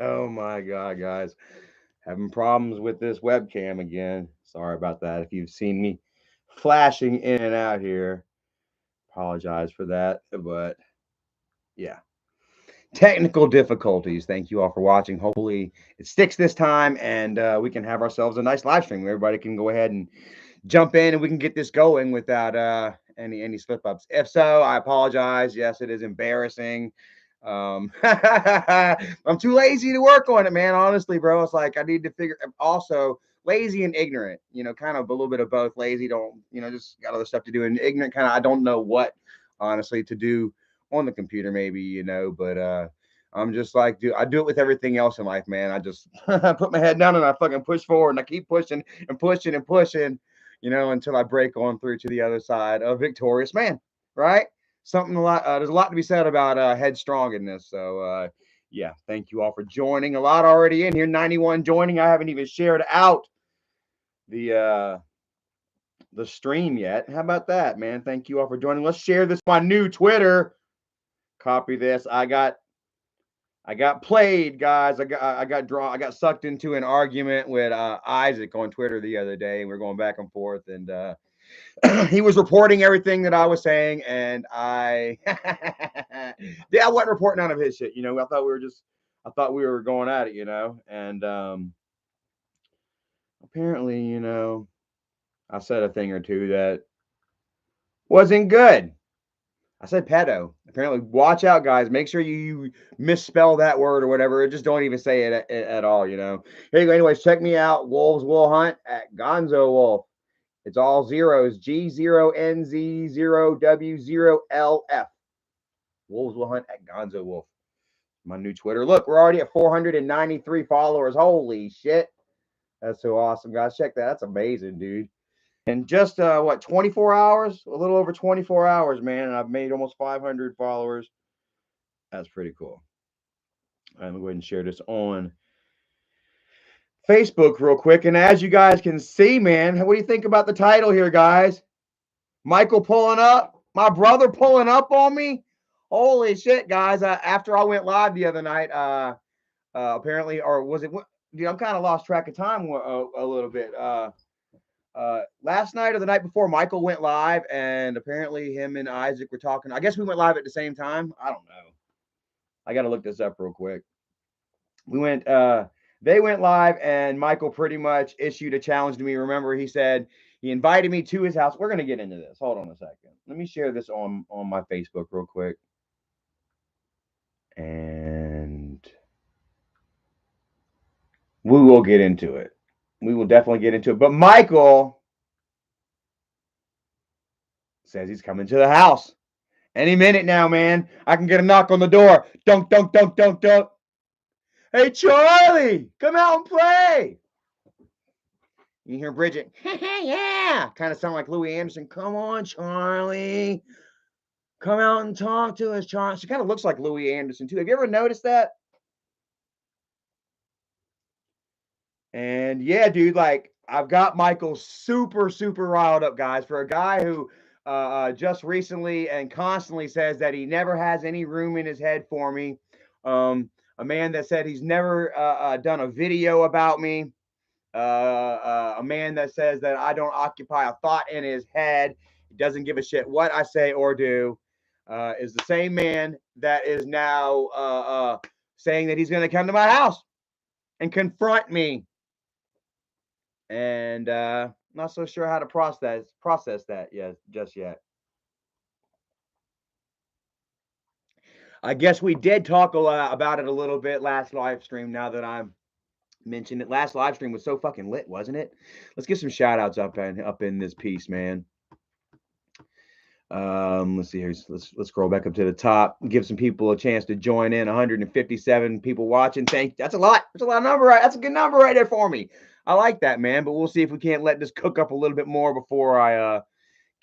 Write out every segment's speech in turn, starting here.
Oh my God, guys. Having problems with this webcam again. Sorry about that. If you've seen me flashing in and out here, apologize for that. But yeah, technical difficulties. Thank you all for watching. Hopefully it sticks this time and we can have ourselves a nice live stream where everybody can go ahead and jump in and we can get this going without any slip ups. If so, I apologize. Yes, it is embarrassing. I'm too lazy to work on it, man. Honestly, bro, it's like I need to figure. Also, lazy and ignorant. Kind of a little bit of both. Lazy, don't just got other stuff to do, and ignorant, kind of I don't know what honestly to do on the computer, maybe but I'm just like, dude, I do it with everything else in life, man. I just put my head down and I fucking push forward and I keep pushing and pushing and pushing, until I break on through to the other side of victorious man, right? Something a lot. There's a lot to be said about headstrong in this. So yeah, thank you all for joining. A lot already in here. 91 joining. I haven't even shared out the uh, the stream yet. How about that, man? Thank you all for joining. Let's share this on my new Twitter. Copy this. I got played, guys. I got sucked into an argument with Isaac on Twitter the other day, and we are going back and forth, and he was reporting everything that I was saying, and yeah, I wasn't reporting none of his shit. I thought we were going at it, and apparently, I said a thing or two that wasn't good. I said pedo. Apparently, watch out, guys. Make sure you misspell that word or whatever. Just don't even say it at all. Here you go. Anyways, check me out. Wolves will hunt at Gonzo Wolf. It's all zeros. G0NZ0W0LF. Wolves will hunt at Gonzo Wolf. My new Twitter. Look, we're already at 493 followers. Holy shit. That's so awesome, guys. Check that. That's amazing, dude. And just 24 hours? A little over 24 hours, man. And I've made almost 500 followers. That's pretty cool. I'm going to go ahead and share this on Facebook real quick. And as you guys can see, man, what do you think about the title here, guys? Michael pulling up, my brother pulling up on me. Holy shit, guys! After I went live the other night, apparently, or was it? Dude, I'm kind of lost track of time a little bit. Last night or the night before, Michael went live, and apparently, him and Isaac were talking. I guess we went live at the same time. I don't know. I got to look this up real quick. We went. They went live, and Michael pretty much issued a challenge to me. Remember, he said he invited me to his house. We're gonna get into this. Hold on a second. Let me share this on my Facebook real quick, and we will get into it. We will definitely get into it. But Michael says he's coming to the house any minute now, man. I can get a knock on the door. Dunk, dunk, dunk, dunk, dunk. Hey, Charlie, come out and play. You hear Bridget, yeah, kind of sound like Louis Anderson. Come on, Charlie. Come out and talk to us, Charlie. She kind of looks like Louis Anderson, too. Have you ever noticed that? And yeah, dude, like I've got Michael super, super riled up, guys, for a guy who just recently and constantly says that he never has any room in his head for me. A man that said he's never done a video about me. A man that says that I don't occupy a thought in his head. He doesn't give a shit what I say or do. Is the same man that is now saying that he's going to come to my house and confront me. And not so sure how to process that yet, just yet. I guess we did talk about it a little bit last live stream. Now that I'm mentioned it, last live stream was so fucking lit, wasn't it? Let's get some shout outs up in this piece, man. Let's see here. Let's scroll back up to the top. Give some people a chance to join in. 157 people watching. That's a lot. That's a lot of number. That's a good number right there for me. I like that, man. But we'll see if we can't let this cook up a little bit more before I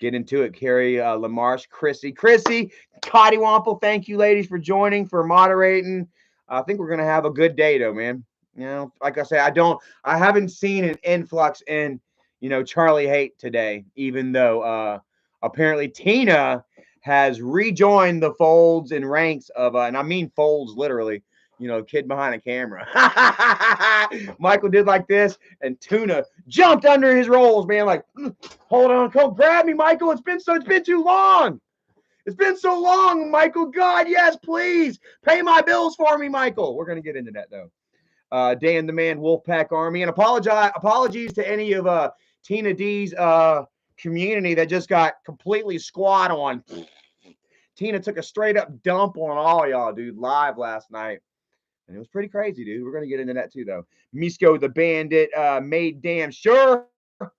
get into it. Carrie Lamarche, Chrissy, Cotty Wample. Thank you, ladies, for joining, for moderating. I think we're gonna have a good day, though, man. Like I say, I haven't seen an influx in, Charlie hate today, even though apparently Tina has rejoined the folds and ranks of, and I mean folds literally, you know, kid behind a camera. Michael did like this, and Tuna jumped under his rolls, man. Like, hold on, come grab me, Michael. It's been too long. It's been so long, Michael. God, yes, please pay my bills for me, Michael. We're gonna get into that though. Dan the Man, Wolfpack Army, and apologies to any of Tina D's community that just got completely squat on. Tina took a straight up dump on all y'all, dude, live last night. And it was pretty crazy, dude. We're going to get into that too, though. Misko the Bandit made damn sure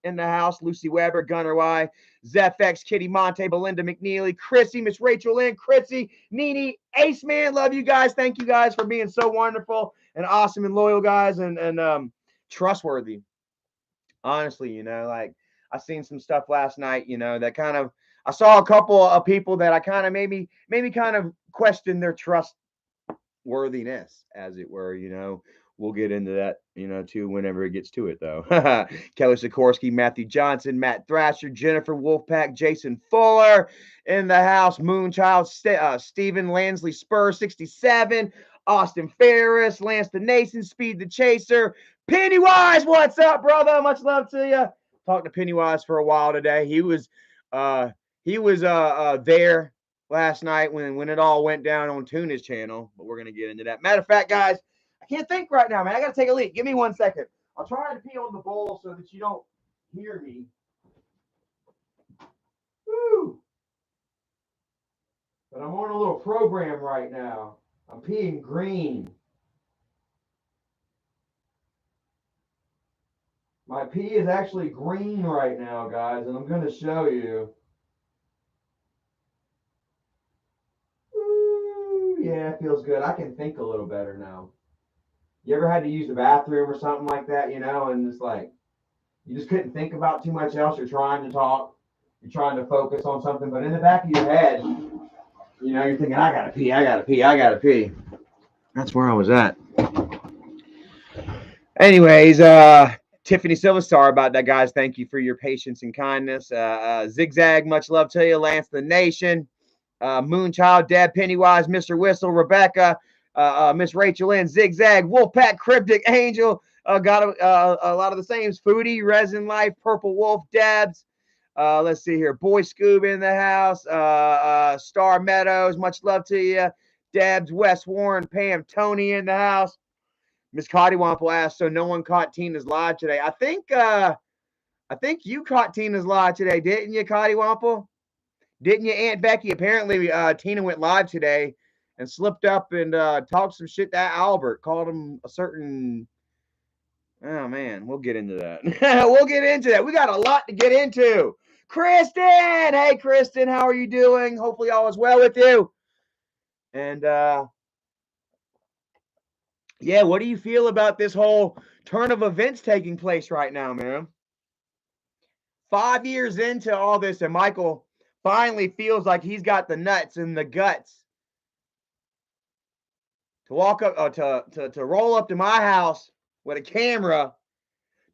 in the house. Lucy Weber, Gunner Y, ZFX, Kitty Monte, Belinda McNeely, Chrissy, Miss Rachel Lynn, Chrissy, Nene, Ace Man. Love you guys. Thank you guys for being so wonderful and awesome and loyal guys and trustworthy. Honestly, you know, like I seen some stuff last night, you know, that kind of I saw a couple of people that I kind of maybe kind of questioned their trustworthiness, as it were, you know. We'll get into that, you know, too, whenever it gets to it, though. Kelly Sikorsky, Matthew Johnson, Matt Thrasher, Jennifer Wolfpack, Jason Fuller in the house, Moonchild, Stephen Lansley Spur, 67, Austin Ferris, Lance the Nason, Speed the Chaser, Pennywise, what's up, brother? Much love to you. Talked to Pennywise for a while today. He was there last night when it all went down on Tuna's channel, but we're gonna get into that. Matter of fact, guys, I can't think right now, man. I gotta take a leak. Give me 1 second. I'll try to pee on the bowl so that you don't hear me. Woo! But I'm on a little program right now. I'm peeing green. My pee is actually green right now, guys, and I'm gonna show you. Ooh, yeah, it feels good. I can think a little better now. You ever had to use the bathroom or something like that, you know, and it's like you just couldn't think about too much else. You're trying to talk, you're trying to focus on something, but in the back of your head, you know, you're thinking, I gotta pee, I gotta pee, I gotta pee. That's where I was at. Anyways, Tiffany Silva, sorry about that, guys. Thank you for your patience and kindness. Zigzag, much love to you. Lance the Nation, Moonchild, Dad Pennywise, Mr. Whistle, Rebecca, Miss Rachel Lynn, Zigzag, Wolfpack, Cryptic Angel, got a lot of the same. Foodie, Resin Life, Purple Wolf, Dabs. Let's see here. Boy Scoob in the house. Star Meadows, much love to you. Dabs, Wes Warren, Pam, Tony in the house. Miss Cottywomple asked, so no one caught Tina's live today. I think you caught Tina's live today, didn't you, Cottywomple? Didn't you, Aunt Becky? Apparently, Tina went live today and slipped up and talked some shit to Albert, called him a certain. Oh man, we'll get into that. We'll get into that. We got a lot to get into. Kristen, hey Kristen, how are you doing? Hopefully all is well with you. And yeah, what do you feel about this whole turn of events taking place right now, man? 5 years into all this, and Michael finally feels like he's got the nuts and the guts to walk up to roll up to my house with a camera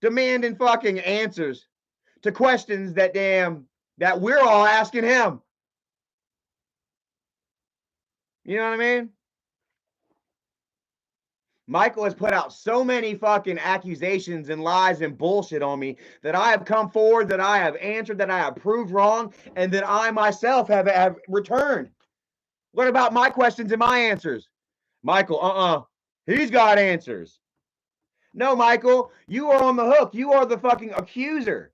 demanding fucking answers to questions that we're all asking him. You know what I mean? Michael has put out so many fucking accusations and lies and bullshit on me that I have come forward, that I have answered, that I have proved wrong, and that I myself have returned. What about my questions and my answers? Michael, he's got answers. No, Michael, you are on the hook. You are the fucking accuser.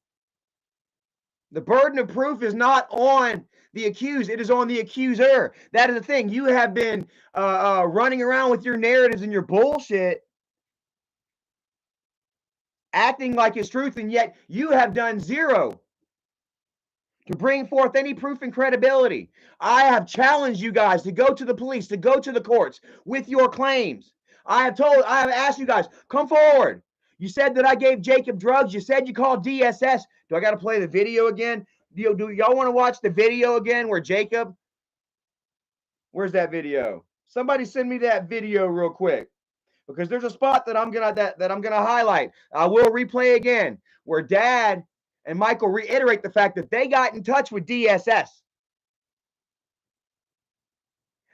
The burden of proof is not on the accused. It is on the accuser. That is the thing. You have been running around with your narratives and your bullshit, acting like it's truth, and yet you have done zero to bring forth any proof and credibility. I have challenged you guys to go to the police, to go to the courts with your claims. I have asked you guys, come forward. You said that I gave Jacob drugs. You said you called DSS. Do I got to play the video again? Do y'all want to watch the video again where Jacob? Where's that video? Somebody send me that video real quick, because there's a spot that I'm gonna highlight. I will replay again where Dad and Michael reiterate the fact that they got in touch with DSS.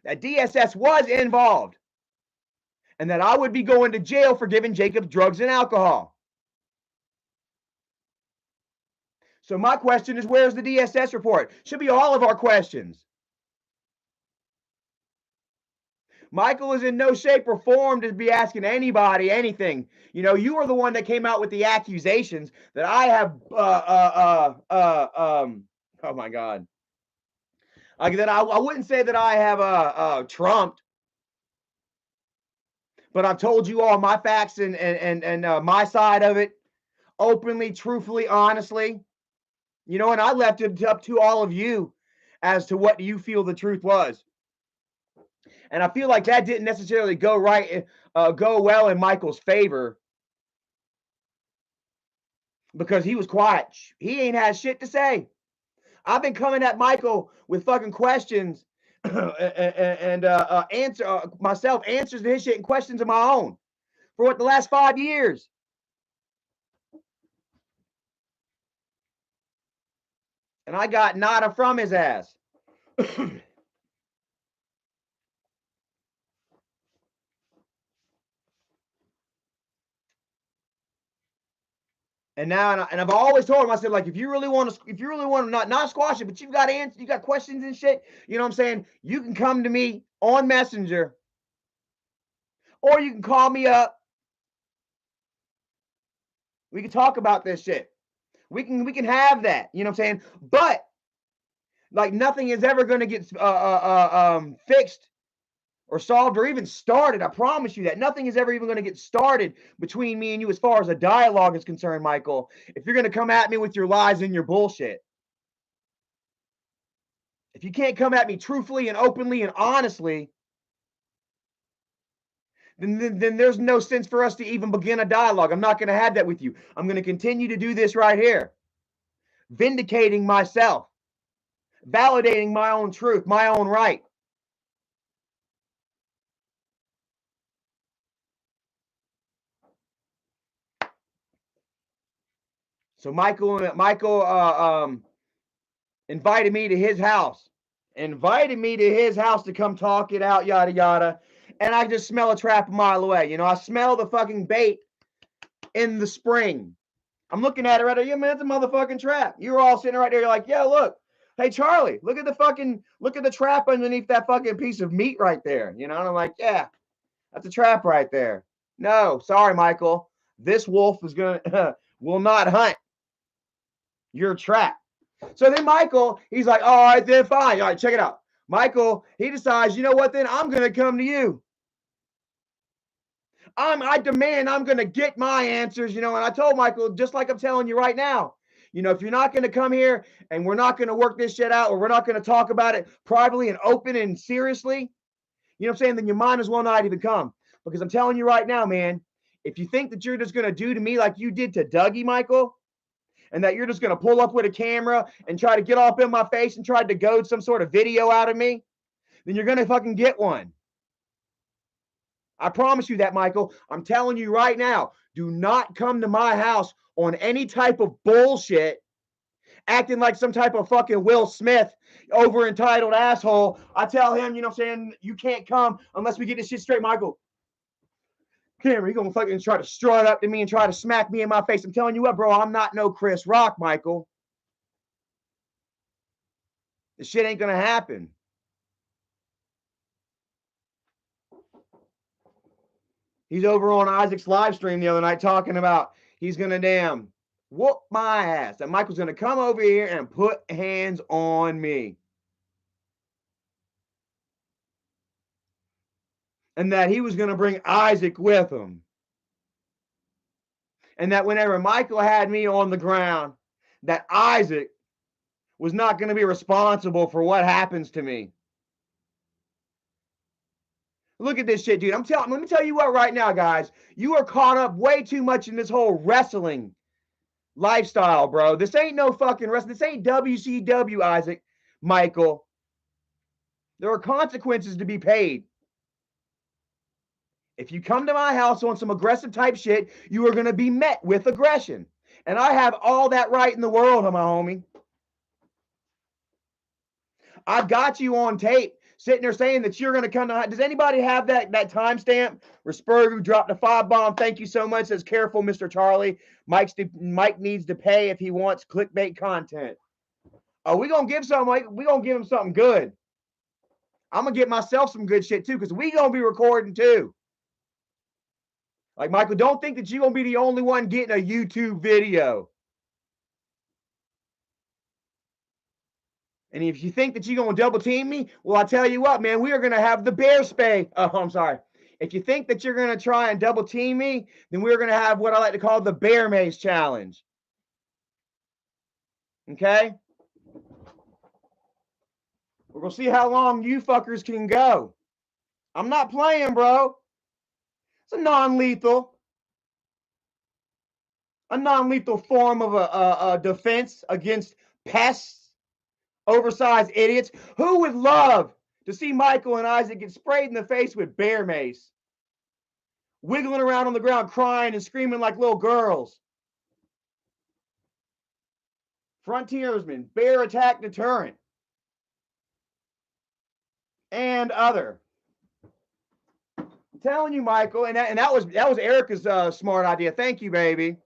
That DSS was involved. and that I would be going to jail for giving Jacob drugs and alcohol. So my question is, where's the DSS report? Should be all of our questions. Michael is in no shape or form to be asking anybody anything. You know, you are the one that came out with the accusations that I have, oh my God. That I wouldn't say that I have trumped, but I've told you all my facts and my side of it openly, truthfully, honestly. You know, and I left it up to all of you as to what you feel the truth was. And I feel like that didn't necessarily go well in Michael's favor, because he was quiet. He ain't had shit to say. I've been coming at Michael with fucking questions and myself answers to his shit and questions of my own for what, the last 5 years. And I got nada from his ass. And now, and I've always told him, I said, like, if you really want to not squash it, but you've got answers, you got questions and shit, you know what I'm saying? You can come to me on Messenger, or you can call me up. We can talk about this shit. We can have that, you know what I'm saying? But like, nothing is ever going to get fixed or solved or even started. I promise you that nothing is ever even going to get started between me and you as far as a dialogue is concerned, Michael, if you're going to come at me with your lies and your bullshit. If you can't come at me truthfully and openly and honestly, then there's no sense for us to even begin a dialogue. I'm not going to have that with you. I'm going to continue to do this right here, vindicating myself, validating my own truth, my own right. So Michael invited me to his house, to come talk it out, yada yada. And I just smell a trap a mile away. You know, I smell the fucking bait in the spring. I'm looking at it right there. Yeah, man, it's a motherfucking trap. You're all sitting right there. You're like, yeah, look. Hey, Charlie, look at the trap underneath that fucking piece of meat right there. You know, and I'm like, yeah, that's a trap right there. No, sorry, Michael. This wolf will not hunt your trap. So then Michael, he's like, all right, then fine. All right, check it out. Michael, he decides, you know what, then I'm going to come to you. I demand I'm going to get my answers, you know, and I told Michael, just like I'm telling you right now, you know, if you're not going to come here and we're not going to work this shit out, or we're not going to talk about it privately and open and seriously, you know what I'm saying, then you might as well not even come. Because I'm telling you right now, man, if you think that you're just going to do to me like you did to Dougie, Michael, and that you're just going to pull up with a camera and try to get off in my face and try to goad some sort of video out of me, then you're going to fucking get one. I promise you that, Michael. I'm telling you right now, do not come to my house on any type of bullshit, acting like some type of fucking Will Smith over entitled asshole. I tell him, you know what I'm saying, you can't come unless we get this shit straight, Michael. Cameron, you gonna fucking try to strut up to me and try to smack me in my face. I'm telling you what, bro, I'm not no Chris Rock, Michael. This shit ain't gonna happen. He's over on Isaac's live stream the other night talking about he's gonna damn whoop my ass. And Michael's gonna come over here and put hands on me. And that he was gonna bring Isaac with him. And that whenever Michael had me on the ground, that Isaac was not going to be responsible for what happens to me. Look at this shit, dude. Let me tell you what right now, guys. You are caught up way too much in this whole wrestling lifestyle, bro. This ain't no fucking wrestling. This ain't WCW, Isaac, Michael. There are consequences to be paid. If you come to my house on some aggressive type shit, you are going to be met with aggression. And I have all that right in the world, my homie. I've got you on tape sitting there saying that you're going to come to. Does anybody have that timestamp? Respergu dropped a 5-bomb. Thank you so much. Says careful, Mr. Charlie. Mike needs to pay if he wants clickbait content. Oh, we gonna give we gonna give him something good. I'm gonna get myself some good shit too, because we gonna be recording too. Like, Michael, don't think that you're gonna be the only one getting a YouTube video. And if you think that you're going to double team me, well, I tell you what, man, we are going to have the bear spay. Oh, I'm sorry. If you think that you're going to try and double team me, then we're going to have what I like to call the bear mace challenge. Okay? We're going to see how long you fuckers can go. I'm not playing, bro. It's a non-lethal form of a defense against pests. Oversized idiots. Who would love to see Michael and Isaac get sprayed in the face with bear mace, wiggling around on the ground, crying and screaming like little girls? Frontiersman, bear attack deterrent, and other. I'm telling you, Michael, and that was Erica's smart idea. Thank you, baby.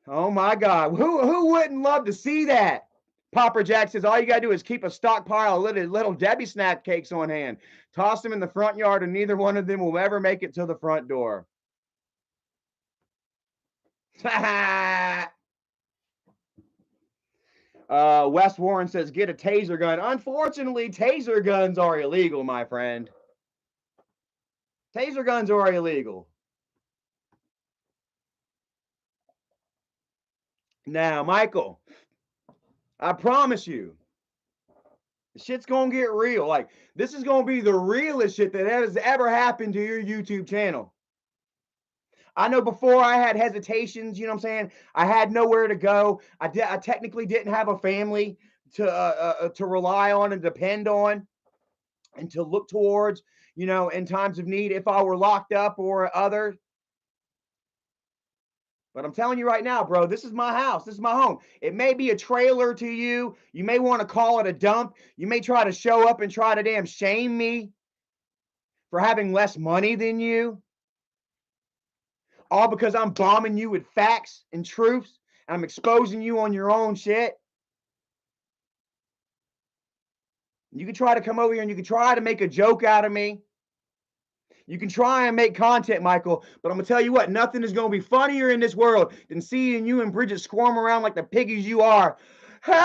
Oh my God, who wouldn't love to see that? Popper Jack says, all you got to do is keep a stockpile of little Debbie snack cakes on hand. Toss them in the front yard, and neither one of them will ever make it to the front door. Wes Warren says, get a taser gun. Unfortunately, taser guns are illegal, my friend. Taser guns are illegal. Now, Michael, I promise you, shit's gonna get real. Like, this is gonna be the realest shit that has ever happened to your YouTube channel. I know before I had hesitations, you know what I'm saying? I had nowhere to go. I technically didn't have a family to rely on and depend on and to look towards, you know, in times of need if I were locked up or other. But I'm telling you right now, bro, this is my house. This is my home. It may be a trailer to you. You may want to call it a dump. You may try to show up and try to damn shame me for having less money than you. All because I'm bombing you with facts and truths. And I'm exposing you on your own shit. You can try to come over here and you can try to make a joke out of me. You can try and make content, Michael, but I'm going to tell you what, nothing is going to be funnier in this world than seeing you and Bridget squirm around like the piggies you are. Help!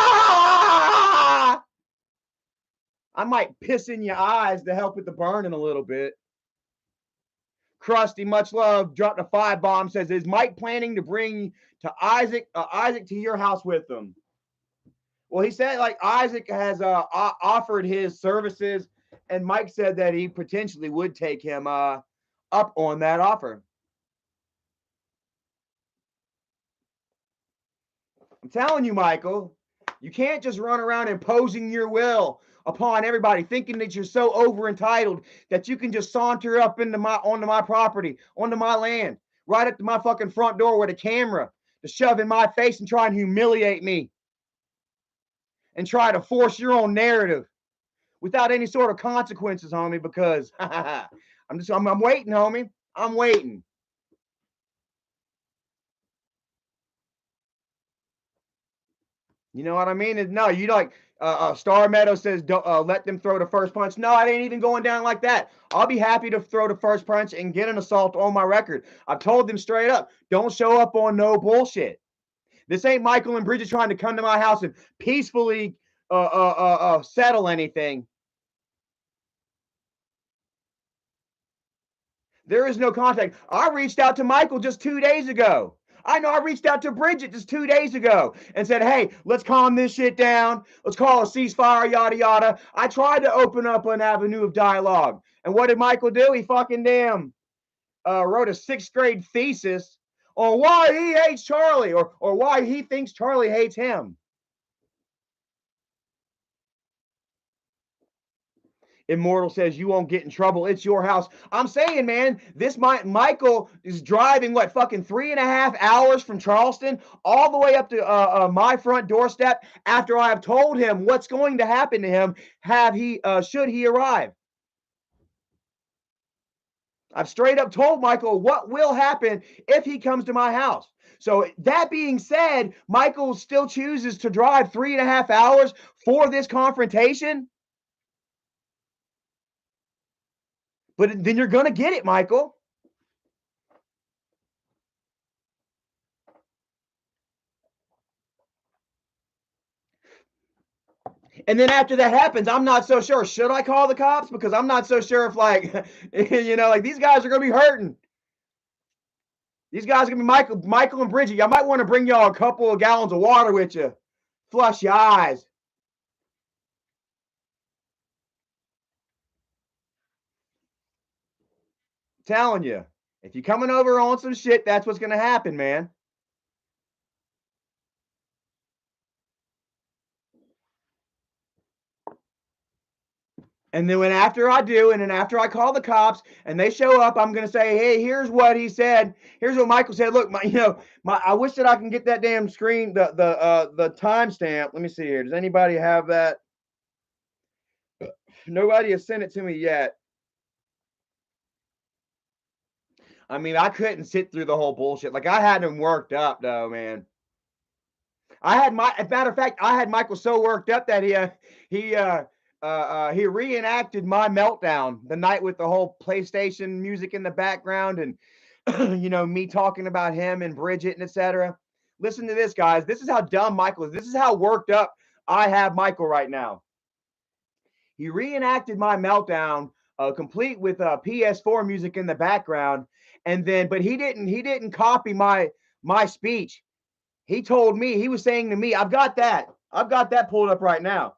Ah! I might piss in your eyes to help with the burning a little bit. Krusty, much love, dropped a 5-bomb, says, is Mike planning to bring to Isaac to your house with them? Well, he said, like, Isaac has offered his services, and Mike said that he potentially would take him up on that offer. I'm telling you, Michael, you can't just run around imposing your will upon everybody, thinking that you're so over entitled that you can just saunter up onto my property, onto my land, right up to my fucking front door with a camera to shove in my face and try and humiliate me and try to force your own narrative without any sort of consequences, homie, because I'm waiting, homie. I'm waiting. You know what I mean? No, you like Star Meadow says, don't let them throw the first punch. No, it ain't even going down like that. I'll be happy to throw the first punch and get an assault on my record. I've told them straight up, don't show up on no bullshit. This ain't Michael and Bridget trying to come to my house and peacefully settle anything. There is no contact. I reached out to Michael just 2 days ago. I know I reached out to Bridget just 2 days ago and said, hey, let's calm this shit down. Let's call a ceasefire, yada, yada. I tried to open up an avenue of dialogue. And what did Michael do? He fucking damn wrote a 6th grade thesis on why he hates Charlie or why he thinks Charlie hates him. Immortal says you won't get in trouble. It's your house. I'm saying, man, this Michael is driving what, fucking 3.5 hours from Charleston all the way up to my front doorstep after I have told him what's going to happen to him. Should he arrive? I've straight up told Michael what will happen if he comes to my house. So that being said, Michael still chooses to drive 3.5 hours for this confrontation. But then you're going to get it, Michael. And then after that happens, I'm not so sure. Should I call the cops? Because I'm not so sure if, like, like these guys are going to be hurting. These guys are going to be Michael and Bridget. Y'all might want to bring y'all a couple of gallons of water with you. Flush your eyes. Telling you, if you're coming over on some shit, that's what's going to happen, man. And then after I call the cops and they show up, I'm gonna say, hey, here's what he said. Here's what Michael said. Look, I wish that I can get that damn screen, the timestamp. Let me see here. Does anybody have that? Nobody has sent it to me yet. I mean, I couldn't sit through the whole bullshit. Like, I had him worked up though, man. As a matter of fact, I had Michael so worked up that he reenacted my meltdown the night with the whole PlayStation music in the background and me talking about him and Bridget and etc. Listen to this, guys. This is how dumb Michael is. This is how worked up I have Michael right now. He reenacted my meltdown, complete with PS4 music in the background, but he didn't copy my speech. He told me, he was saying to me, I've got that pulled up right now.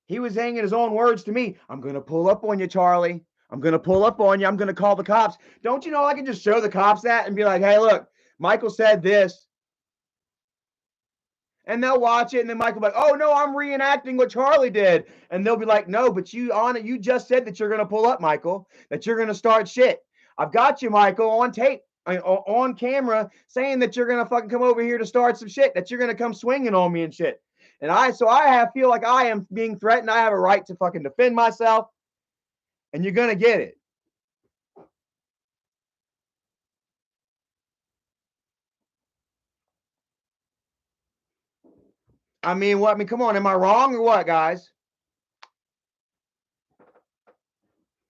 He was saying in his own words to me, I'm going to pull up on you, Charlie. I'm going to pull up on you. I'm going to call the cops. Don't you know I can just show the cops that and be like, hey, look, Michael said this. And they'll watch it, and then Michael will be like, oh, no, I'm reenacting what Charlie did. And they'll be like, no, but you just said that you're going to pull up, Michael, that you're going to start shit. I've got you, Michael, on tape, on camera, saying that you're going to fucking come over here to start some shit, that you're going to come swinging on me and shit. And I feel like I am being threatened. I have a right to fucking defend myself, and you're going to get it. I mean, what? I mean, come on. Am I wrong or what, guys?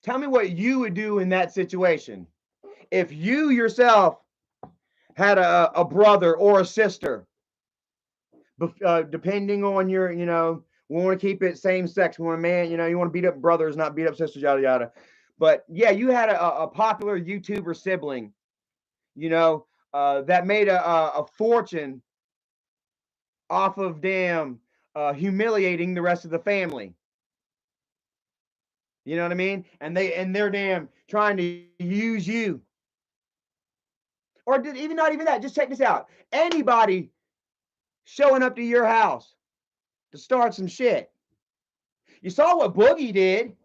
Tell me what you would do in that situation. If you yourself had a brother or a sister, depending on your, we want to keep it same sex. We want a man, you want to beat up brothers, not beat up sisters, yada, yada. But yeah, you had a popular YouTuber sibling, that made a fortune off of damn humiliating the rest of the family. You know what I mean? And they're damn trying to use you. Or not even that. Just check this out. Anybody showing up to your house to start some shit. You saw what Boogie did.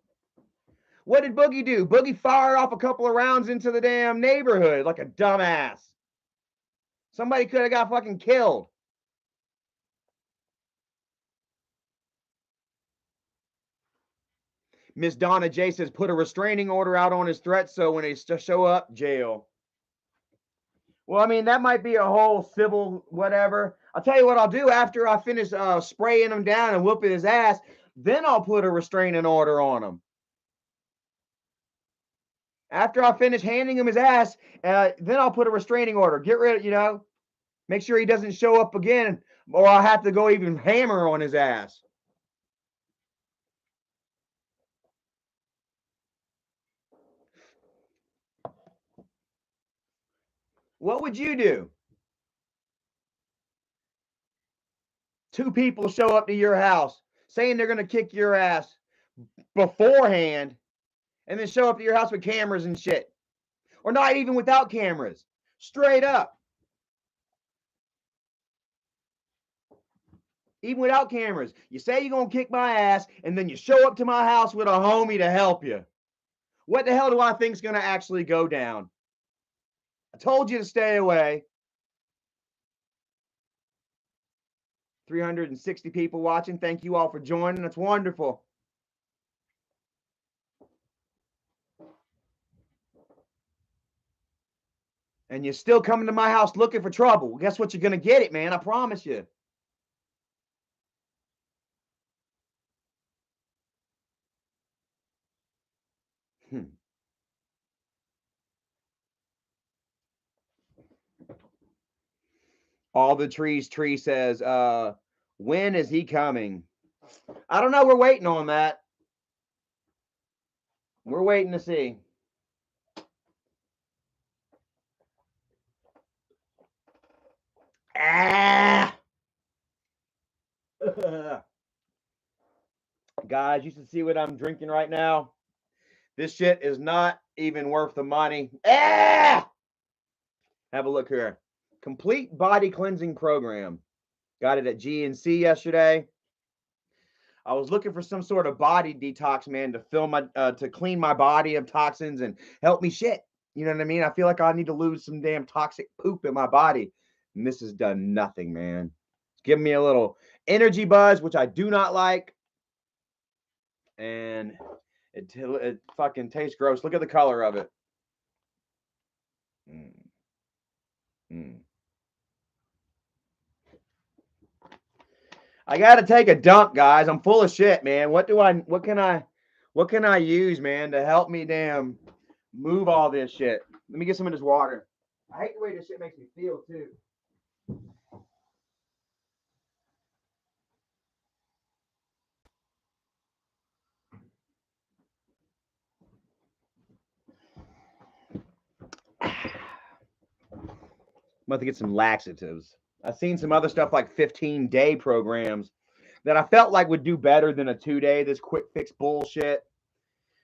What did Boogie do? Boogie fired off a couple of rounds into the damn neighborhood like a dumbass. Somebody could have got fucking killed. Miss Donna J says put a restraining order out on his threats so when they show up, jail. Well, I mean, that might be a whole civil whatever. I'll tell you what I'll do after I finish spraying him down and whooping his ass. Then I'll put a restraining order on him. After I finish handing him his ass, then I'll put a restraining order. Get rid of, make sure he doesn't show up again, or I'll have to go even hammer on his ass. What would you do? Two people show up to your house saying they're going to kick your ass beforehand and then show up to your house with cameras and shit. Or not even without cameras. Straight up. Even without cameras. You say you're going to kick my ass, and then you show up to my house with a homie to help you. What the hell do I think is going to actually go down? I told you to stay away. 360 people watching. Thank you all for joining. It's wonderful. And you're still coming to my house looking for trouble. Guess what? You're going to get it, man. I promise you. All the trees tree says, when is he coming? I don't know. We're waiting on that. We're waiting to see. Ah! Guys, you should see what I'm drinking right now. This shit is not even worth the money. Ah! Have a look here. Complete body cleansing program. Got it at GNC yesterday. I was looking for some sort of body detox, man, to fill my to clean my body of toxins and help me shit. You know what I mean? I feel like I need to lose some damn toxic poop in my body. And this has done nothing, man. It's giving me a little energy buzz, which I do not like. And it fucking tastes gross. Look at the color of it. I gotta take a dump, guys. I'm full of shit, man. What can I use, man, to help me damn move all this shit? Let me get some of this water. I hate the way this shit makes me feel too. I'm about to get some laxatives. I've seen some other stuff like 15-day programs that I felt like would do better than a 2-day. This quick fix bullshit.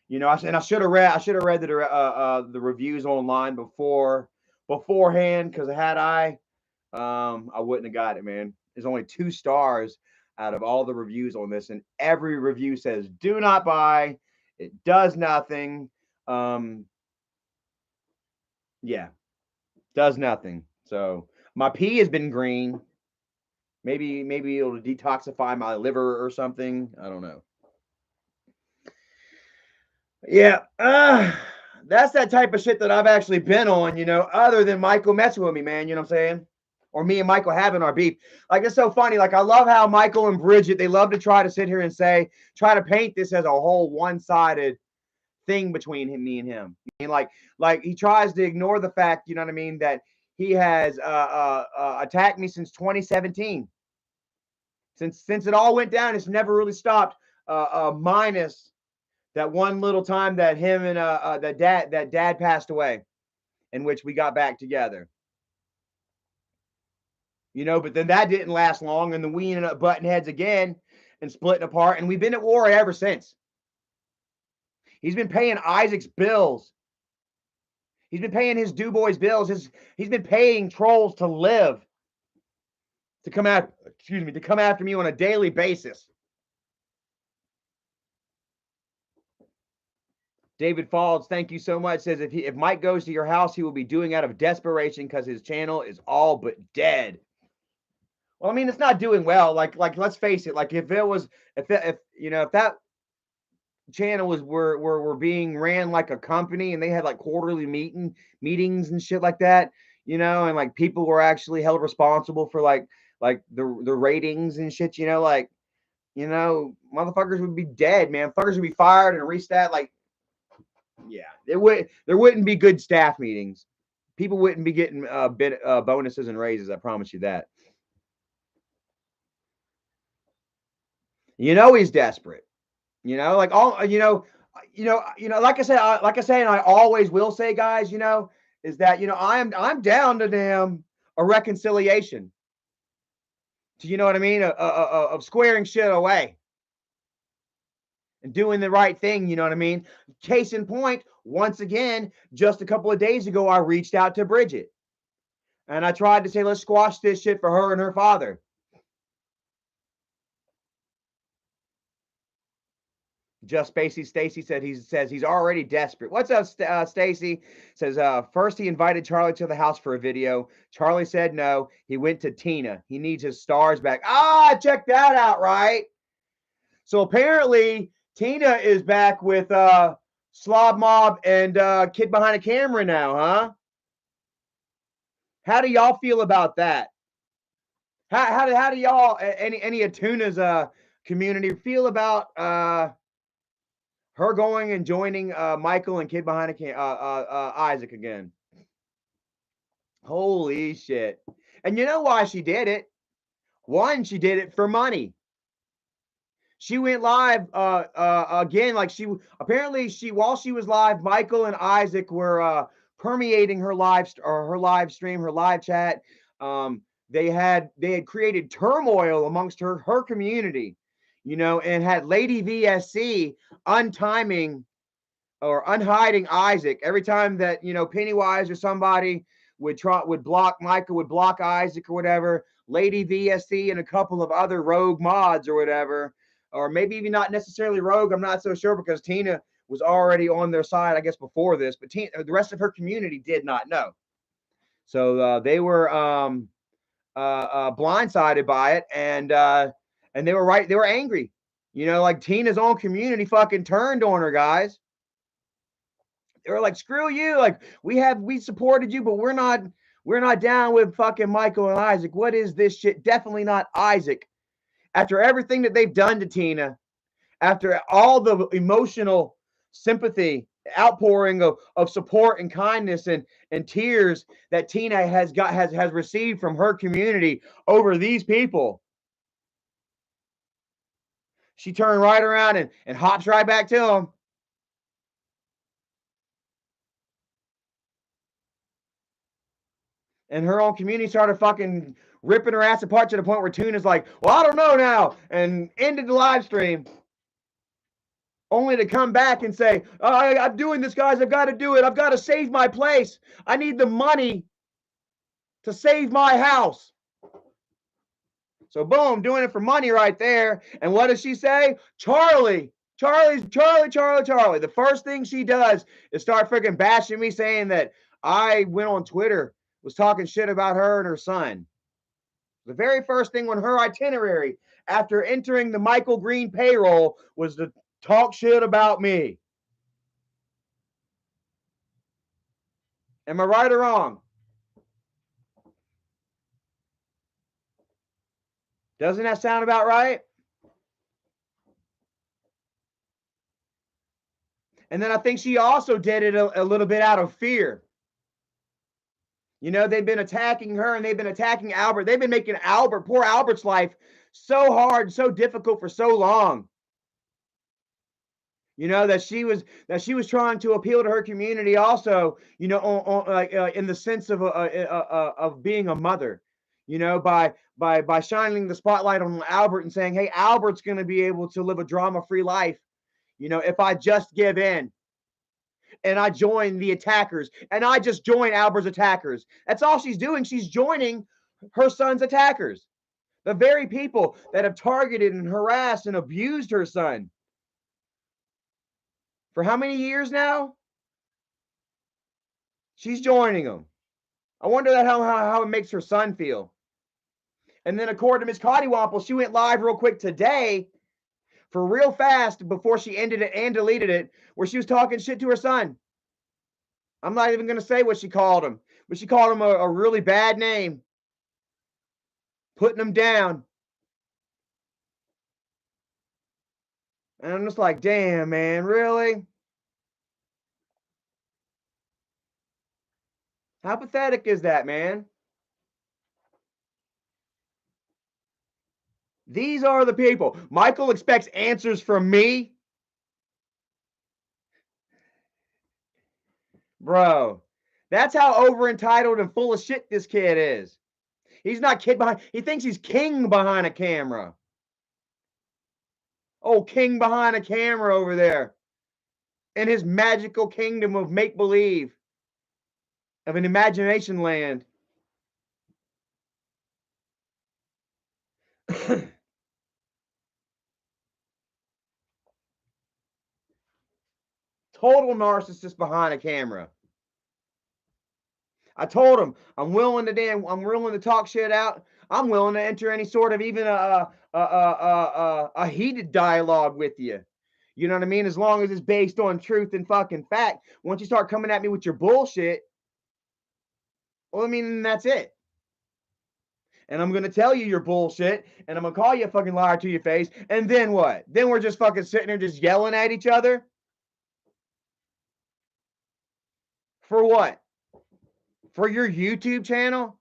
You know, I should have read the reviews online beforehand, because had I wouldn't have got it, man. There's only 2 stars out of all the reviews on this, and every review says do not buy. It does nothing. Yeah, does nothing. So my pee has been green. Maybe it'll detoxify my liver or something. I don't know. Yeah, that's that type of shit that I've actually been on, you know, other than Michael messing with me, man. You know what I'm saying? Or me and Michael having our beef. Like, it's so funny. Like, I love how Michael and Bridget, they love to try to sit here and try to paint this as a whole one-sided thing between me and him. I mean, like he tries to ignore the fact, you know what I mean, that he has attacked me since 2017. Since it all went down, it's never really stopped. Minus that one little time that him and that dad passed away, in which we got back together. You know, but then that didn't last long, and then we ended up butting heads again and splitting apart, and we've been at war ever since. He's been paying Isaac's bills. He's been paying his DuBois bills. He's been paying trolls to live, to come after me on a daily basis. David Falls, thank you so much. Says if Mike goes to your house, he will be doing out of desperation because his channel is all but dead. Well, I mean, it's not doing well. Like let's face it. Like if that channel were being ran like a company, and they had like quarterly meetings and shit like that, you know, and like people were actually held responsible for like the ratings and shit, you know, like, you know, motherfuckers would be dead, man. Fuckers would be fired and restat. Like, yeah, there wouldn't be good staff meetings. People wouldn't be getting bonuses and raises. I promise you that. You know, he's desperate. You know, like all like I said, and I always will say, guys, you know, is that, you know, I'm down to damn a reconciliation. To, you know what I mean, of squaring shit away and doing the right thing. You know what I mean? Case in point, once again, just a couple of days ago, I reached out to Bridget and I tried to say, let's squash this shit for her and her father. Just Spacey. Stacy says he's already desperate. What's up, Stacy? Says first he invited Charlie to the house for a video. Charlie said no. He went to Tina. He needs his stars back. Ah, check that out, right? So apparently Tina is back with Slob Mob and Kid Behind a Camera now, huh? How do y'all feel about that? How do y'all any of Tuna's community feel about her going and joining Michael and Kid Behind a Isaac again? Holy shit! And you know why she did it? One, she did it for money. She went live again, like she apparently while she was live, Michael and Isaac were permeating her live stream, her live chat. They had created turmoil amongst her community, you know, and had Lady VSC untiming or unhiding Isaac every time that, you know, Pennywise or somebody would block Michael, would block Isaac or whatever. Lady VSC and a couple of other rogue mods or whatever, or maybe even not necessarily rogue. I'm not so sure because Tina was already on their side, I guess, before this. But the rest of her community did not know, so they were blindsided by it, and they were right. They were angry. You know, like Tina's own community fucking turned on her, guys. They were like, screw you. Like, we supported you, but we're not down with fucking Michael and Isaac. What is this shit? Definitely not Isaac. After everything that they've done to Tina, after all the emotional sympathy, outpouring of support and kindness and tears that Tina has received from her community over these people, she turned right around and hops right back to them. And her own community started fucking ripping her ass apart to the point where Tuna's like, well, I don't know now, and ended the live stream. Only to come back and say, I'm doing this, guys. I've got to do it. I've got to save my place. I need the money to save my house. So boom, doing it for money right there. And what does she say? Charlie. Charlie. The first thing she does is start freaking bashing me, saying that I went on Twitter, was talking shit about her and her son. The very first thing on her itinerary after entering the Michael Green payroll was to talk shit about me. Am I right or wrong? Doesn't that sound about right? And then I think she also did it a little bit out of fear. You know, they've been attacking her and they've been attacking Albert. They've been making poor Albert's life so hard, so difficult for so long. You know, that she was trying to appeal to her community also, you know, in the sense of being a mother, you know, by shining the spotlight on Albert and saying, hey, Albert's going to be able to live a drama-free life, you know, if I just give in and I join the attackers and I just join Albert's attackers. That's all she's doing. She's joining her son's attackers, the very people that have targeted and harassed and abused her son for how many years now? She's joining them. I wonder how it makes her son feel. And then according to Miss Cottywomple, she went live real quick today for real fast before she ended it and deleted it, where she was talking shit to her son. I'm not even going to say what she called him, but she called him a really bad name, putting him down. And I'm just like, damn, man, really? How pathetic is that, man? These are the people. Michael expects answers from me. Bro, that's how over entitled and full of shit this kid is. He's not kid behind, he thinks he's king behind a camera. Oh, king behind a camera over there in his magical kingdom of make believe, of an imagination land. total narcissist behind a camera. I told him I'm willing to talk shit out. I'm willing to enter any sort of even a heated dialogue with you. You know what I mean? As long as it's based on truth and fucking fact. Once you start coming at me with your bullshit, well, I mean, that's it. And I'm gonna tell you your bullshit, and I'm gonna call you a fucking liar to your face, and then what? Then we're just fucking sitting there just yelling at each other? For what? For your YouTube channel?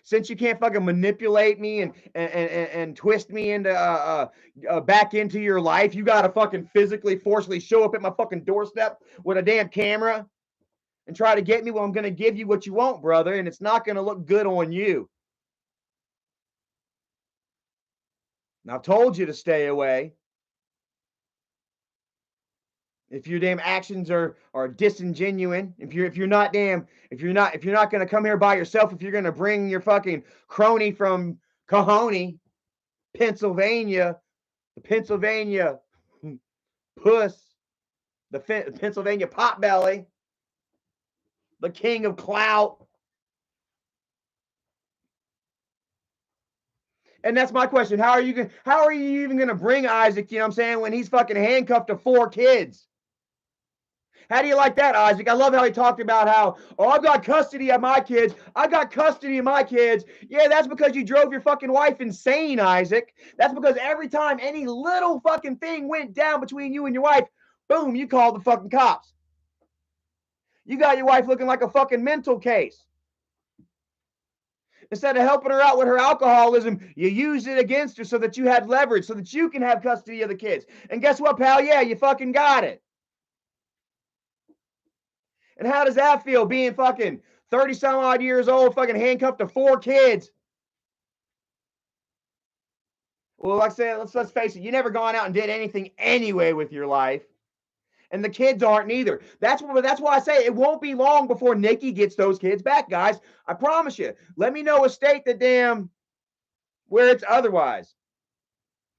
Since you can't fucking manipulate me and twist me into back into your life, you gotta fucking physically, forcefully show up at my fucking doorstep with a damn camera and try to get me. Well, I'm gonna give you what you want, brother, and it's not gonna look good on you. And I've told you to stay away. If your damn actions are disingenuine, if you're not gonna come here by yourself, if you're gonna bring your fucking crony from Cahoney, Pennsylvania, the Pennsylvania puss, the Pennsylvania potbelly, the king of clout. And that's my question. How are you even gonna bring Isaac, you know what I'm saying, when he's fucking handcuffed to 4 kids? How do you like that, Isaac? I love how he talked about how, oh, I've got custody of my kids. I got custody of my kids. Yeah, that's because you drove your fucking wife insane, Isaac. That's because every time any little fucking thing went down between you and your wife, boom, you called the fucking cops. You got your wife looking like a fucking mental case. Instead of helping her out with her alcoholism, you used it against her so that you had leverage, so that you can have custody of the kids. And guess what, pal? Yeah, you fucking got it. And how does that feel, being fucking 30 some odd years old, fucking handcuffed to 4 kids? Well, like I said, let's face it, you never gone out and did anything anyway with your life. And the kids aren't either. That's why I say it won't be long before Nikki gets those kids back, guys. I promise you. Let me know a state that damn where it's otherwise.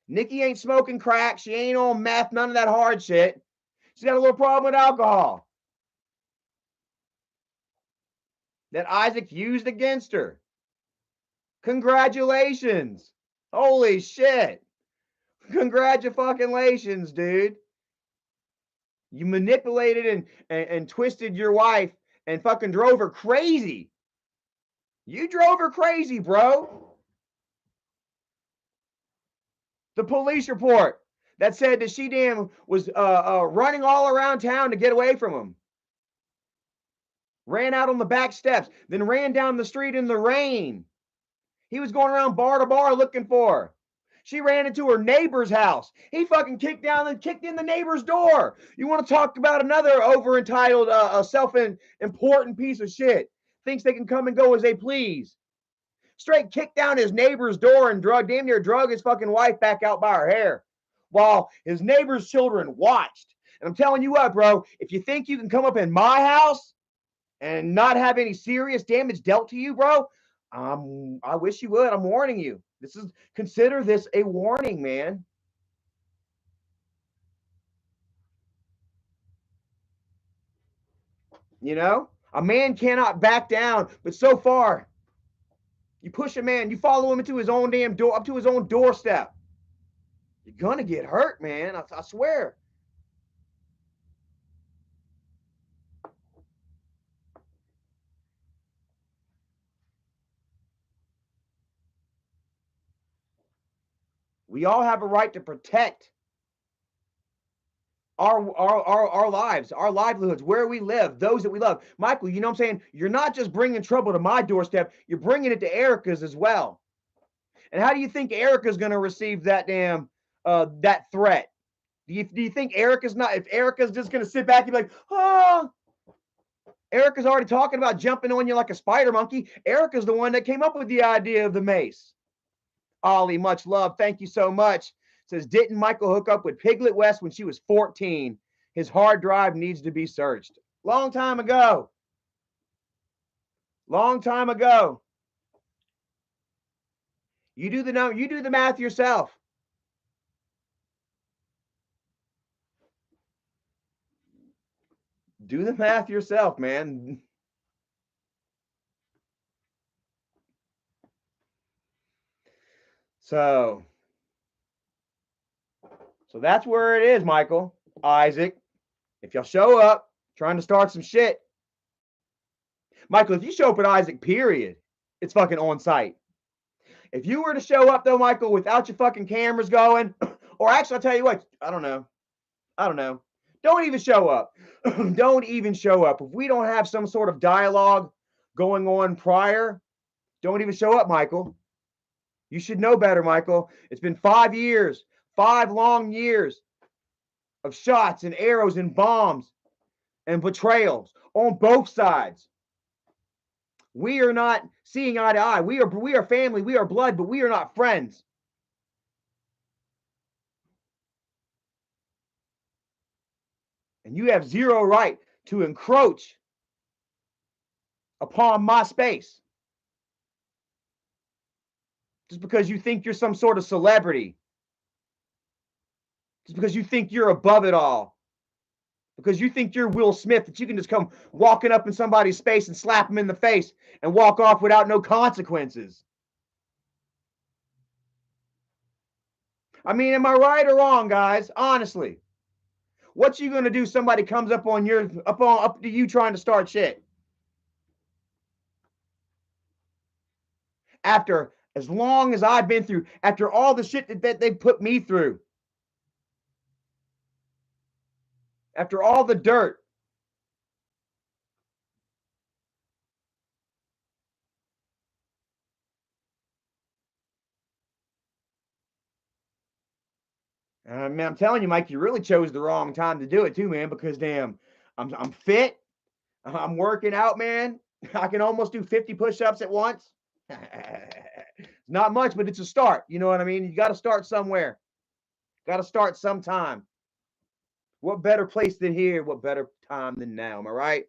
Nikki ain't smoking crack. She ain't on meth, none of that hard shit. She's got a little problem with alcohol that Isaac used against her. Congratulations. Holy shit. Congratulations, dude. You manipulated and twisted your wife and fucking drove her crazy. You drove her crazy, bro. The police report that said that she damn was running all around town to get away from him. Ran out on the back steps, then ran down the street in the rain. He was going around bar to bar looking for her. She ran into her neighbor's house. He fucking kicked in the neighbor's door. You want to talk about another over entitled, self-important piece of shit? Thinks they can come and go as they please. Straight kicked down his neighbor's door and damn near drug his fucking wife back out by her hair, while his neighbor's children watched. And I'm telling you what, bro, if you think you can come up in my house and not have any serious damage dealt to you, bro, I wish you would. I'm warning you. Consider this a warning, man. You know, a man cannot back down, but so far, you push a man, you follow him into his own damn door, up to his own doorstep. You're gonna get hurt, man. I swear. We all have a right to protect our lives, our livelihoods, where we live, those that we love. Michael, you know what I'm saying? You're not just bringing trouble to my doorstep, you're bringing it to Erica's as well. And how do you think Erica's going to receive that damn that threat? Do you think Erica's not, if Erica's just going to sit back and be like, oh, Erica's already talking about jumping on you like a spider monkey. Erica's the one that came up with the idea of the mace. Ollie, much love. Thank you so much. Says, didn't Michael hook up with Piglet West when she was 14? His hard drive needs to be searched. Long time ago. Long time ago. You do the math yourself. Do the math yourself, man. So that's where it is, Michael, Isaac. If y'all show up trying to start some shit, Michael, if you show up at Isaac, period, it's fucking on site. If you were to show up though, Michael, without your fucking cameras going, or actually, I'll tell you what, I don't know. Don't even show up. Don't even show up. If we don't have some sort of dialogue going on prior, don't even show up, Michael. You should know better, Michael. It's been 5 years, 5 long years of shots and arrows and bombs and betrayals on both sides. We are not seeing eye to eye. We are family, we are blood, but we are not friends. And you have zero right to encroach upon my space. Just because you think you're some sort of celebrity. Just because you think you're above it all. Because you think you're Will Smith, that you can just come walking up in somebody's space and slap them in the face and walk off without no consequences. I mean, am I right or wrong, guys? Honestly. What you gonna do? Somebody comes up on your up to you trying to start shit. After as long as I've been through, after all the shit that they put me through, after all the dirt. Man, I'm telling you, Mike, you really chose the wrong time to do it too, man. Because damn, I'm fit. I'm working out, man. I can almost do 50 push-ups at once. Not much, but it's a start. You know what I mean? You got to start somewhere. Got to start sometime. What better place than here? What better time than now? Am I right?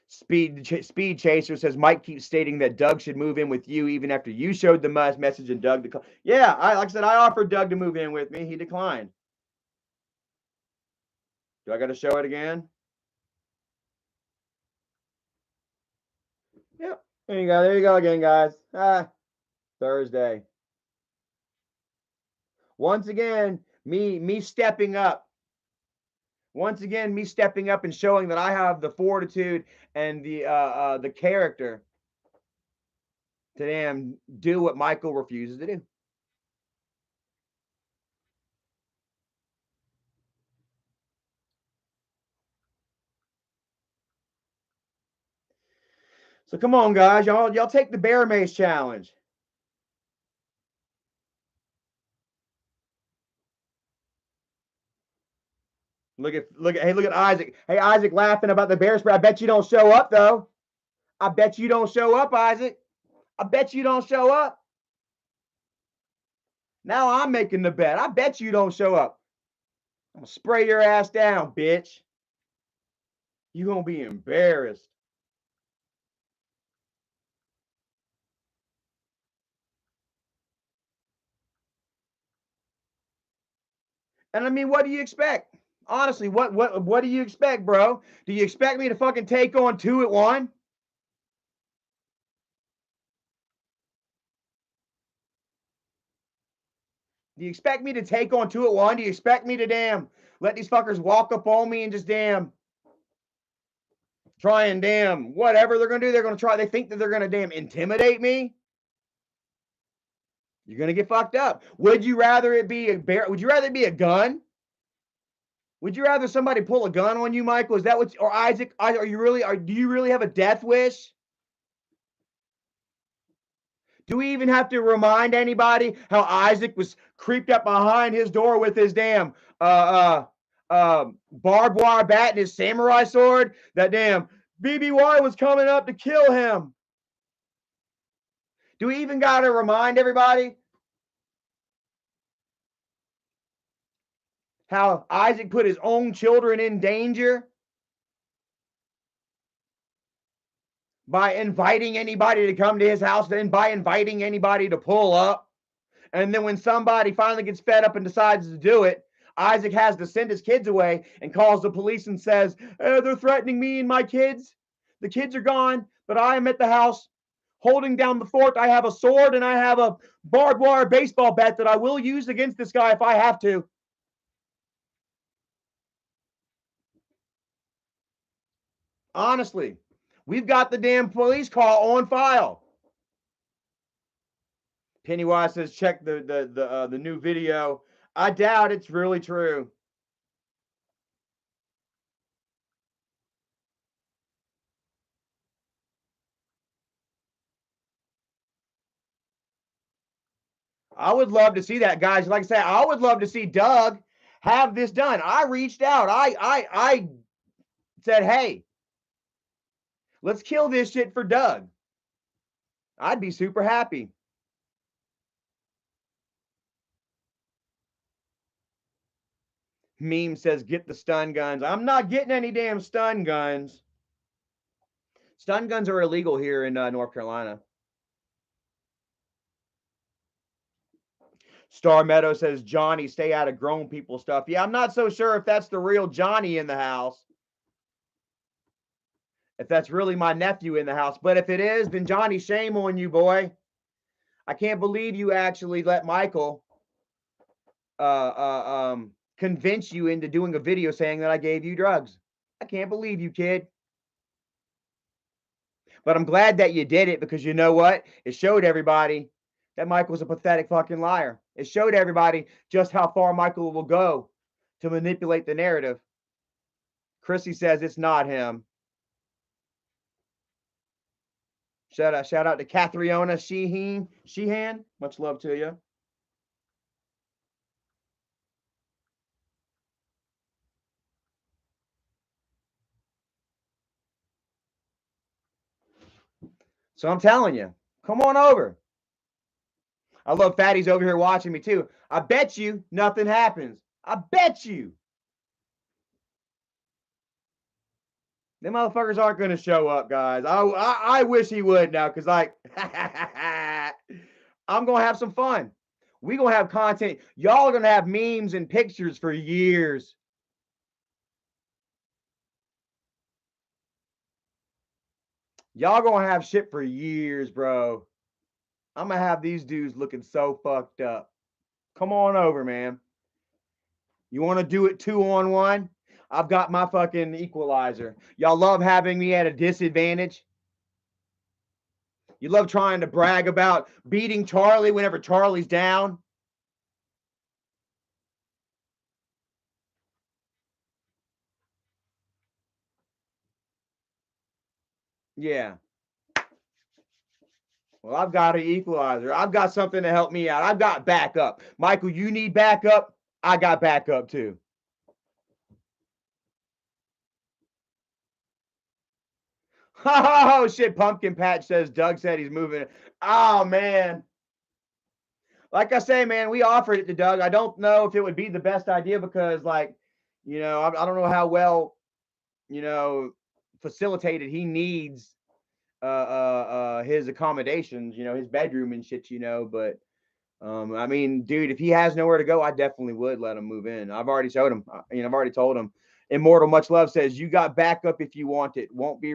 Speed Chaser says Mike keeps stating that Doug should move in with you even after you showed the message and Doug declined. Yeah, like I said, I offered Doug to move in with me. He declined. Do I got to show it again? Yep. There you go. There you go again, guys. Thursday. Once again, me stepping up. Once again, me stepping up and showing that I have the fortitude and the character to damn do what Michael refuses to do. So come on, guys, y'all take the bear mace challenge. Look at Isaac. Hey, Isaac laughing about the bear spray. I bet you don't show up though. I bet you don't show up, Isaac. I bet you don't show up. Now I'm making the bet. I bet you don't show up. I'm gonna spray your ass down, bitch. You gonna be embarrassed. And I mean, what do you expect? Honestly, what do you expect, bro? Do you expect me to fucking take on 2 at 1? Do you expect me to take on 2 at 1? Do you expect me to damn let these fuckers walk up on me and just damn try and damn whatever they're gonna do? They're gonna try. They think that they're gonna damn intimidate me. You're gonna get fucked up. Would you rather it be a bear? Would you rather it be a gun? Would you rather somebody pull a gun on you, Michael? Is that what? Or Isaac? Are you really? Do you really have a death wish? Do we even have to remind anybody how Isaac was creeped up behind his door with his damn barbed wire bat and his samurai sword? That damn BBY was coming up to kill him. Do we even got to remind everybody how Isaac put his own children in danger by inviting anybody to come to his house, then by inviting anybody to pull up? And then when somebody finally gets fed up and decides to do it, Isaac has to send his kids away and calls the police and says, they're threatening me and my kids. The kids are gone, but I am at the house holding down the fort. I have a sword and I have a barbed wire baseball bat that I will use against this guy if I have to. Honestly, we've got the damn police call on file. Pennywise says, check the new video. I doubt it's really true. I would love to see that, guys. Like I said, I would love to see Doug have this done. I reached out. I said, hey, let's kill this shit for Doug. I'd be super happy. Meme says, get the stun guns. I'm not getting any damn stun guns. Stun guns are illegal here in North Carolina. Star Meadow says, Johnny, stay out of grown people stuff. Yeah, I'm not so sure if that's the real Johnny in the house. If that's really my nephew in the house. But if it is, then Johnny, shame on you, boy. I can't believe you actually let Michael convince you into doing a video saying that I gave you drugs. I can't believe you, kid. But I'm glad that you did it because you know what? It showed everybody that Michael's a pathetic fucking liar. It showed everybody just how far Michael will go to manipulate the narrative. Chrissy says it's not him. Shout out to Cathriona Sheehan. Much love to you. So I'm telling you, come on over. I love Fatty's over here watching me too. I bet you nothing happens. I bet you. Them motherfuckers aren't going to show up, guys. I wish he would now because, like, I'm going to have some fun. We're going to have content. Y'all are going to have memes and pictures for years. Y'all going to have shit for years, bro. I'm going to have these dudes looking so fucked up. Come on over, man. You want to do it 2-on-1? I've got my fucking equalizer. Y'all love having me at a disadvantage. You love trying to brag about beating Charlie whenever Charlie's down. Yeah. Well, I've got an equalizer. I've got something to help me out. I've got backup. Michael, you need backup? I got backup too. Oh, shit. Pumpkin Patch says Doug said he's moving. Oh, man. Like I say, man, we offered it to Doug. I don't know if it would be the best idea because, like, you know, I don't know how well, you know, facilitated he needs his accommodations, you know, his bedroom and shit, you know, but I mean, dude, if he has nowhere to go, I definitely would let him move in. I've already showed him, you know, I've already told him. Immortal Much Love says, you got backup if you want it. Won't be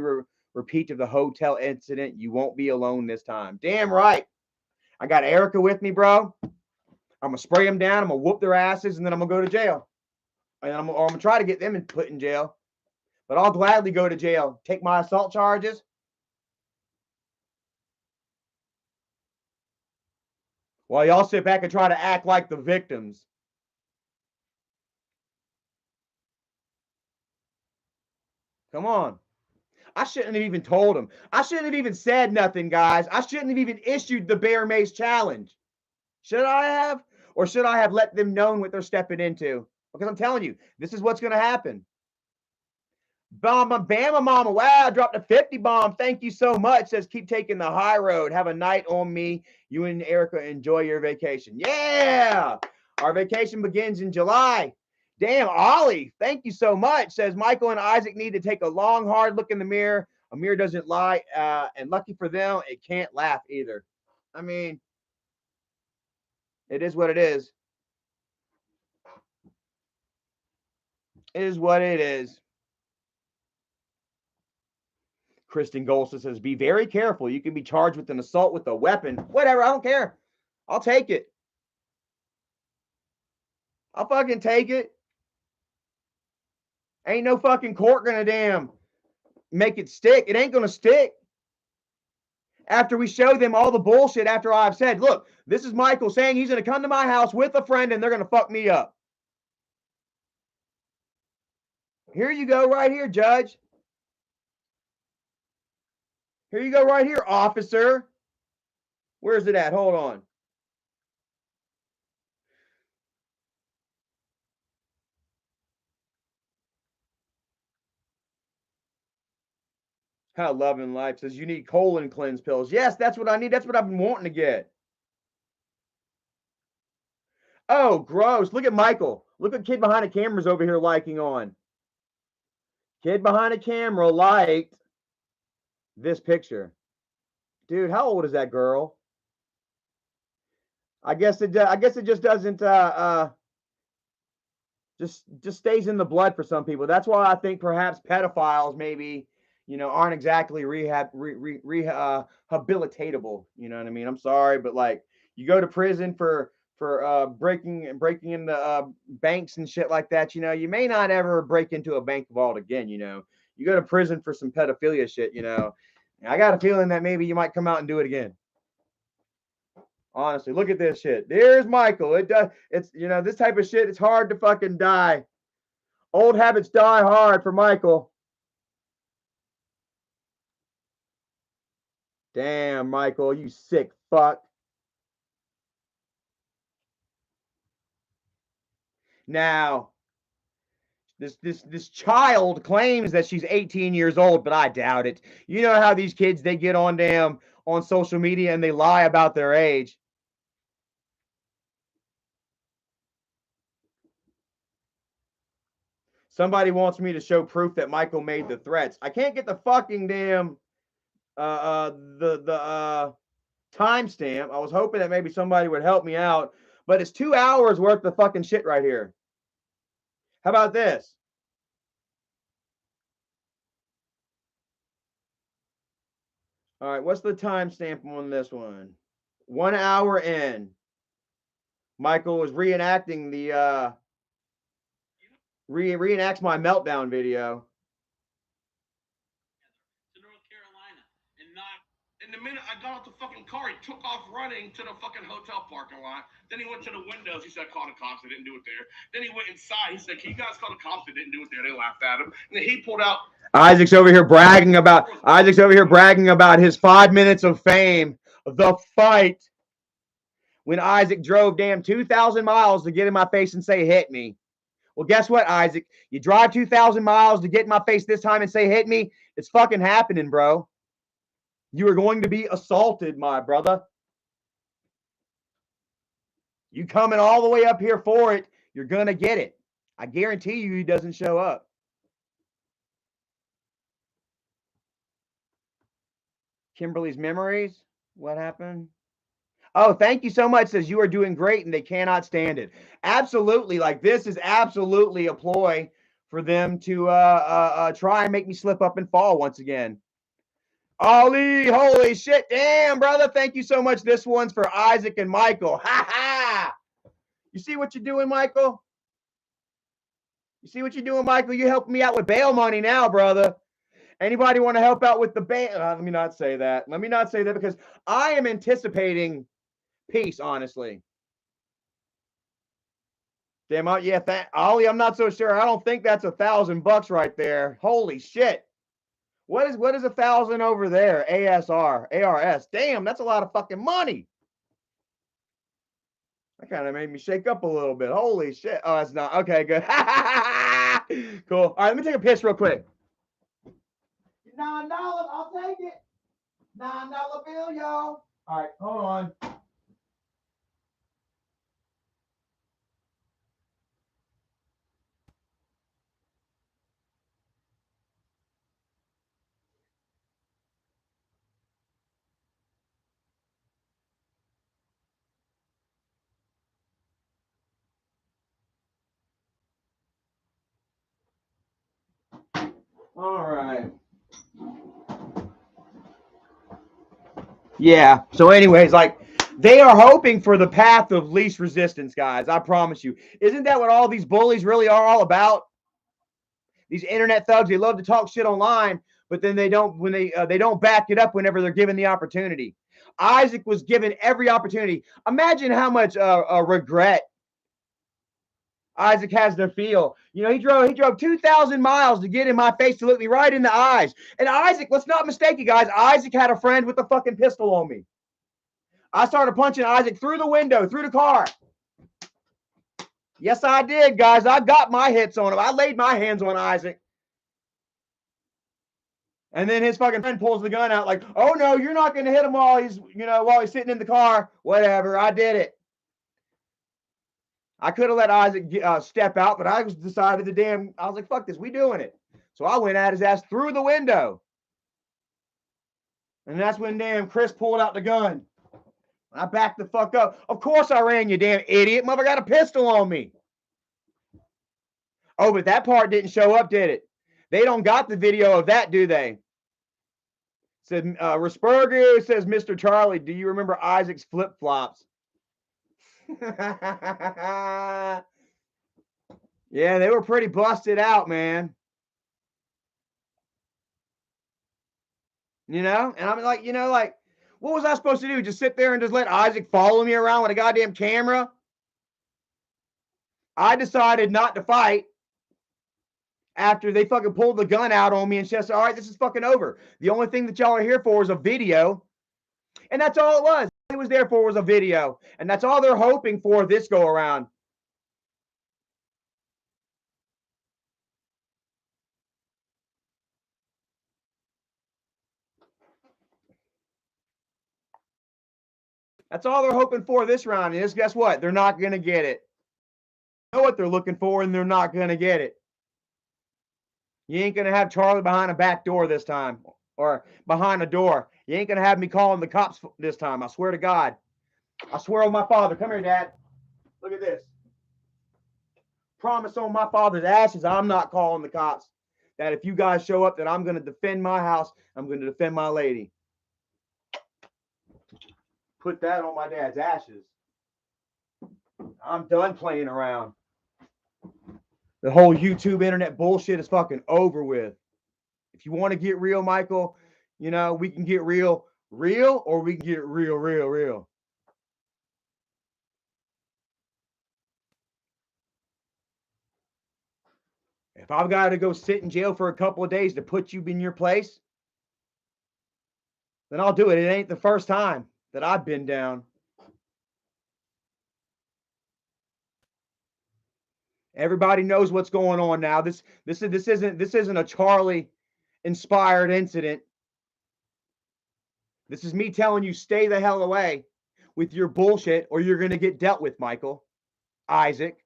repeat of the hotel incident. You won't be alone this time. Damn right. I got Erica with me, bro. I'm going to spray them down. I'm going to whoop their asses, and then I'm going to go to jail. And I'm going to try to get them put in jail. But I'll gladly go to jail. Take my assault charges. While y'all sit back and try to act like the victims. Come on. I shouldn't have even told him. I shouldn't have even said nothing, guys. I shouldn't have even issued the Bear Mace challenge. Should I have? Or should I have let them know what they're stepping into? Because I'm telling you, this is what's going to happen. Bama Mama. Wow, I dropped a 50 bomb. Thank you so much. Says, keep taking the high road. Have a night on me. You and Erica enjoy your vacation. Yeah. Our vacation begins in July. Damn, Ollie, thank you so much. Says, Michael and Isaac need to take a long, hard look in the mirror. A mirror doesn't lie. And lucky for them, it can't laugh either. I mean, It is what it is. It is what it is. Kristen Golsa says, be very careful. You can be charged with an assault with a weapon. Whatever, I don't care. I'll take it. I'll fucking take it. Ain't no fucking court gonna damn make it stick. It ain't gonna stick. After we show them all the bullshit after I've said, look, this is Michael saying he's gonna come to my house with a friend and they're gonna fuck me up. Here you go right here, Judge. Here you go right here, officer. Where's it at? Hold on. How Loving Life says, you need colon cleanse pills. Yes, that's what I need. That's what I've been wanting to get. Oh, gross. Look at Michael. Look at kid behind the camera's over here liking on. Kid behind the camera liked this picture. Dude, how old is that girl? I guess it just doesn't just stays in the blood for some people. That's why I think perhaps pedophiles maybe, aren't exactly rehabilitatable. You know what I mean? I'm sorry, but like you go to prison for breaking into banks and shit like that. You may not ever break into a bank vault again. You go to prison for some pedophilia shit. I got a feeling that maybe you might come out and do it again. Honestly, look at this shit. There's Michael. It's this type of shit. It's hard to fucking die. Old habits die hard for Michael. Damn, Michael, you sick fuck. Now, this child claims that she's 18 years old, but I doubt it. You know how these kids, they get on social media and they lie about their age. Somebody wants me to show proof that Michael made the threats. I can't get the fucking damn the timestamp. I was hoping that maybe somebody would help me out, but it's 2 hours worth of fucking shit right here. How about this? All right, what's the timestamp on this one? 1 hour in. Michael was reenacting the reenacts my meltdown video. To North Carolina and not. And the minute I got out the fucking car, he took off running to the fucking hotel parking lot. Then he went to the windows. He said, call the cops. They didn't do it there. Then he went inside. He said, can you guys call the cops? They didn't do it there. They laughed at him. And then he pulled out. Isaac's over here bragging about his 5 minutes of fame. The fight when Isaac drove damn 2,000 miles to get in my face and say, hit me. Well, guess what, Isaac? You drive 2,000 miles to get in my face this time and say, hit me. It's fucking happening, bro. You are going to be assaulted, my brother. You coming all the way up here for it, you're going to get it. I guarantee you he doesn't show up. Kimberly's memories. What happened? Oh, thank you so much. Says you are doing great and they cannot stand it. Absolutely. Like this is absolutely a ploy for them to try and make me slip up and fall once again. Ali, holy shit. Damn, brother. Thank you so much. This one's for Isaac and Michael. Ha ha. You see what you're doing, Michael? You see what you're doing, Michael? You're helping me out with bail money now, brother. Anybody want to help out with the bail? Let me not say that. Let me not say that because I am anticipating peace, honestly. Damn, yeah, Ollie, I'm not so sure. I don't think that's $1,000 right there. Holy shit. What is 1,000 over there? ARS. Damn, that's a lot of fucking money. That kind of made me shake up a little bit. Holy shit. Oh, that's not. Okay, good. Cool. All right, let me take a piss real quick. $9, I'll take it. $9 bill, y'all. All right, hold on. All right. Yeah. So, anyways, like they are hoping for the path of least resistance, guys. I promise you. Isn't that what all these bullies really are all about? These internet thugs, they love to talk shit online, but then they don't when they don't back it up whenever they're given the opportunity. Isaac was given every opportunity. Imagine how much regret Isaac has to feel. You know, he drove 2,000 miles to get in my face to look me right in the eyes. And Isaac, let's not mistake it, guys. Isaac had a friend with a fucking pistol on me. I started punching Isaac through the window, through the car. Yes, I did, guys. I got my hits on him. I laid my hands on Isaac. And then his fucking friend pulls the gun out like, oh no, you're not going to hit him while he's sitting in the car. Whatever. I did it. I could have let Isaac step out, but I decided I was like, fuck this. We doing it. So I went at his ass through the window. And that's when damn Chris pulled out the gun. I backed the fuck up. Of course I ran, you damn idiot. Mother got a pistol on me. Oh, but that part didn't show up, did it? They don't got the video of that, do they? Said Risperger says, Mr. Charlie, do you remember Isaac's flip-flops? Yeah, they were pretty busted out, man. You know? And I'm like, what was I supposed to do? Just sit there and just let Isaac follow me around with a goddamn camera? I decided not to fight after they fucking pulled the gun out on me and said, all right, this is fucking over. The only thing that y'all are here for is a video. And that's all it was. All it was there for was a video. And that's all they're hoping for this go around. That's all they're hoping for this round is, guess what? They're not going to get it. They know what they're looking for, and they're not going to get it. You ain't going to have Charlie behind a back door this time or behind a door. You ain't going to have me calling the cops this time. I swear to God. I swear on my father. Come here, Dad. Look at this. Promise on my father's ashes, I'm not calling the cops. That if you guys show up, that I'm going to defend my house. I'm going to defend my lady. Put that on my dad's ashes. I'm done playing around. The whole YouTube internet bullshit is fucking over with. If you want to get real, Michael, we can get real, or we can get real. If I've got to go sit in jail for a couple of days to put you in your place, then I'll do it. It ain't the first time that I've been down. Everybody knows what's going on now. This isn't a Charlie inspired incident. This is me telling you, stay the hell away with your bullshit, or you're going to get dealt with, Michael. Isaac.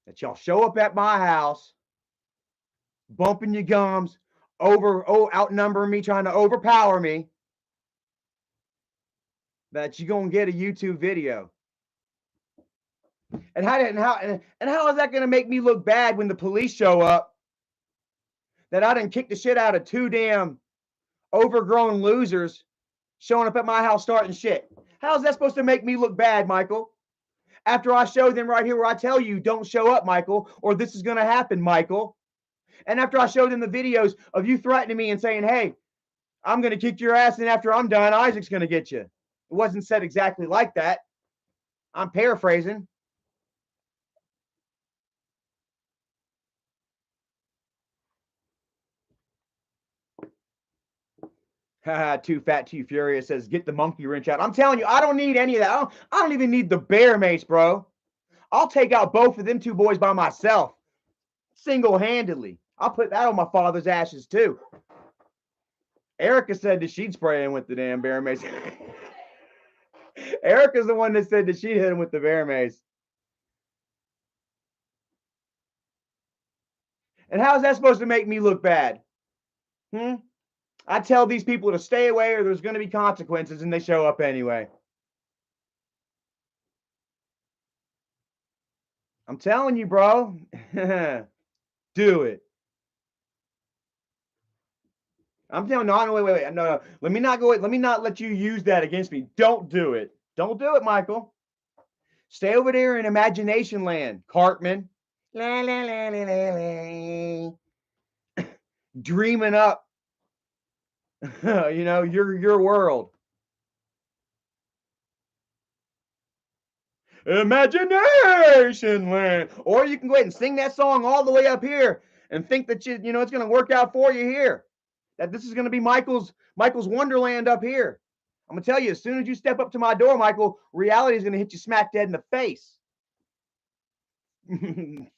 That y'all show up at my house, bumping your gums, outnumbering me, trying to overpower me, that you're going to get a YouTube video. And how is that going to make me look bad when the police show up? That I didn't kick the shit out of two damn overgrown losers showing up at my house starting shit. How is that supposed to make me look bad, Michael? After I show them right here where I tell you, don't show up, Michael, or this is going to happen, Michael. And after I show them the videos of you threatening me and saying, hey, I'm going to kick your ass, and after I'm done, Isaac's going to get you. It wasn't said exactly like that. I'm paraphrasing. Too fat, too furious says, get the monkey wrench out. I'm telling you, I don't need any of that. I don't even need the bear mace, bro. I'll take out both of them two boys by myself, single-handedly. I'll put that on my father's ashes, too. Erica said that she'd spray him with the damn bear mace. Erica's the one that said that she'd hit him with the bear mace. And how's that supposed to make me look bad? I tell these people to stay away or there's going to be consequences, and they show up anyway. I'm telling you, bro. Do it. I'm telling you, no, wait. No. Let me not go. Let me not let you use that against me. Don't do it. Don't do it, Michael. Stay over there in imagination land, Cartman. La, la, la, la, la, la. Dreaming up, your world. Imagination land. Or you can go ahead and sing that song all the way up here and think that it's going to work out for you here. That this is going to be Michael's Wonderland up here. I'm going to tell you, as soon as you step up to my door, Michael, reality is going to hit you smack dead in the face.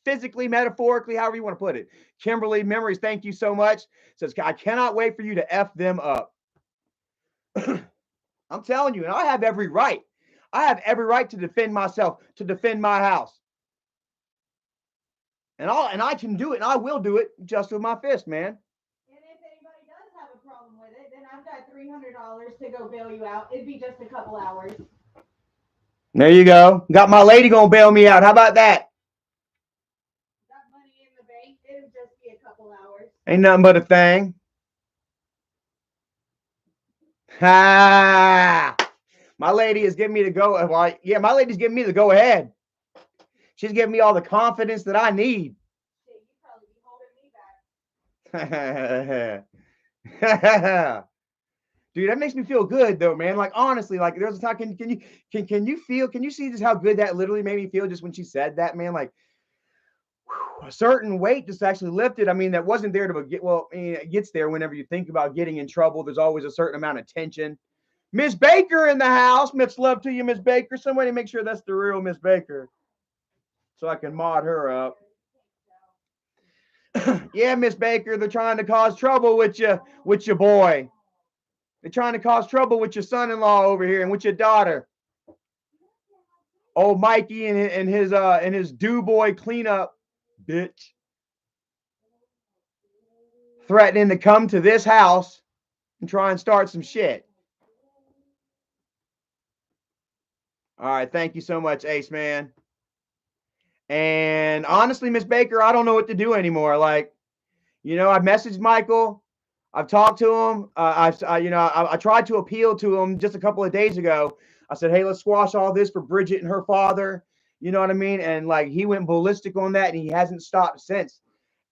Physically, metaphorically, however you want to put it. Kimberly Memories, thank you so much. Says, I cannot wait for you to F them up. I'm telling you, and I have every right. I have every right to defend myself, to defend my house. And I can do it, and I will do it just with my fist, man. And if anybody does have a problem with it, then I've got $300 to go bail you out. It'd be just a couple hours. There you go. Got my lady gonna bail me out. How about that? Got money in the bank. It'll just be a couple hours. Ain't nothing but a thing. Ha! My lady is giving me the go. Well, yeah, my lady's giving me the go ahead. She's giving me all the confidence that I need. Shit, you probably be holding me back. Dude, that makes me feel good though, man. Like honestly, like there's a time. Can you see just how good that literally made me feel just when she said that, man? Like whew, a certain weight just actually lifted. I mean, that wasn't there to get. Well, I mean, it gets there whenever you think about getting in trouble. There's always a certain amount of tension. Miss Baker in the house. Much love to you, Miss Baker. Somebody make sure that's the real Miss Baker, so I can mod her up. Yeah, Miss Baker, they're trying to cause trouble with your boy. They're trying to cause trouble with your son-in-law over here and with your daughter. Old Mikey and his do boy cleanup, bitch. Threatening to come to this house and try and start some shit. All right, thank you so much, Ace Man. And honestly, Miss Baker, I don't know what to do anymore. Like, I've messaged Michael. I've talked to him. I tried to appeal to him just a couple of days ago. I said, hey, let's squash all this for Bridget and her father. You know what I mean? And like he went ballistic on that, and he hasn't stopped since.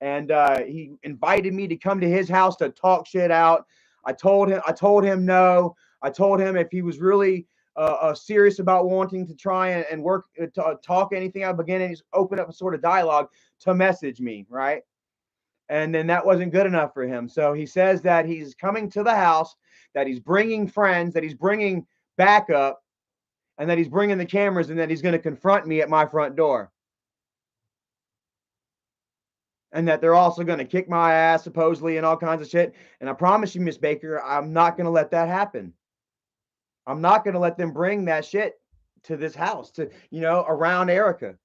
And he invited me to come to his house to talk shit out. I told him no. I told him if he was really serious about wanting to try and work to talk anything out, begin and open up a sort of dialogue, to message me, right? And then that wasn't good enough for him. So he says that he's coming to the house, that he's bringing friends, that he's bringing backup, and that he's bringing the cameras, and that he's going to confront me at my front door. And that they're also going to kick my ass, supposedly, and all kinds of shit. And I promise you, Miss Baker, I'm not going to let that happen. I'm not going to let them bring that shit to this house, to, around Erica,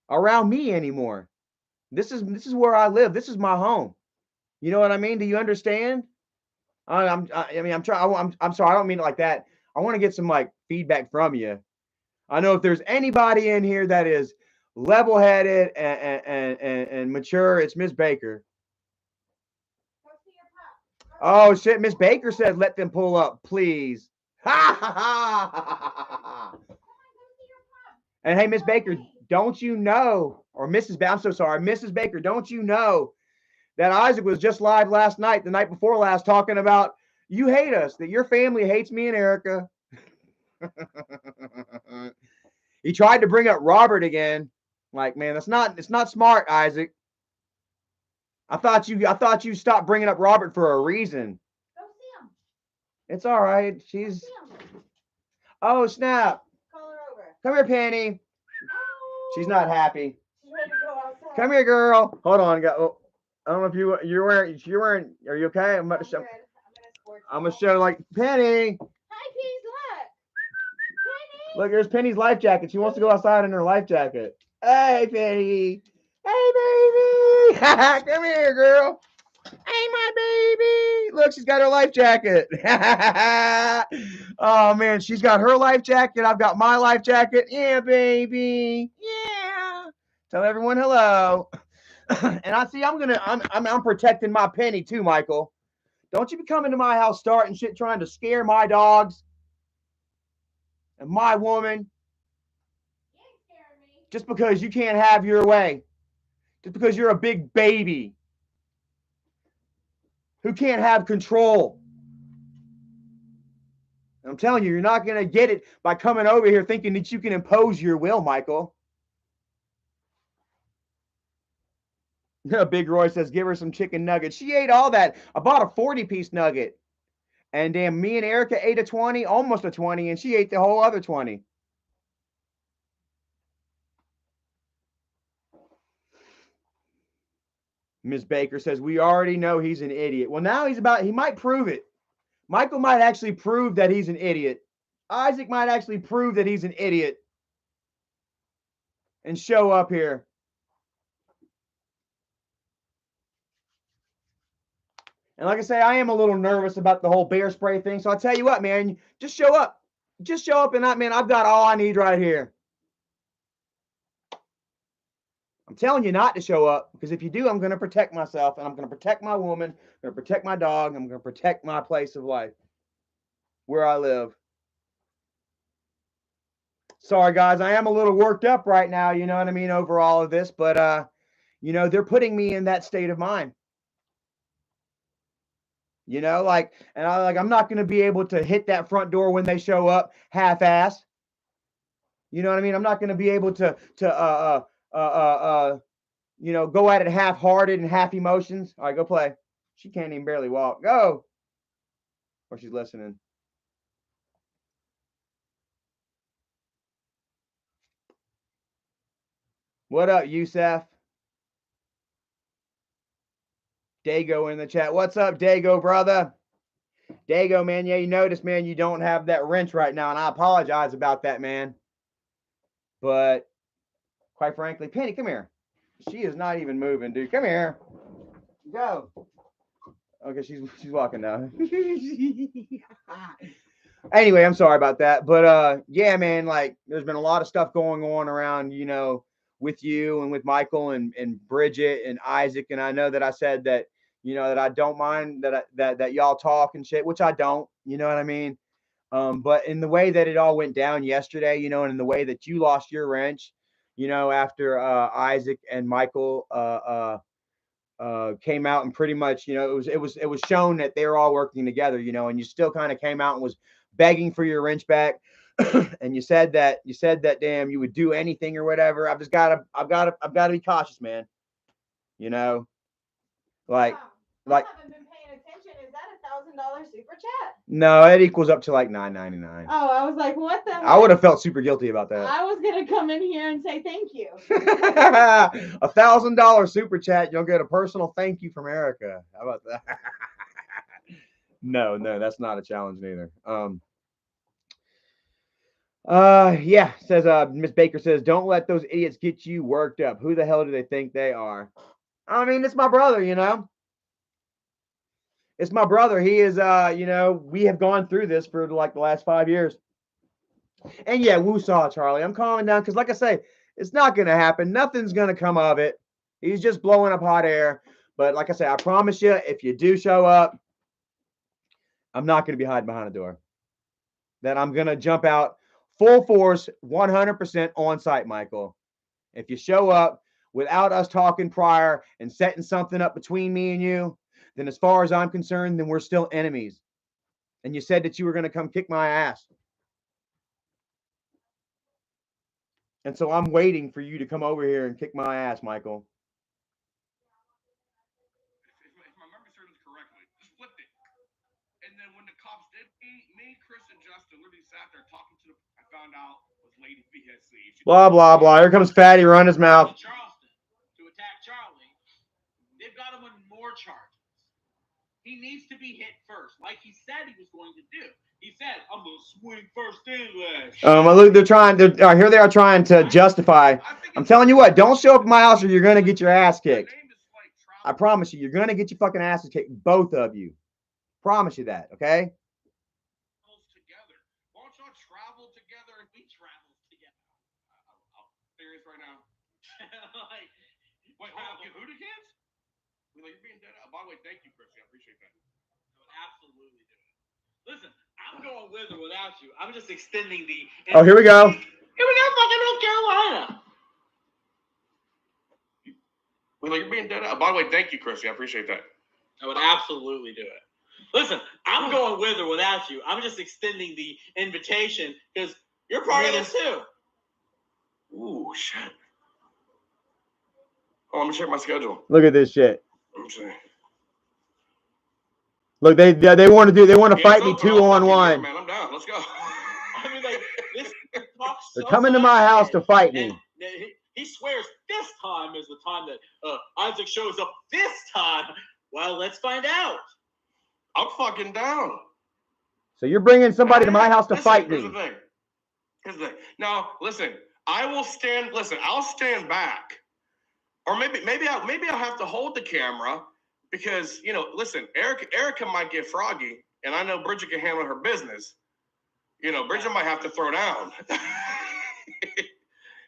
around me anymore. This is where I live. This is my home. You know what I mean? Do you understand? I'm sorry. I don't mean it like that. I want to get some like feedback from you. I know if there's anybody in here that is level-headed and mature, it's Miss Baker. Oh shit! Miss Baker said, "Let them pull up, please." Ha ha ha! And hey, Miss Baker, don't you know, or Mrs. I'm so sorry, Mrs. Baker, don't you know that Isaac was just live last night, the night before last, talking about you hate us, that your family hates me and Erica. He tried to bring up Robert again. Like, man, it's not smart, Isaac. I thought you stopped bringing up Robert for a reason. Go see him. It's all right. She's. Oh snap! Call her over. Come here, Penny. Oh. She's not happy. She's ready to go outside. Come here, girl. Hold on. I don't know if you're wearing. Are you okay? I'm about to show. I'm gonna show like Penny. Hi, Penny. Look. Look, there's Penny's life jacket. She wants to go outside in her life jacket. Hey, Penny. Hey, baby. Come here, girl. Hey, my baby. Look, she's got her life jacket. Oh, man. She's got her life jacket. I've got my life jacket. Yeah, baby. Yeah. Tell everyone hello. And I'm protecting my penny too, Michael. Don't you be coming to my house starting shit trying to scare my dogs and my woman You ain't scaring me. just because you can't have your way. Just because you're a big baby who can't have control. I'm telling you, you're not going to get it by coming over here thinking that you can impose your will, Michael. Big Roy says, give her some chicken nuggets. She ate all that. I bought a 40-piece nugget. And damn, me and Erica ate a 20, almost a 20, and she ate the whole other 20. Ms. Baker says, we already know he's an idiot. Well, now he might prove it. Michael might actually prove that he's an idiot. Isaac might actually prove that he's an idiot and show up here. And like I say, I am a little nervous about the whole bear spray thing. So I'll tell you what, man, just show up. Just show up and I've got all I need right here. I'm telling you not to show up because if you do, I'm going to protect myself and I'm going to protect my woman. I'm going to protect my dog. I'm going to protect my place of life where I live. Sorry, guys. I am a little worked up right now, you know what I mean, over all of this. But, they're putting me in that state of mind. I'm not going to be able to hit that front door when they show up half-ass. You know what I mean? I'm not going to be able to go at it half-hearted and half emotions. All right, go play. She can't even barely walk. Go. Or she's listening. What up, Yusef? Dago in the chat. What's up, Dago, brother? Dago, man. Yeah, you notice, man, you don't have that wrench right now, and I apologize about that, man. But quite frankly, Penny, come here. She is not even moving, dude. Come here. Go. Okay, she's walking now. Anyway, I'm sorry about that. But yeah, man, like there's been a lot of stuff going on around, with you and with Michael and Bridget and Isaac. And I know that I said that, that I don't mind that y'all talk and shit, which I don't, you know what I mean? But in the way that it all went down yesterday, and in the way that you lost your wrench, after Isaac and Michael came out and pretty much, it was shown that they were all working together, and you still kind of came out and was begging for your wrench back. And you said that damn you would do anything or whatever. I've got to be cautious, man. Like I haven't been paying attention. Is that $1,000 super chat? No, it equals up to like $9.99. Oh, I was like, what the heck? I would have felt super guilty about that. I was gonna come in here and say thank you. $1,000 super chat, you'll get a personal thank you from Erica. How about that? No, that's not a challenge neither. Yeah, says Miss Baker says, don't let those idiots get you worked up. Who the hell do they think they are? I mean, it's my brother, It's my brother. He is we have gone through this for like the last 5 years. And yeah, woosah, Charlie. I'm calming down because like I say, it's not gonna happen. Nothing's gonna come of it. He's just blowing up hot air. But like I say, I promise you, if you do show up, I'm not gonna be hiding behind a door. That I'm gonna jump out full force, 100% on site, Michael. If you show up without us talking prior and setting something up between me and you, then as far as I'm concerned, then we're still enemies. And you said that you were going to come kick my ass. And so I'm waiting for you to come over here and kick my ass, Michael. If my memory serves correctly, just flipped it. And then when the cops did me, Chris, and Justin literally sat there talking to I found out was Lady VSC. Blah, blah, blah. Here comes Fatty, run his mouth. Charleston to attack Charlie. They've got him on more charges. He needs to be hit first, like he said he was going to do. He said, I'm going to swing first and last. Look, here they are trying to justify. I'm telling you what, don't show up at my house or you're going to get your ass kicked. I promise you, you're going to get your fucking asses kicked, both of you. Promise you that, okay? Together. Why don't y'all travel together if we travel together? I'm serious right now. Like, Wait, hold on. Get Huda cans? You're being dead. By the way, thank you, Chrissy. I appreciate that. I would absolutely do it. Listen, I'm going with or without you. I'm just extending the. Oh, here we go. Here we go, fucking North Carolina. You're being dead. By the way, thank you, Chrissy. I appreciate that. I would absolutely do it. Listen, I'm going with or without you. I'm just extending the invitation because you're part of this too. Ooh, shit. Oh, let me check my schedule. Look at this shit. Let me see. Look, they want to fight me 2-on-1. Man, I'm down. Let's go. I mean, like, this talks They're so coming to much my house shit. to fight me. And he swears this time is the time that Isaac shows up this time. Well, let's find out. I'm fucking down. So you're bringing somebody to my house to fight me. Here's the thing. Now, listen, I'll stand back. Or maybe I'll have to hold the camera because, listen, Erica might get froggy, and I know Bridget can handle her business. Bridget might have to throw down.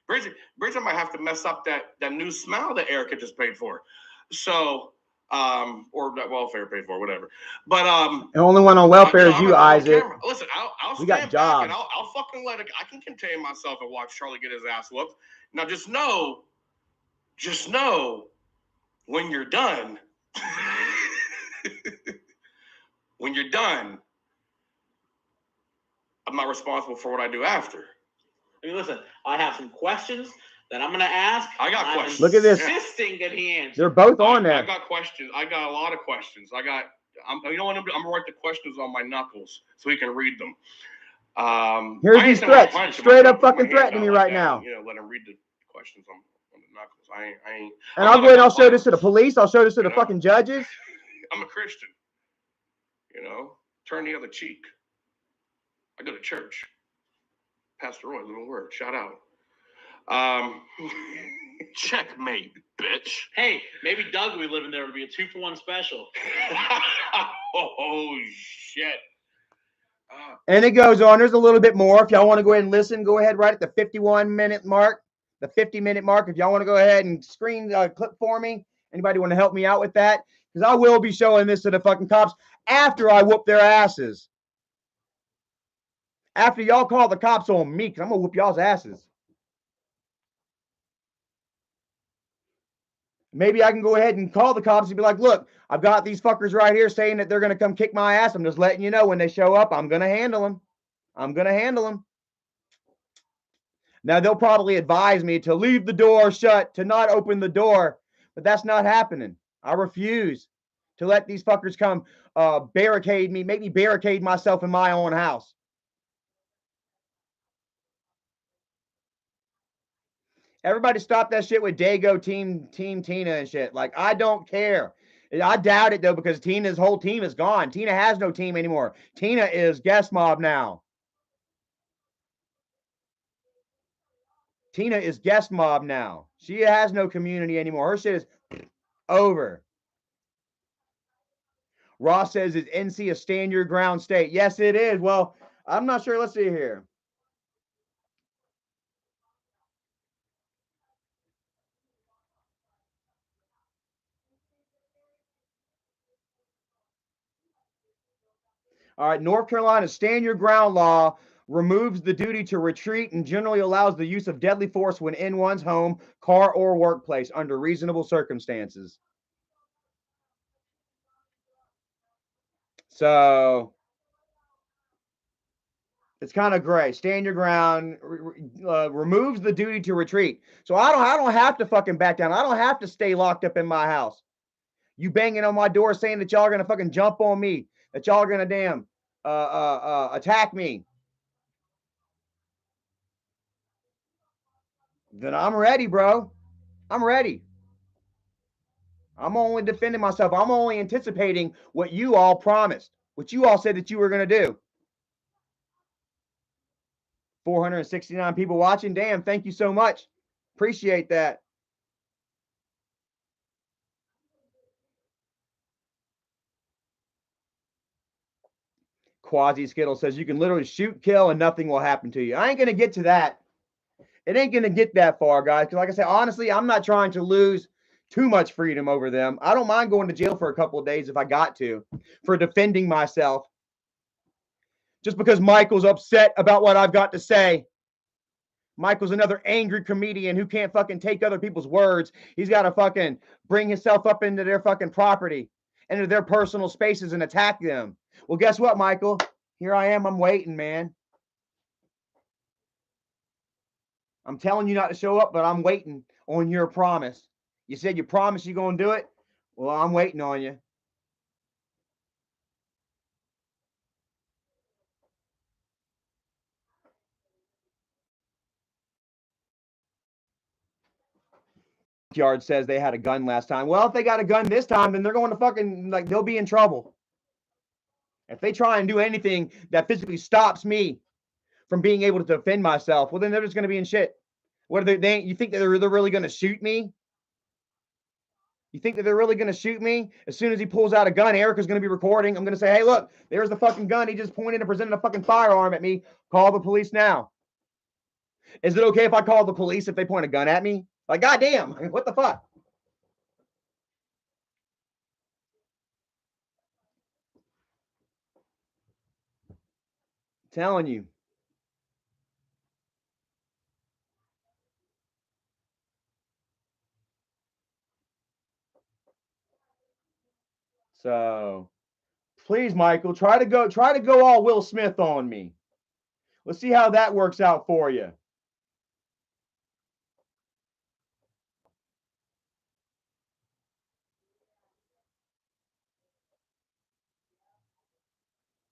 Bridget might have to mess up that new smile that Erica just paid for. So, or that welfare paid for, whatever. But the only one on welfare is you, Isaac. Listen, I'll we stand got jobs. back and I'll fucking let it. I can contain myself and watch Charlie get his ass whooped. Now, just know, when you're done, I'm not responsible for what I do after. I mean, listen, I have some questions that I'm going to ask. I got questions. Look at this. Insisting that he answers. They're both on there. I got questions. I got a lot of questions. I'm going to write the questions on my knuckles so he can read them. Here's these threats. Straight up fucking threatening me right now. Let him read the questions on the knuckles. I ain't. And I'll go ahead and I'll show this to the police. I'll show this to the fucking judges. I'm a Christian. Turn the other cheek. I go to church. Pastor Roy, little word. Shout out. Checkmate, bitch. Hey, maybe Doug will be living there. Would be a 2-for-1 special. Oh, shit. And it goes on. There's a little bit more. If y'all want to go ahead and listen, go ahead right at the 51-minute mark, the 50-minute mark. If y'all want to go ahead and screen clip for me, anybody want to help me out with that? Because I will be showing this to the fucking cops after I whoop their asses. After y'all call the cops on me, because I'm going to whoop y'all's asses. Maybe I can go ahead and call the cops and be like, look, I've got these fuckers right here saying that they're going to come kick my ass. I'm just letting you know when they show up, I'm going to handle them. Now, they'll probably advise me to leave the door shut, to not open the door, but that's not happening. I refuse to let these fuckers come barricade me, make me barricade myself in my own house. Everybody stop that shit with Dago, Team Tina and shit. Like, I don't care. I doubt it, though, because Tina's whole team is gone. Tina has no team anymore. Tina is guest mob now. Tina is guest mob now. She has no community anymore. Her shit is over. Ross says, is NC a stand your ground state? Yes, it is. Well, I'm not sure. Let's see here. All right, North Carolina's stand your ground law removes the duty to retreat and generally allows the use of deadly force when in one's home, car, or workplace under reasonable circumstances. So it's kind of gray. Stand your ground removes the duty to retreat. So I don't have to fucking back down. I don't have to stay locked up in my house. You banging on my door saying that y'all are gonna fucking jump on me, that y'all are gonna damn attack me. Then I'm ready, bro. I'm ready. I'm only defending myself. I'm only anticipating what you all promised, what you all said that you were going to do. 469 people watching. Damn, thank you so much. Appreciate that. Quasi Skittle says you can literally shoot, kill, and nothing will happen to you. I ain't going to get to that. It ain't going to get that far, guys. Because like I said, honestly, I'm not trying to lose too much freedom over them. I don't mind going to jail for a couple of days if I got to for defending myself. Just because Michael's upset about what I've got to say. Michael's another angry comedian who can't fucking take other people's words. He's got to fucking bring himself up into their fucking property, into their personal spaces and attack them. Well, guess what, Michael? Here I am. I'm waiting, man. I'm telling you not to show up, but I'm waiting on your promise. You said you promised you're going to do it. Well, I'm waiting on you. Yard says they had a gun last time. Well, if they got a gun this time, then they're going to fucking, like, they'll be in trouble. If they try and do anything that physically stops me from being able to defend myself, well, then they're just going to be in shit. What are they you think that they're really going to shoot me? You think that they're really going to shoot me? As soon as he pulls out a gun, Erica's going to be recording. I'm going to say, hey, look, there's the fucking gun. He just pointed and presented a fucking firearm at me. Call the police now. Is it okay if I call the police if they point a gun at me? Like, goddamn, what the fuck? I'm telling you. So, please, Michael, try to go all Will Smith on me. Let's see how that works out for you.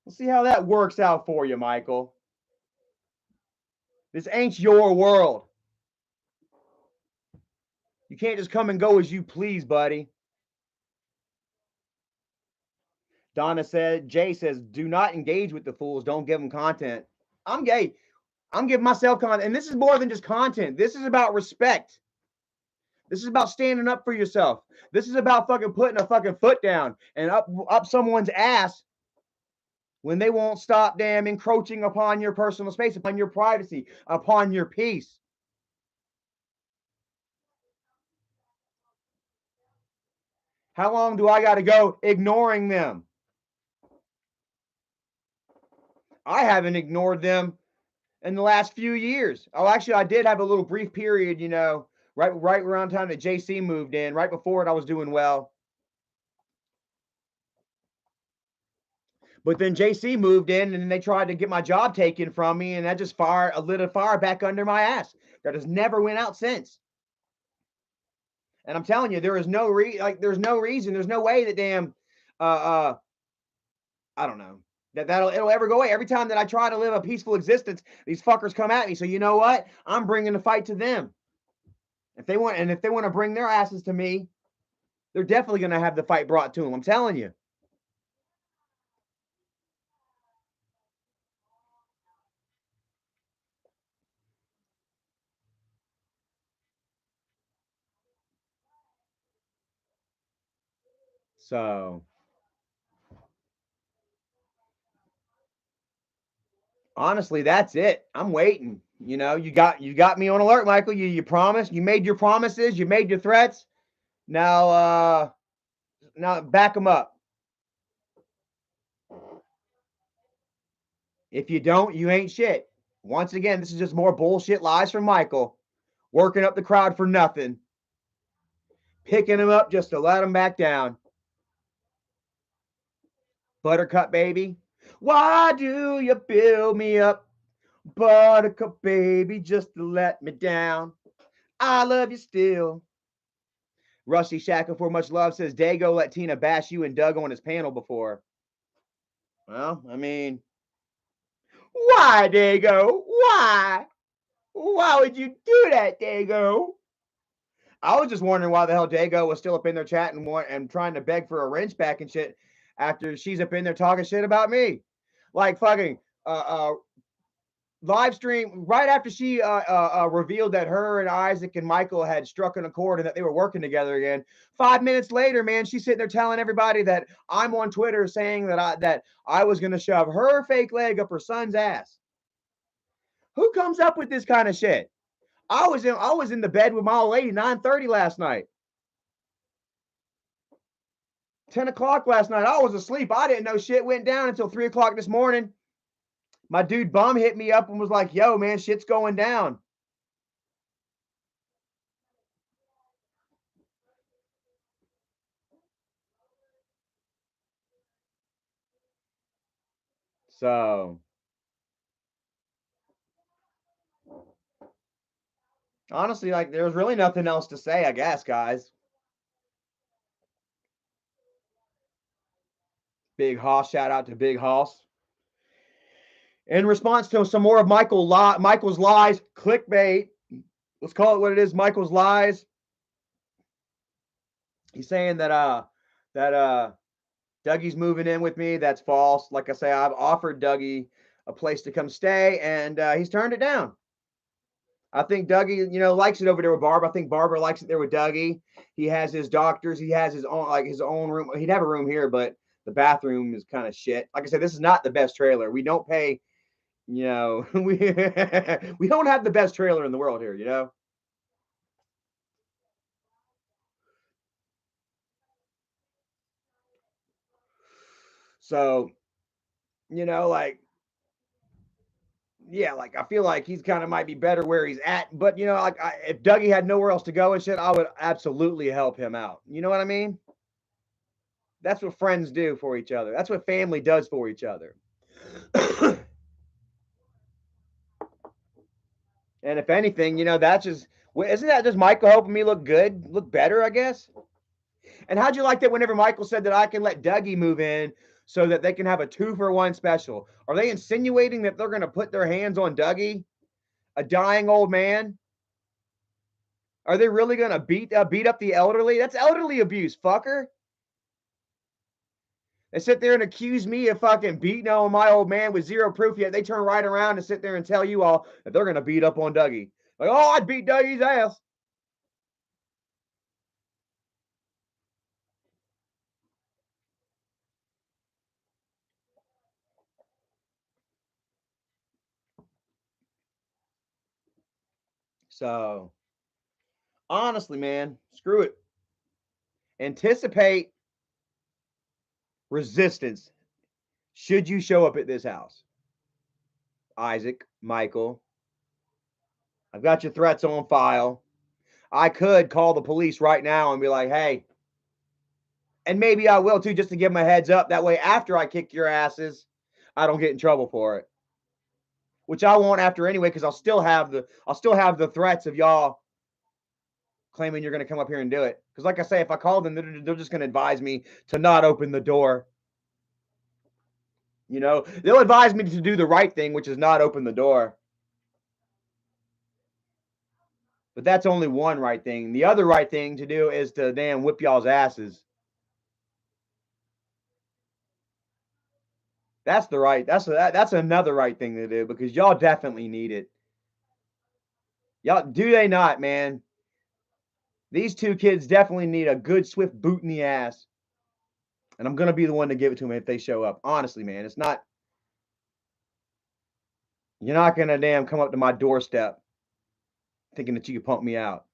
Let's see how that works out for you, Michael. This ain't your world. You can't just come and go as you please, buddy. Donna said, Jay says, do not engage with the fools. Don't give them content. I'm gay. I'm giving myself content. And this is more than just content. This is about respect. This is about standing up for yourself. This is about fucking putting a fucking foot down and up someone's ass when they won't stop damn encroaching upon your personal space, upon your privacy, upon your peace. How long do I got to go ignoring them? I haven't ignored them in the last few years. Oh, actually, I did have a little brief period, you know, right around the time that JC moved in. Right before it, I was doing well. But then JC moved in and they tried to get my job taken from me, and that just lit a fire back under my ass that has never went out since. And I'm telling you, there is no there's no reason, there's no way that damn I don't know. It'll ever go away. Every time that I try to live a peaceful existence, these fuckers come at me. So you know what? I'm bringing the fight to them. If they want to bring their asses to me, they're definitely going to have the fight brought to them. I'm telling you. So honestly, that's it. I'm waiting. You know, you got me on alert, Michael. You promised. You made your promises. You made your threats. Now back them up. If you don't, you ain't shit. Once again, this is just more bullshit lies from Michael, working up the crowd for nothing, picking him up just to let him back down. Buttercup, baby. Why do you build me up? Buttercup, baby, just to let me down. I love you still. Rusty Shackle for much love says, Dago let Tina bash you and Doug on his panel before. Well, I mean, why, Dago? Why? Why would you do that, Dago? I was just wondering why the hell Dago was still up in there chatting and trying to beg for a wrench back and shit after she's up in there talking shit about me. Like fucking live stream right after she revealed that her and Isaac and Michael had struck an accord and that they were working together again. 5 minutes later, man, she's sitting there telling everybody that I'm on Twitter saying that I was going to shove her fake leg up her son's ass. Who comes up with this kind of shit? I was in the bed with my old lady 9:30 last night. 10 o'clock last night. I was asleep. I didn't know shit went down until 3 o'clock this morning. My dude Bum hit me up and was like, yo, man, shit's going down. So, honestly, like, there's really nothing else to say, I guess, guys. Big Hoss, shout out to Big Hoss. In response to some more of Michael's lies, clickbait. Let's call it what it is, Michael's lies. He's saying that Dougie's moving in with me. That's false. Like I say, I've offered Dougie a place to come stay, and he's turned it down. I think Dougie, likes it over there with Barb. I think Barbara likes it there with Dougie. He has his doctors. He has his own room. He'd have a room here, but the bathroom is kind of shit. Like I said, this is not the best trailer. We don't pay, we don't have the best trailer in the world here, So, like, yeah, like I feel like he's kind of might be better where he's at. But like if Dougie had nowhere else to go and shit, I would absolutely help him out. You know what I mean? That's what friends do for each other. That's what family does for each other. And if anything, that's isn't that just Michael helping me look good, look better, I guess? And how'd you like that whenever Michael said that I can let Dougie move in so that they can have a 2-for-1 special? Are they insinuating that they're going to put their hands on Dougie, a dying old man? Are they really going to beat up the elderly? That's elderly abuse, fucker. They sit there and accuse me of fucking beating on my old man with zero proof, yet they turn right around and sit there and tell you all that they're going to beat up on Dougie. Like, oh, I'd beat Dougie's ass. So, honestly, man, screw it. Anticipate resistance should you show up at this house. Isaac, Michael, I've got your threats on file. I could call the police right now and be like, hey, and maybe I will too, just to give them a heads up. That way, after I kick your asses, I don't get in trouble for it. Which I won't after anyway, because I'll still have the threats of y'all claiming you're going to come up here and do it. Because like I say, if I call them, they're just going to advise me to not open the door. They'll advise me to do the right thing, which is not open the door. But that's only one right thing. The other right thing to do is to damn whip y'all's asses. That's another right thing to do, because y'all definitely need it. Y'all, do they not, man? These two kids definitely need a good swift boot in the ass. And I'm going to be the one to give it to them if they show up. Honestly, man, it's not. You're not going to damn come up to my doorstep thinking that you can pump me out.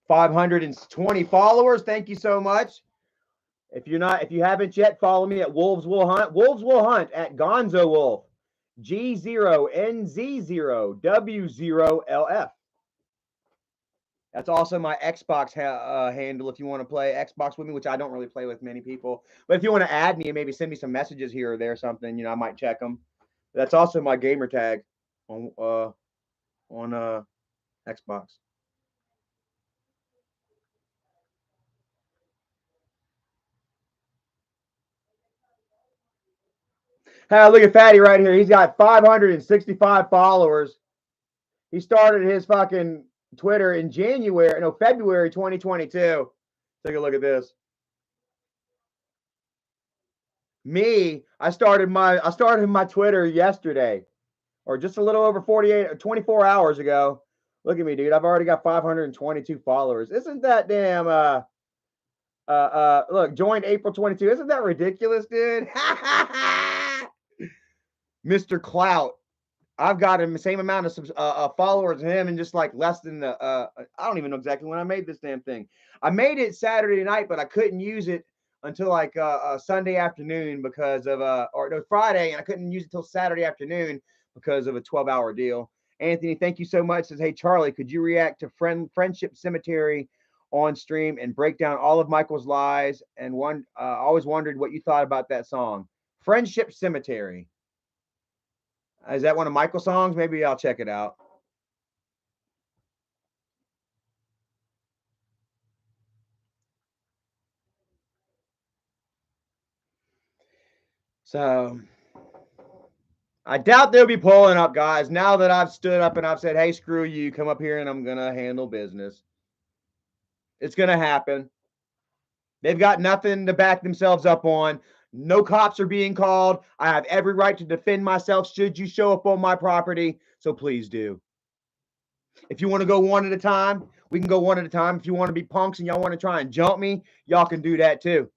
$520 followers. Thank you so much. If you haven't yet, follow me at Wolves Will Hunt. Wolves Will Hunt at Gonzo Wolf. G0NZ0W0LF. That's also my Xbox handle if you want to play Xbox with me, which I don't really play with many people. But if you want to add me and maybe send me some messages here or there or something, I might check them. That's also my gamer tag on Xbox. Hey, look at Fatty right here. He's got 565 followers. He started his fucking Twitter in February 2022. Take a look at this. Me, I started my Twitter yesterday, or just a little over 24 hours ago. Look at me, dude. I've already got 522 followers. Isn't that damn Look, joined April 22. Isn't that ridiculous, dude? Mr. Clout. I've got him the same amount of followers as him, and just like less than the. I don't even know exactly when I made this damn thing. I made it Saturday night, but I couldn't use it until like Sunday afternoon because of or no, Friday, and I couldn't use it till Saturday afternoon because of a 12-hour deal. Anthony, thank you so much. Says, hey Charlie, could you react to Friendship Cemetery on stream and break down all of Michael's lies? And always wondered what you thought about that song, Friendship Cemetery. Is that one of Michael's songs? Maybe I'll check it out. So I doubt they'll be pulling up, guys. Now that I've stood up and I've said, hey, screw you, come up here and I'm going to handle business. It's going to happen. They've got nothing to back themselves up on. No cops are being called. I have every right to defend myself should you show up on my property. So please do. If you want to go one at a time, we can go one at a time. If you want to be punks and y'all want to try and jump me, y'all can do that too.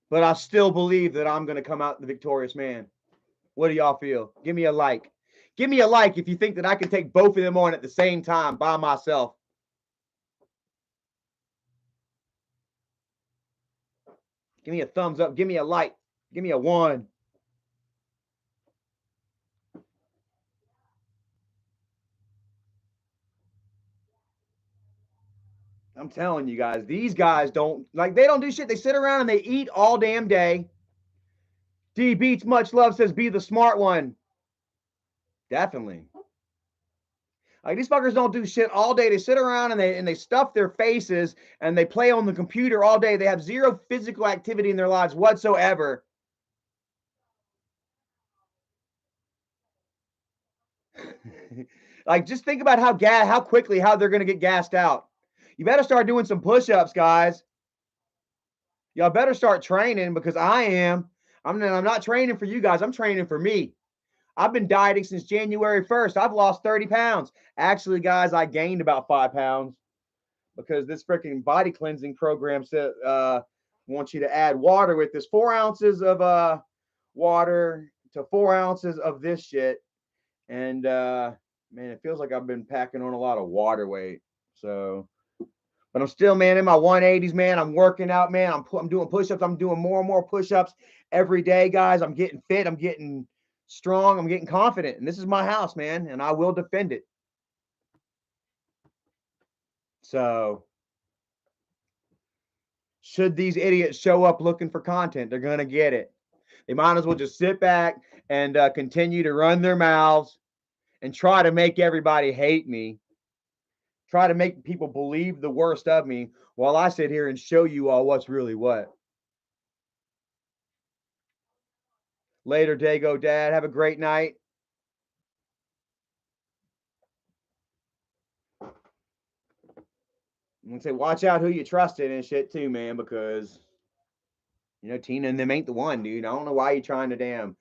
But I still believe that I'm going to come out the victorious man. What do y'all feel? Give me a like. Give me a like if you think that I can take both of them on at the same time by myself. Give me a thumbs up. Give me a like. Give me a 1. I'm telling you guys, these guys don't, like, they don't do shit. They sit around and they eat all damn day. D Beats Much Love says, be the smart one. Definitely. Like, these fuckers don't do shit all day. They sit around and they stuff their faces and they play on the computer all day. They have zero physical activity in their lives whatsoever. Like, just think about how quickly they're going to get gassed out. You better start doing some push-ups, guys. Y'all better start training because I am. I'm not training for you guys. I'm training for me. I've been dieting since January 1st. I've lost 30 pounds. Actually, guys, I gained about 5 pounds because this freaking body cleansing program said wants you to add water with this. 4 ounces of water to 4 ounces of this shit. And man, it feels like I've been packing on a lot of water weight. So, but I'm still, man, in my 180s, man. I'm working out, man. I'm doing push-ups. I'm doing more and more push-ups every day, guys. I'm getting fit. I'm getting strong. I'm getting confident. And this is my house, man, and I will defend it. So, should these idiots show up looking for content, they're going to get it. They might as well just sit back and continue to run their mouths and try to make everybody hate me. Try to make people believe the worst of me while I sit here and show you all what's really what. Later, Dago Dad. Have a great night. I'm going to say, watch out who you trusted and shit too, man, because, you know, Tina and them ain't the one, dude. I don't know why you're trying to damn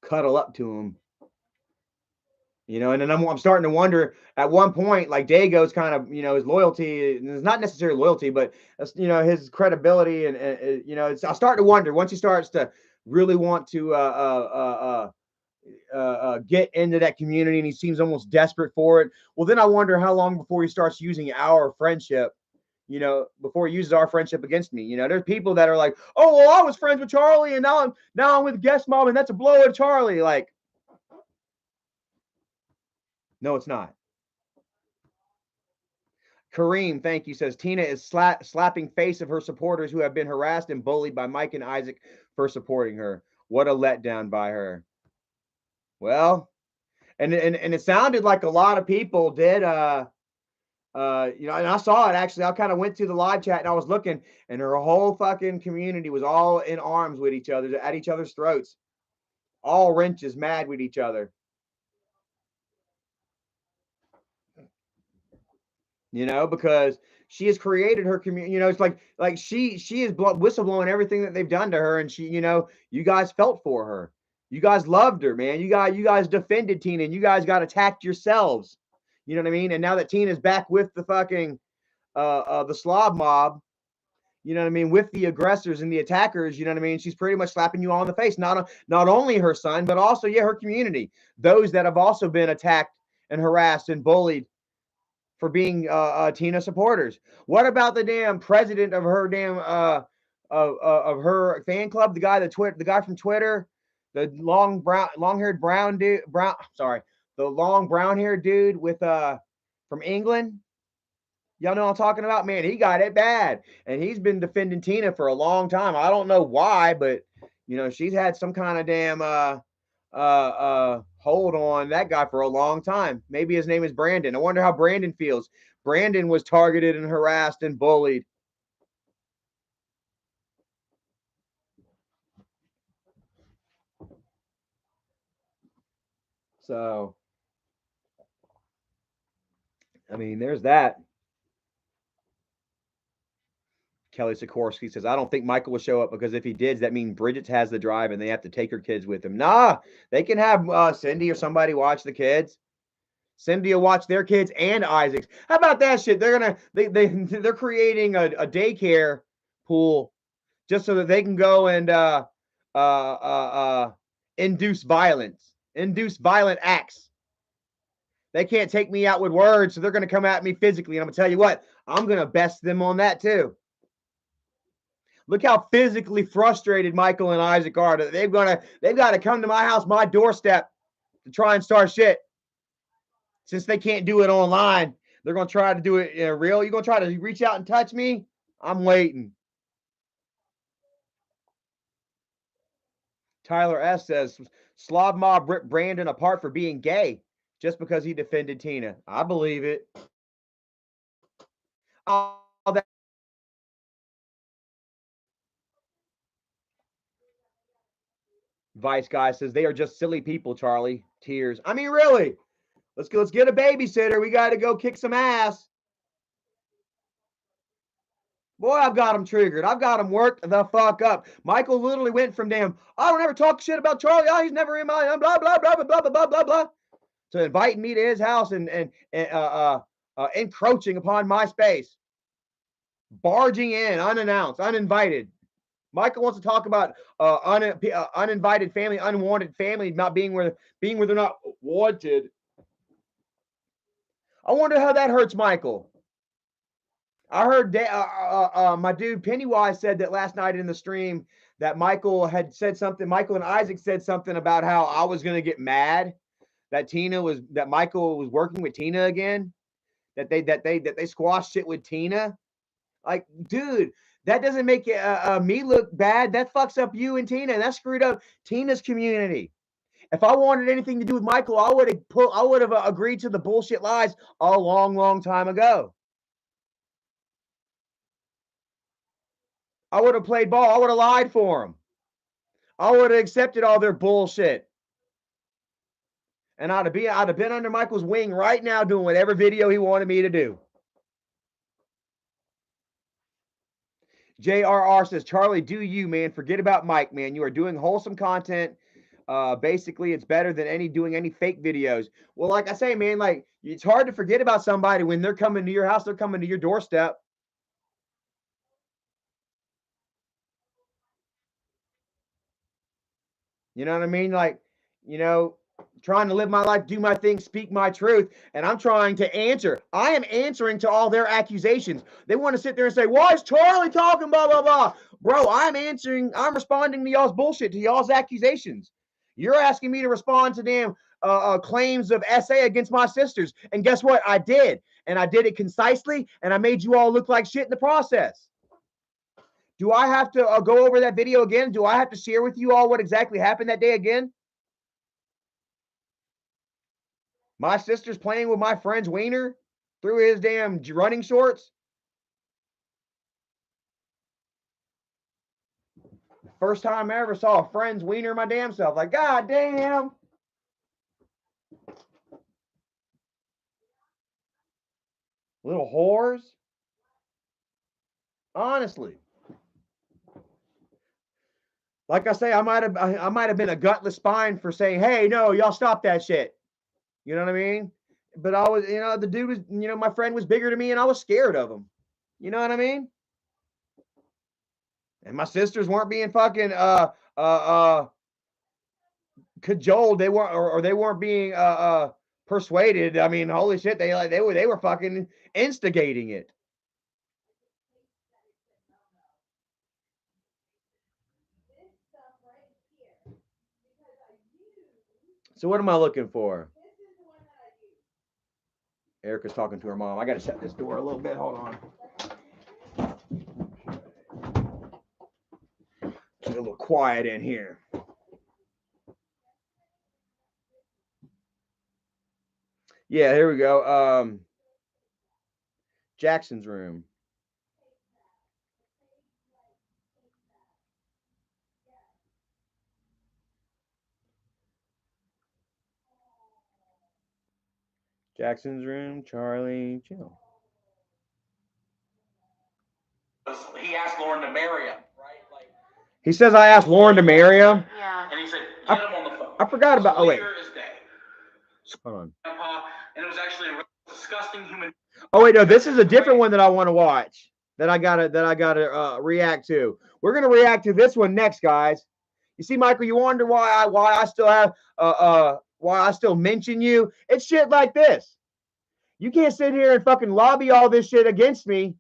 cuddle up to them. You know, and then I'm starting to wonder at one point, like Dago's kind of, you know, his loyalty is not necessarily loyalty, but, you know, his credibility and you know, I start to wonder once he starts to really want to get into that community and he seems almost desperate for it. Well, then I wonder how long before he starts using our friendship, you know, before he uses our friendship against me. You know, there's people that are like, oh, well, I was friends with Charlie and now I'm with Guest Mom and that's a blow at Charlie. Like, no, it's not. Kareem, thank you, says Tina is slapping face of her supporters who have been harassed and bullied by Mike and Isaac for supporting her. What a letdown by her. Well, and it sounded like a lot of people did. You know, and I saw it actually. I kind of went to the live chat and I was looking, and her whole fucking community was all in arms with each other, at each other's throats, all wrenches, mad with each other. You know, because she has created her community. You know, it's like she is whistleblowing everything that they've done to her, and she, you know, you guys felt for her. You guys loved her, man. You guys defended Tina, and you guys got attacked yourselves. You know what I mean? And now that Tina's back with the fucking the slob mob, you know what I mean, with the aggressors and the attackers, you know what I mean, she's pretty much slapping you all in the face. Not only her son, but also, yeah, her community. Those that have also been attacked and harassed and bullied for being Tina supporters. What about the damn president of her damn of her fan club, the guy from Twitter, the long-haired brown dude, the long brown-haired dude with from England? Y'all know what I'm talking about? Man, he got it bad. And he's been defending Tina for a long time. I don't know why, but you know, she's had some kind of damn hold on that guy for a long time. Maybe his name is Brandon. I wonder how Brandon feels. Brandon was targeted and harassed and bullied. So, I mean, there's that. Kelly Sikorsky says, I don't think Michael will show up because if he did, that means Bridget has the drive and they have to take her kids with him. Nah, they can have Cindy or somebody watch the kids. Cindy will watch their kids and Isaac's. How about that shit? They're creating a daycare pool just so that they can go and induce violent acts. They can't take me out with words, so they're going to come at me physically. And I'm going to tell you what, I'm going to best them on that too. Look how physically frustrated Michael and Isaac are. They've got to come to my house, my doorstep, to try and start shit. Since they can't do it online, they're going to try to do it real. You're going to try to reach out and touch me? I'm waiting. Tyler S. says, Slob Mob ripped Brandon apart for being gay just because he defended Tina. I believe it. Vice guy says, they are just silly people, Charlie. Tears. I mean, really? Let's get a babysitter. We got to go kick some ass. Boy, I've got him triggered. I've got him worked the fuck up. Michael literally went from damn, I don't ever talk shit about Charlie. Oh, he's never in my blah, blah, blah, blah, blah, blah, blah, blah, to inviting me to his house and encroaching upon my space. Barging in, unannounced, uninvited. Michael wants to talk about uninvited family, unwanted family, not being where they're not wanted. I wonder how that hurts Michael. I heard my dude Pennywise said that last night in the stream that Michael had said something. Michael and Isaac said something about how I was going to get mad that Michael was working with Tina again, that they squashed it with Tina. Like, dude, that doesn't make me look bad. That fucks up you and Tina, and that screwed up Tina's community. If I wanted anything to do with Michael, I would have agreed to the bullshit lies a long, long time ago. I would have played ball. I would have lied for him. I would have accepted all their bullshit. And I'd have been under Michael's wing right now doing whatever video he wanted me to do. JRR says, Charlie, do you, man. Forget about Mike, man. You are doing wholesome content. Basically, it's better than doing any fake videos. Well, like I say, man, like, it's hard to forget about somebody when they're coming to your house, they're coming to your doorstep. You know what I mean? Like, you know, trying to live my life, do my thing, speak my truth, and I'm trying to answer. I am answering to all their accusations. They want to sit there and say, why is Charlie talking, blah, blah, blah. Bro, I'm responding to y'all's bullshit, to y'all's accusations. You're asking me to respond to damn claims of SA against my sisters. And guess what? I did. And I did it concisely, and I made you all look like shit in the process. Do I have to go over that video again? Do I have to share with you all what exactly happened that day again? My sister's playing with my friend's wiener through his damn running shorts. First time I ever saw a friend's wiener my damn self. Like, God damn. Little whores. Honestly. Like I say, I might have been a gutless spine for saying, hey, no, y'all stop that shit. You know what I mean? But I was, the dude was, my friend was bigger than me, and I was scared of him. You know what I mean? And my sisters weren't being fucking cajoled. They weren't, or they weren't being persuaded. I mean, holy shit, they were fucking instigating it. So what am I looking for? Erica's talking to her mom. I got to shut this door a little bit. Hold on. It's a little quiet in here. Yeah, here we go. Jackson's room. Jackson's room, Charlie, chill. He asked Lauren to marry him, right? Like, he says I asked Lauren to marry him. Yeah. And he said, get him on the phone. I forgot about. Oh wait. Hold on. And it was actually a disgusting human. Oh wait, no, this is a different one that I want to watch. That I gotta react to. We're gonna react to this one next, guys. You see, Michael, you wonder why I still have why I still mention you. It's shit like this. You can't sit here and fucking lobby all this shit against me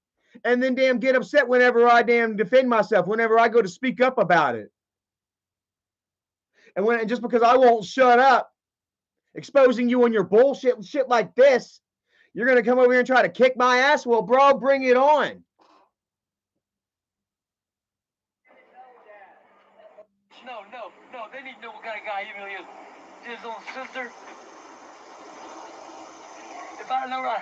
and then damn get upset whenever I damn defend myself, whenever I go to speak up about it. And just because I won't shut up, exposing you on your bullshit and shit like this, you're gonna come over here and try to kick my ass? Well, bro, bring it on. No. They need to know what kind of guy he really is. His own sister. If I know right,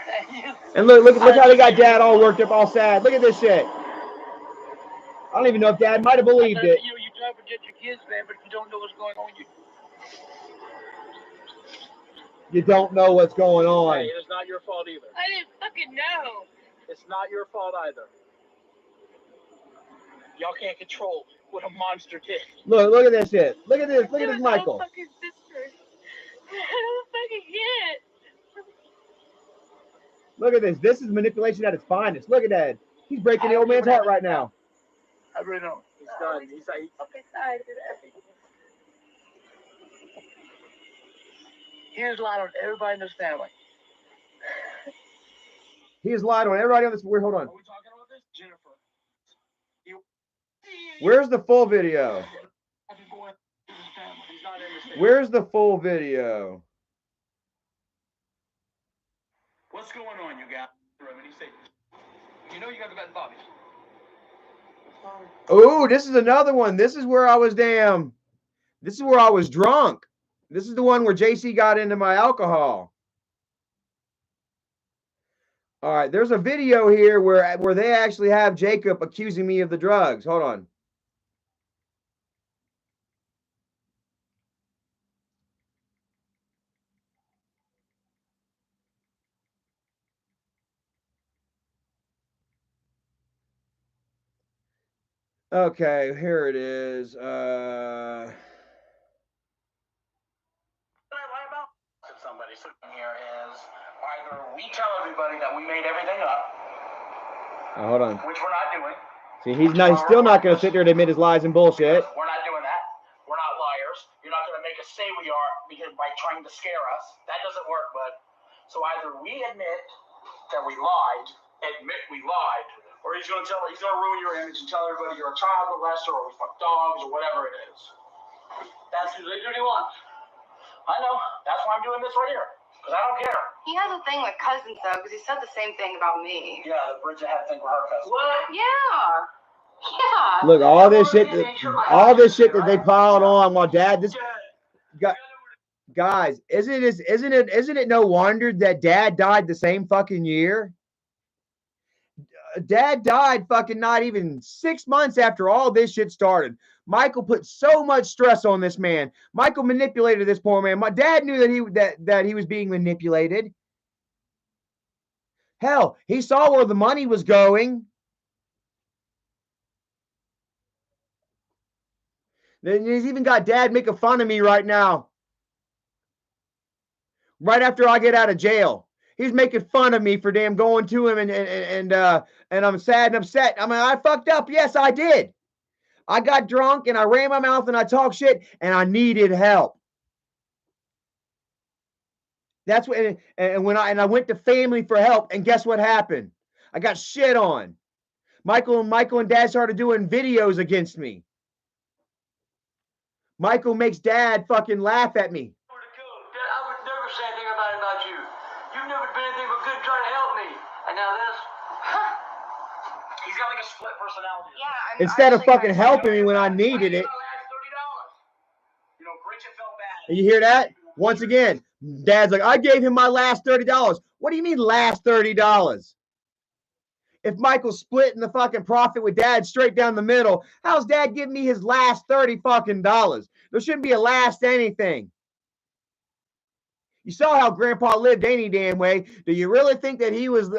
and look how they got Dad all worked up, all sad. Look at this shit. I don't even know if Dad might have believed it. You try to protect your kids, man, but if you don't know what's going on, you don't know what's going on. Hey, it's not your fault either. I didn't fucking know. It's not your fault either. Y'all can't control what a monster did. Look at this shit. Look at this. Look at this, Michael. Fucking sister. I don't fucking get it. Look at this. This is manipulation at its finest. Look at that. He's breaking the old man's heart right now. I really don't. He's done. He's like, Okay, sorry. he has lied on everybody in this family. He has lied on everybody on this. Hold on. Are we talking about this? Jennifer. Where's the full video? Where's the full video? What's going on, you guys? And he said, you know you got the bed Bobby. Oh, this is another one. This is where I was damn. This is where I was drunk. This is the one where JC got into my alcohol. All right, there's a video here where they actually have Jacob accusing me of the drugs. Hold on. Okay, here it is. Somebody sitting here is either we tell everybody that we made everything up. Hold on. Which we're not doing. See, he's still not going to sit there and admit his lies and bullshit. We're not doing that. We're not liars. You're not going to make us say we are because by trying to scare us. That doesn't work, bud. So either we admit that we lied, or he's going to ruin your image and tell everybody you're a child molester or we fuck dogs or whatever it is. That's what he wants. I know. That's why I'm doing this right here. Because I don't care. He has a thing with cousins, though, because he said the same thing about me. Yeah, the Bridget had a thing with her cousin. What? Yeah. Yeah. Look, all this shit that they piled on while Dad guys, isn't it no wonder that Dad died the same fucking year? Dad died fucking not even 6 months after all this shit started. Michael put so much stress on this man. Michael manipulated this poor man. My dad knew that he was being manipulated. Hell, he saw where the money was going. Then he's even got Dad making fun of me right now. right after I get out of jail. He's making fun of me for damn going to him, and I'm sad and upset. I mean, I fucked up. Yes, I did. I got drunk and I ran my mouth and I talked shit and I needed help. That's what, and when I went to family for help, and guess what happened? I got shit on. Michael and Dad started doing videos against me. Michael makes Dad fucking laugh at me. Dad, I would never say anything about you. You've never been anything but good trying to help me. And now this. He's got like a split personality. Yeah, Instead of fucking helping me when I needed it. You know, Bridget felt bad. And you hear that? Once again, Dad's like, I gave him my last $30. What do you mean last $30? If Michael's splitting the fucking profit with Dad straight down the middle, how's Dad giving me his last $30 fucking dollars? There shouldn't be a last anything. You saw how Grandpa lived any damn way. Do you really think that he was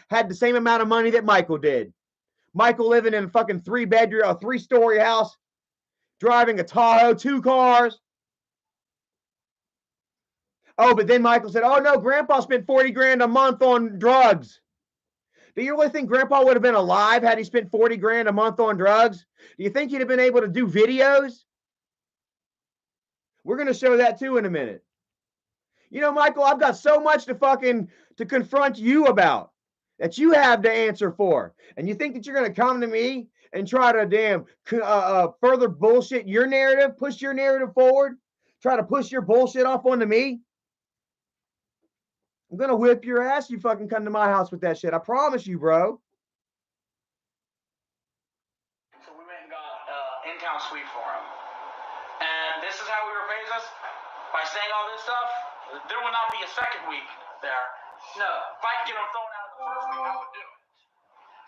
had the same amount of money that Michael did? Michael living in a fucking 3-story house, driving a Tahoe, 2 cars. Oh, but then Michael said, oh no, Grandpa spent 40 grand a month on drugs. Do you really think Grandpa would have been alive had he spent 40 grand a month on drugs? Do you think he'd have been able to do videos? We're going to show that too in a minute. You know, Michael, I've got so much to confront you about that you have to answer for. And you think that you're going to come to me and try to damn further bullshit your narrative, push your narrative forward, try to push your bullshit off onto me? I'm going to whip your ass. You fucking come to my house with that shit. I promise you, bro. So we went and got in-town suite for him. And this is how we repaid us? By saying all this stuff, there will not be a second week there. No, if I could get him thrown out the first week, I would do it.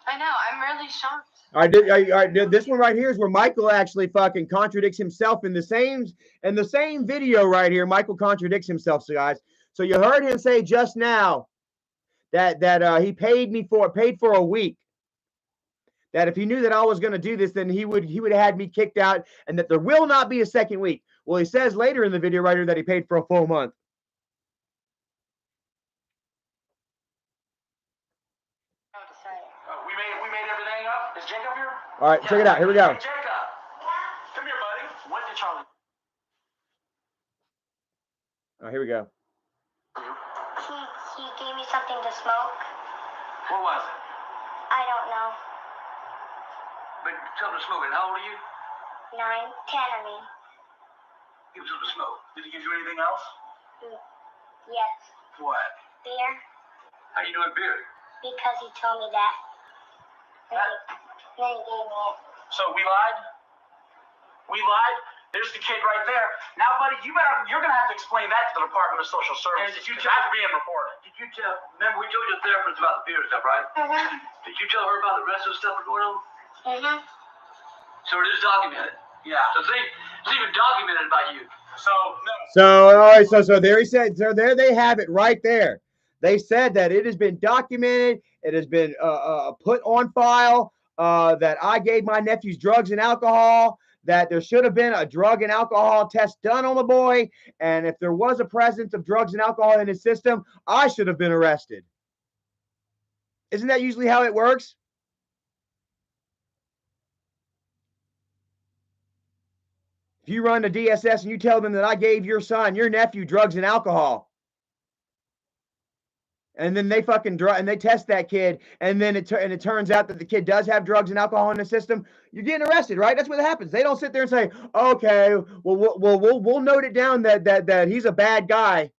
I know. I'm really shocked. All right, this one right here is where Michael actually fucking contradicts himself in the same video right here. Michael contradicts himself, so guys. So you heard him say just now that he paid for a week. That if he knew that I was going to do this, then he would have had me kicked out, and that there will not be a second week. Well, he says later in the video right here that he paid for a full month. We made everything up. Is Jacob here? All right, check it out. Here we go. Hey, Jacob, come here, buddy. What did Charlie? All right, here we go. He gave me something to smoke. What was it? I don't know. But something to smoke. And how old are you? 9, 10, I mean. Give him something to smoke. Did he give you anything else? Yes. What? Beer. How you doing beer? Because he told me that. And then he gave me it. So we lied? We lied? There's the kid right there. Now, buddy, you're gonna have to explain that to the Department of Social Services. And did you tell that's being reported? Did you tell? Remember, we told your therapist about the beer stuff, right? Mm-hmm. Did you tell her about the rest of the stuff that's going on? Mm-hmm. So it is documented. Yeah. So it's even documented about you. So no. So all right, so there he said. So there they have it right there. They said that it has been documented. It has been put on file that I gave my nephews drugs and alcohol. That there should have been a drug and alcohol test done on the boy. And if there was a presence of drugs and alcohol in his system, I should have been arrested. Isn't that usually how it works? If you run to DSS and you tell them that I gave your son, your nephew, drugs and alcohol, and then they fucking and they test that kid, and then it turns out that the kid does have drugs and alcohol in the system, you're getting arrested, right? That's what happens. They don't sit there and say, okay, well, we'll note it down that he's a bad guy.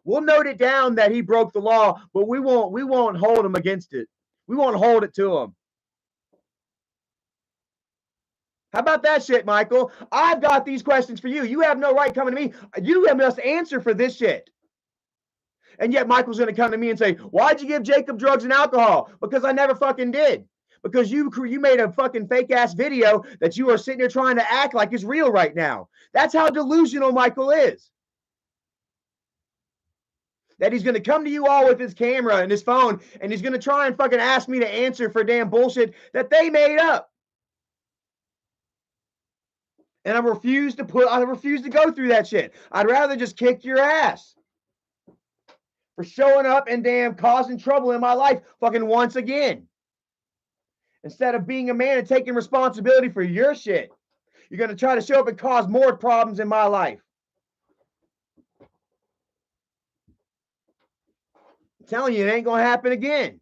We'll note it down that he broke the law, but we won't hold him against it. We won't hold it to him. How about that shit, Michael? I've got these questions for you. You have no right coming to me. You must answer for this shit. And yet Michael's going to come to me and say, why'd you give Jacob drugs and alcohol? Because I never fucking did. Because you made a fucking fake ass video that you are sitting there trying to act like is real right now. That's how delusional Michael is. That he's going to come to you all with his camera and his phone, and he's going to try and fucking ask me to answer for damn bullshit that they made up. And I refuse to go through that shit. I'd rather just kick your ass. for showing up and damn causing trouble in my life fucking once again. Instead of being a man and taking responsibility for your shit, you're going to try to show up and cause more problems in my life. I'm telling you, it ain't going to happen again.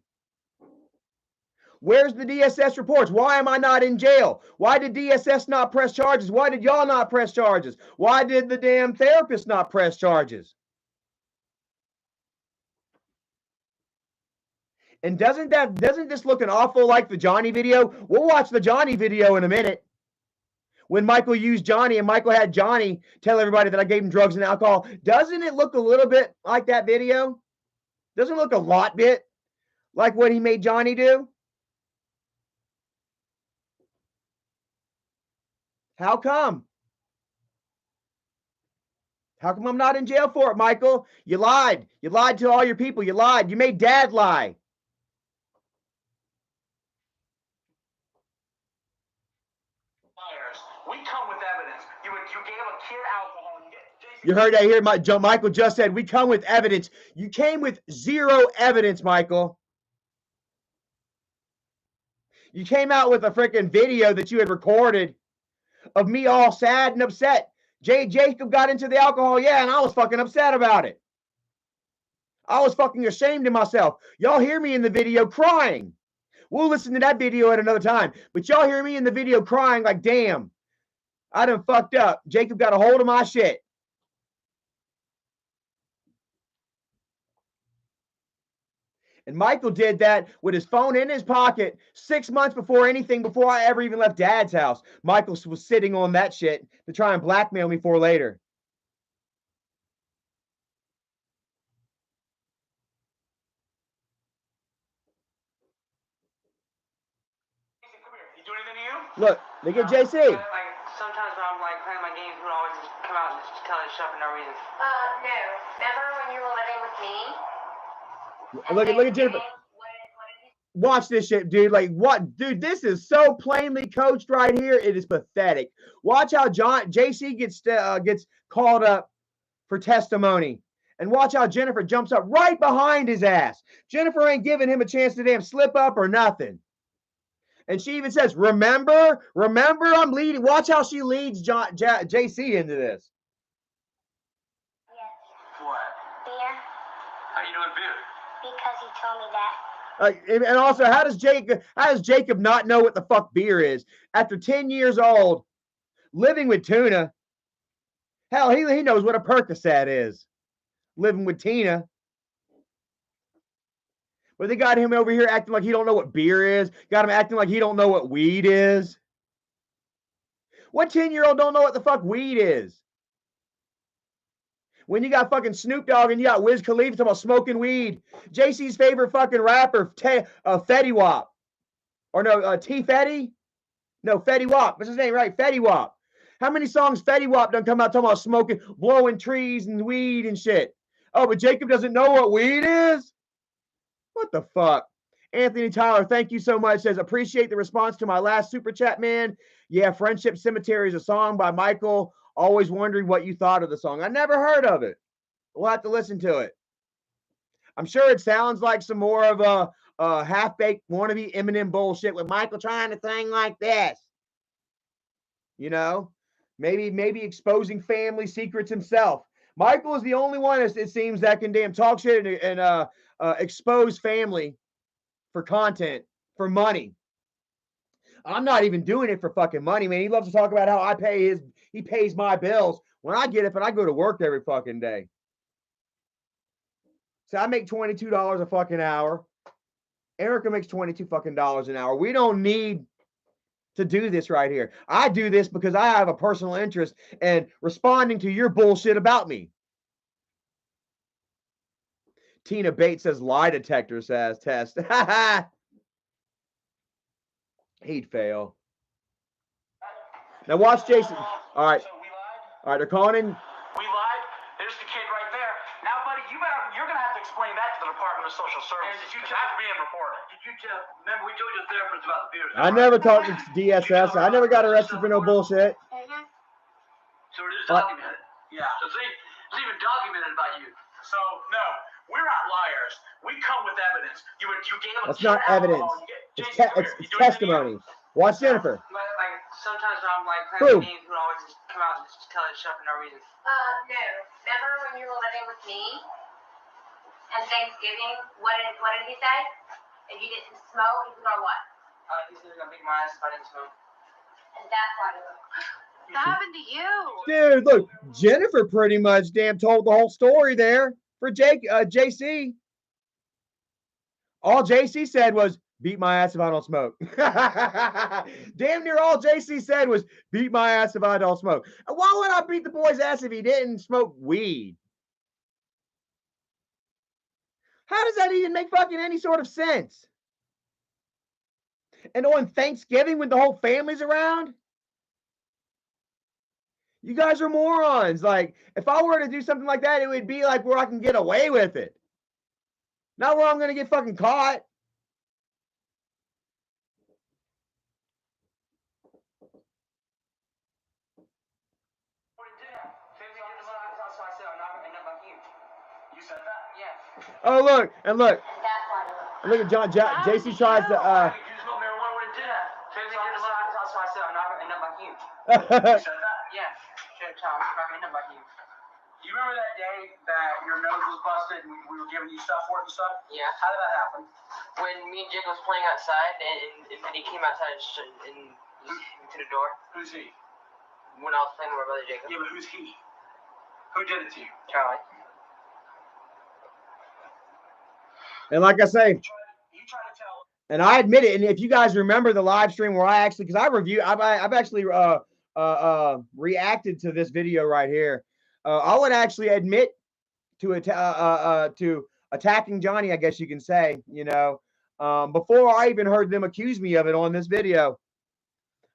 Where's the DSS reports? Why am I not in jail? Why did DSS not press charges? Why did y'all not press charges? Why did the damn therapist not press charges? And doesn't this look an awful like the Johnny video? We'll watch the Johnny video in a minute. When Michael used Johnny and Michael had Johnny tell everybody that I gave him drugs and alcohol. Doesn't it look a little bit like that video? Doesn't it look a lot bit like what he made Johnny do? How come? How come I'm not in jail for it, Michael? You lied. You lied to all your people. You lied. You made Dad lie. We come with evidence. You gave a kid alcohol. You heard that here. Michael just said, we come with evidence. You came with zero evidence, Michael. You came out with a freaking video that you had recorded of me all sad and upset. Jacob got into the alcohol, yeah, and I was fucking upset about it. I was fucking ashamed of myself. Y'all hear me in the video crying. We'll listen to that video at another time. But y'all hear me in the video crying like, damn, I done fucked up. Jacob got a hold of my shit. And Michael did that with his phone in his pocket 6 months before I ever even left Dad's house. Michael was sitting on that shit to try and blackmail me for later. You do anything to you? Look at JC. Like, sometimes when I'm like playing my games, he would always just come out and just tell us stuff for no reason. No. Remember when you were living with me? Look at Jennifer. Watch this shit, dude. Like, what? Dude, this is so plainly coached right here. It is pathetic. Watch how JC gets called up for testimony. And watch how Jennifer jumps up right behind his ass. Jennifer ain't giving him a chance to damn slip up or nothing. And she even says, remember, I'm leading. Watch how she leads JC into this. Yes. What? Beer. How you doing beer? Because he told me that. And also, how does Jacob not know what the fuck beer is? After 10 years old, living with Tuna. Hell, he knows what a Percocet is. Living with Tina. But they got him over here acting like he don't know what beer is. Got him acting like he don't know what weed is. What 10-year-old don't know what the fuck weed is? When you got fucking Snoop Dogg and you got Wiz Khalifa talking about smoking weed. JC's favorite fucking rapper, Fetty Wap. Or no, T Fetty? No, Fetty Wap. What's his name, right? Fetty Wap. How many songs Fetty Wap done come out talking about smoking, blowing trees and weed and shit? Oh, but Jacob doesn't know what weed is? What the fuck? Anthony Tyler, thank you so much. Says, appreciate the response to my last super chat, man. Yeah, Friendship Cemetery is a song by Michael. Always wondering what you thought of the song. I never heard of it. We'll have to listen to it. I'm sure it sounds like some more of a half-baked wannabe Eminem bullshit with Michael trying to sing like this. You know? Maybe exposing family secrets himself. Michael is the only one, it seems, that can damn talk shit and expose family for content, for money. I'm not even doing it for fucking money, man. He loves to talk about how he pays my bills when I get up and I go to work every fucking day. So I make $22 a fucking hour. Erica makes $22 fucking an hour. We don't need to do this right here. I do this because I have a personal interest in responding to your bullshit about me. Tina Bates says lie detector says test. He'd fail. Now watch Jason. All right. So we lied? All right, they're calling in. We lied? There's the kid right there. Now, buddy, you're going to have to explain that to the Department of Social Services. That's being reported. Remember, we told you the therapist about the beer. I never talked to DSS. I never got arrested for no bullshit. So it is documented. Yeah. So it's even documented about you. So, no, We're not liars. We come with evidence. You gave him. That's not evidence. It's testimony. Watch Jennifer. But like sometimes when I'm like Who? playing games, who always just come out and just tell us stuff for no reason. No. Remember when you were living with me and Thanksgiving? What did he say? If you didn't smoke, he was gonna what? He said he's gonna beat my ass if I didn't smoke. And that's why. What happened to you? Dude, look, Jennifer pretty much damn told the whole story there for JC. All JC said was, beat my ass if I don't smoke. Damn near all JC said was, beat my ass if I don't smoke. And why would I beat the boy's ass if he didn't smoke weed? How does that even make fucking any sort of sense? And on Thanksgiving when the whole family's around? You guys are morons. Like, if I were to do something like that, it would be like where I can get away with it. Not where I'm going to get fucking caught. You said that? Yeah. Oh, look. And look. And that's why. Look at John. JC tries to... You just know marijuana wouldn't do that. That's why I said I'm not gonna end up like you. You said that? Yeah. Shit, child, I'm not gonna end up like you. You remember that day that your nose was busted and we were giving you stuff for it and stuff? Yeah. How did that happen? When me and Jake was playing outside and then he came outside and to the door. Who's he? When I was playing with my brother Jacob. Yeah, but who's he? Who did it to you? Charlie. And like I say, You try to tell. and I admit it, and if you guys remember the live stream where I actually, because I've actually reacted to this video right here. I would actually admit to attacking Johnny, I guess you can say, you know, before I even heard them accuse me of it on this video.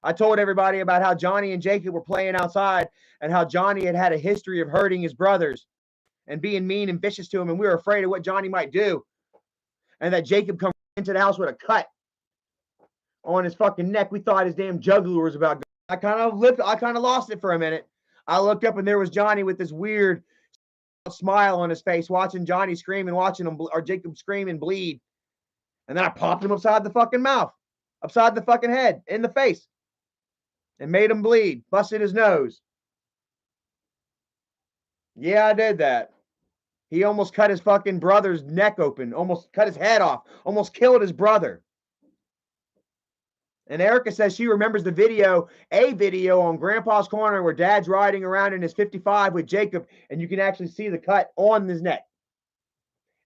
I told everybody about how Johnny and Jacob were playing outside and how Johnny had a history of hurting his brothers and being mean and vicious to him, and we were afraid of what Johnny might do. And that Jacob come into the house with a cut on his fucking neck. We thought his damn jugular was about. I kind of lost it for a minute. I looked up and there was Johnny with this weird smile on his face, watching Johnny scream and watching him or Jacob scream and bleed. And then I popped him upside the fucking mouth, upside the fucking head, in the face, and made him bleed, busted his nose. Yeah, I did that. He almost cut his fucking brother's neck open, almost cut his head off, almost killed his brother. And Erica says she remembers a video on Grandpa's Corner where Dad's riding around in his 55 with Jacob, and you can actually see the cut on his neck.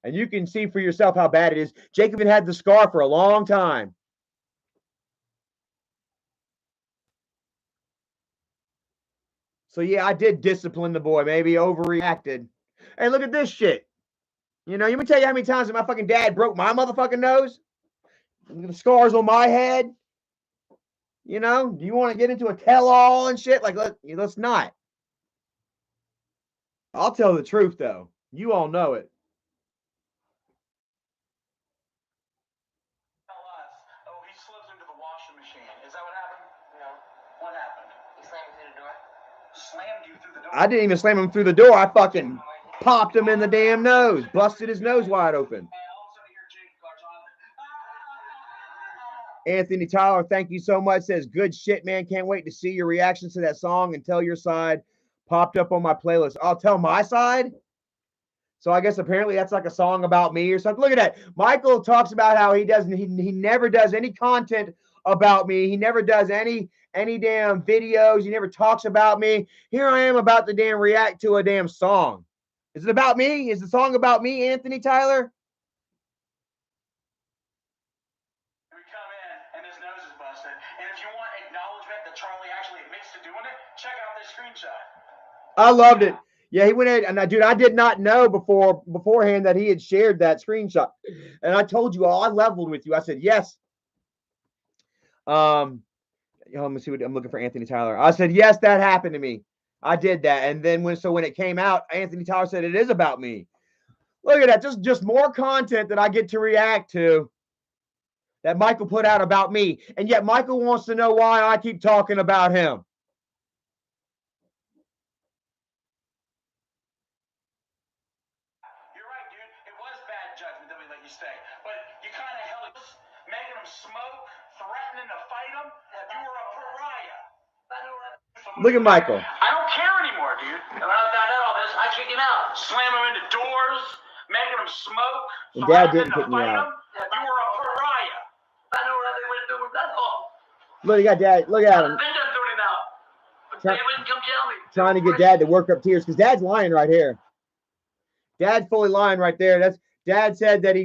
And you can see for yourself how bad it is. Jacob had had the scar for a long time. So yeah, I did discipline the boy, maybe overreacted. Hey, look at this shit. You know, let me tell you how many times my fucking dad broke my motherfucking nose. The scars on my head. You know, do you want to get into a tell-all and shit? Like, let's not. I'll tell the truth, though. You all know it. Tell us. Oh, he slipped into the washing machine. Is that what happened? No. What happened? He slammed me through the door. Slammed you through the door. I didn't even slam him through the door. I fucking popped him in the damn nose. Busted his nose wide open. Anthony Tyler, thank you so much. Says, good shit, man. Can't wait to see your reactions to that song and tell your side. Popped up on my playlist. I'll tell my side. So I guess apparently that's like a song about me or something. Look at that. Michael talks about how he never does any content about me. He never does any damn videos. He never talks about me. Here I am about to damn react to a damn song. Is it about me? Is the song about me, Anthony Tyler? I loved it. Yeah, he went in, and dude, I did not know beforehand that he had shared that screenshot. And I told you all, I leveled with you. I said, yes. Let me see what I'm looking for. Anthony Tyler. I said, yes, that happened to me. I did that. And then when it came out, Anthony Tyler said it is about me. Look at that. Just more content that I get to react to that Michael put out about me. And yet Michael wants to know why I keep talking about him. You're right, dude. It but you kind of held it, making them smoke, threatening to fight them. You were a pariah. Look at Michael. I don't care anymore, dude. And when I found out all this, I kicked him out. Slam him into doors, making him smoke. And Dad didn't kick me out. You were a pariah. I know what they would do with that all. Look, you got Dad. Look at him. I think I'm doing it now. But they wouldn't come tell me. Trying to get Dad to work up tears because Dad's lying right here. Dad's fully lying right there. That's Dad said that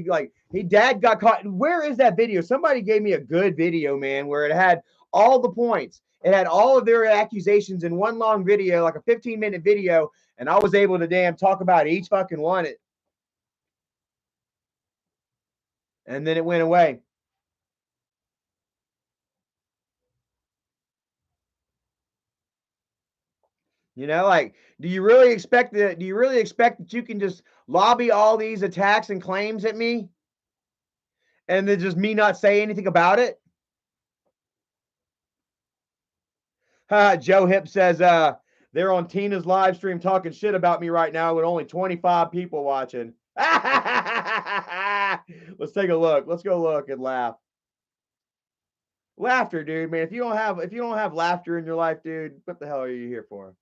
Dad got caught. Where is that video? Somebody gave me a good video, man, where it had all the points. It had all of their accusations in one long video, like a 15-minute video, and I was able to talk about each fucking one. And then it went away. You know, like, do you really expect that you can just lobby all these attacks and claims at me and then just me not say anything about it? Joe Hip says they're on Tina's live stream talking shit about me right now with only 25 people watching. Let's take a look. Let's go look and laugh. Laughter, dude, man. If you don't have laughter in your life, dude, what the hell are you here for?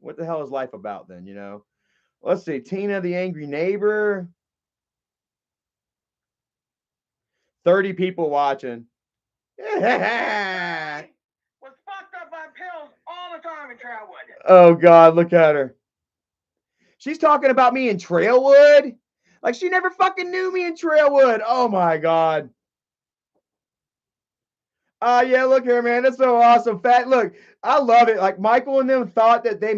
What the hell is life about then, you know? Let's see. Tina the Angry Neighbor. 30 people watching. Was fucked up by pills all the time in Trailwood. Oh, God, look at her. She's talking about me in Trailwood? Like, she never fucking knew me in Trailwood. Oh, my God. Yeah, look here, man. That's so awesome. Fat, look, I love it. Like, Michael and them thought that they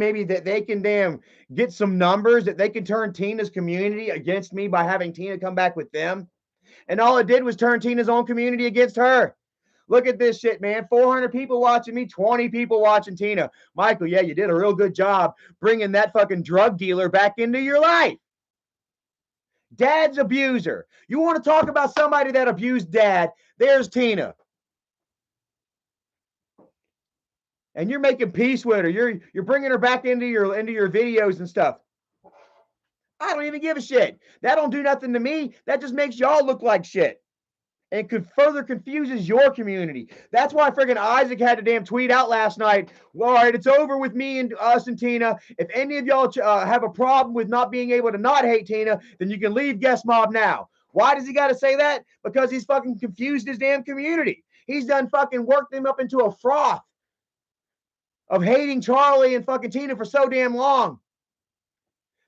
can get some numbers, that they can turn Tina's community against me by having Tina come back with them. And all it did was turn Tina's own community against her. Look at this shit, man. 400 people watching me, 20 people watching Tina. Michael, yeah, you did a real good job bringing that fucking drug dealer back into your life. Dad's abuser. You want to talk about somebody that abused Dad? There's Tina. And you're making peace with her. You're bringing her back into your videos and stuff. I don't even give a shit. That don't do nothing to me. That just makes y'all look like shit. And further confuses your community. That's why friggin' Isaac had to tweet out last night. Well, all right, it's over with me and us and Tina. If any of y'all have a problem with not being able to not hate Tina, then you can leave Guest Mob now. Why does he got to say that? Because he's fucking confused his damn community. He's done fucking worked them up into a froth of hating Charlie and fucking Tina for so damn long.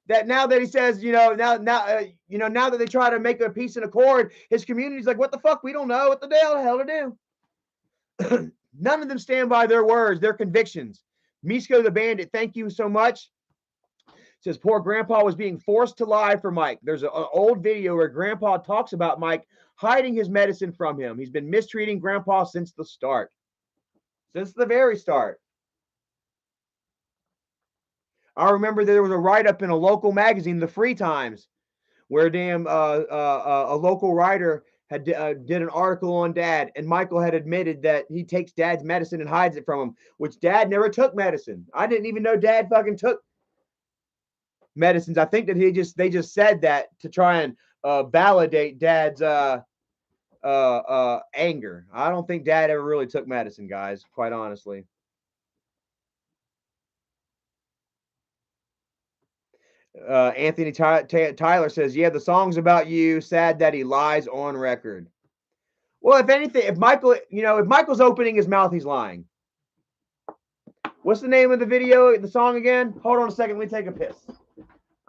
That now that he says, now that they try to make a peace and accord, his community's like, what the fuck? We don't know what the hell to do. None of them stand by their words, their convictions. Misko the Bandit, thank you so much. Says poor Grandpa was being forced to lie for Mike. There's an old video where Grandpa talks about Mike hiding his medicine from him. He's been mistreating Grandpa since the start. Since the very start. I remember there was a write-up in a local magazine, The Free Times, where a local writer had did an article on Dad, and Michael had admitted that he takes Dad's medicine and hides it from him, which Dad never took medicine. I didn't even know Dad fucking took medicines. I think that they just said that to try and validate Dad's anger. I don't think Dad ever really took medicine, guys, quite honestly. Anthony Tyler says, yeah, the song's about you. Sad that he lies on record. Well, if anything, if Michael's opening his mouth, he's lying. What's the name of the video, the song again? Hold on a second. Let me take a piss.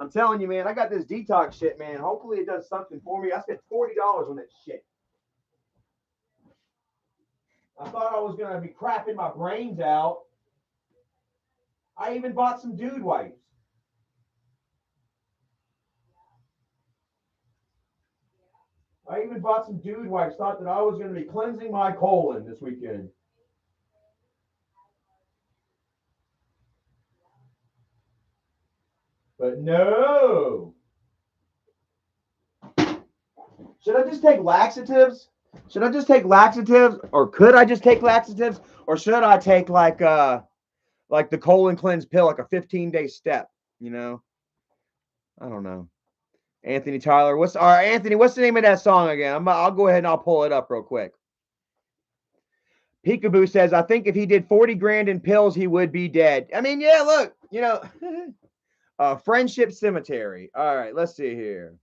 I'm telling you, man, I got this detox shit, man. Hopefully it does something for me. I spent $40 on that shit. I thought I was going to be crapping my brains out. I even bought some dude wipes. I even bought some dude wipes, thought that I was going to be cleansing my colon this weekend. But no. Should I just take laxatives? Should I just take laxatives? Or could I just take laxatives? Or should I take like the colon cleanse pill, like a 15-day step, I don't know. Anthony Tyler. Anthony, what's the name of that song again? I'll go ahead and I'll pull it up real quick. Peekaboo says, I think if he did 40 grand in pills, he would be dead. I mean, yeah, look, you know, Friendship Cemetery. All right, let's see here.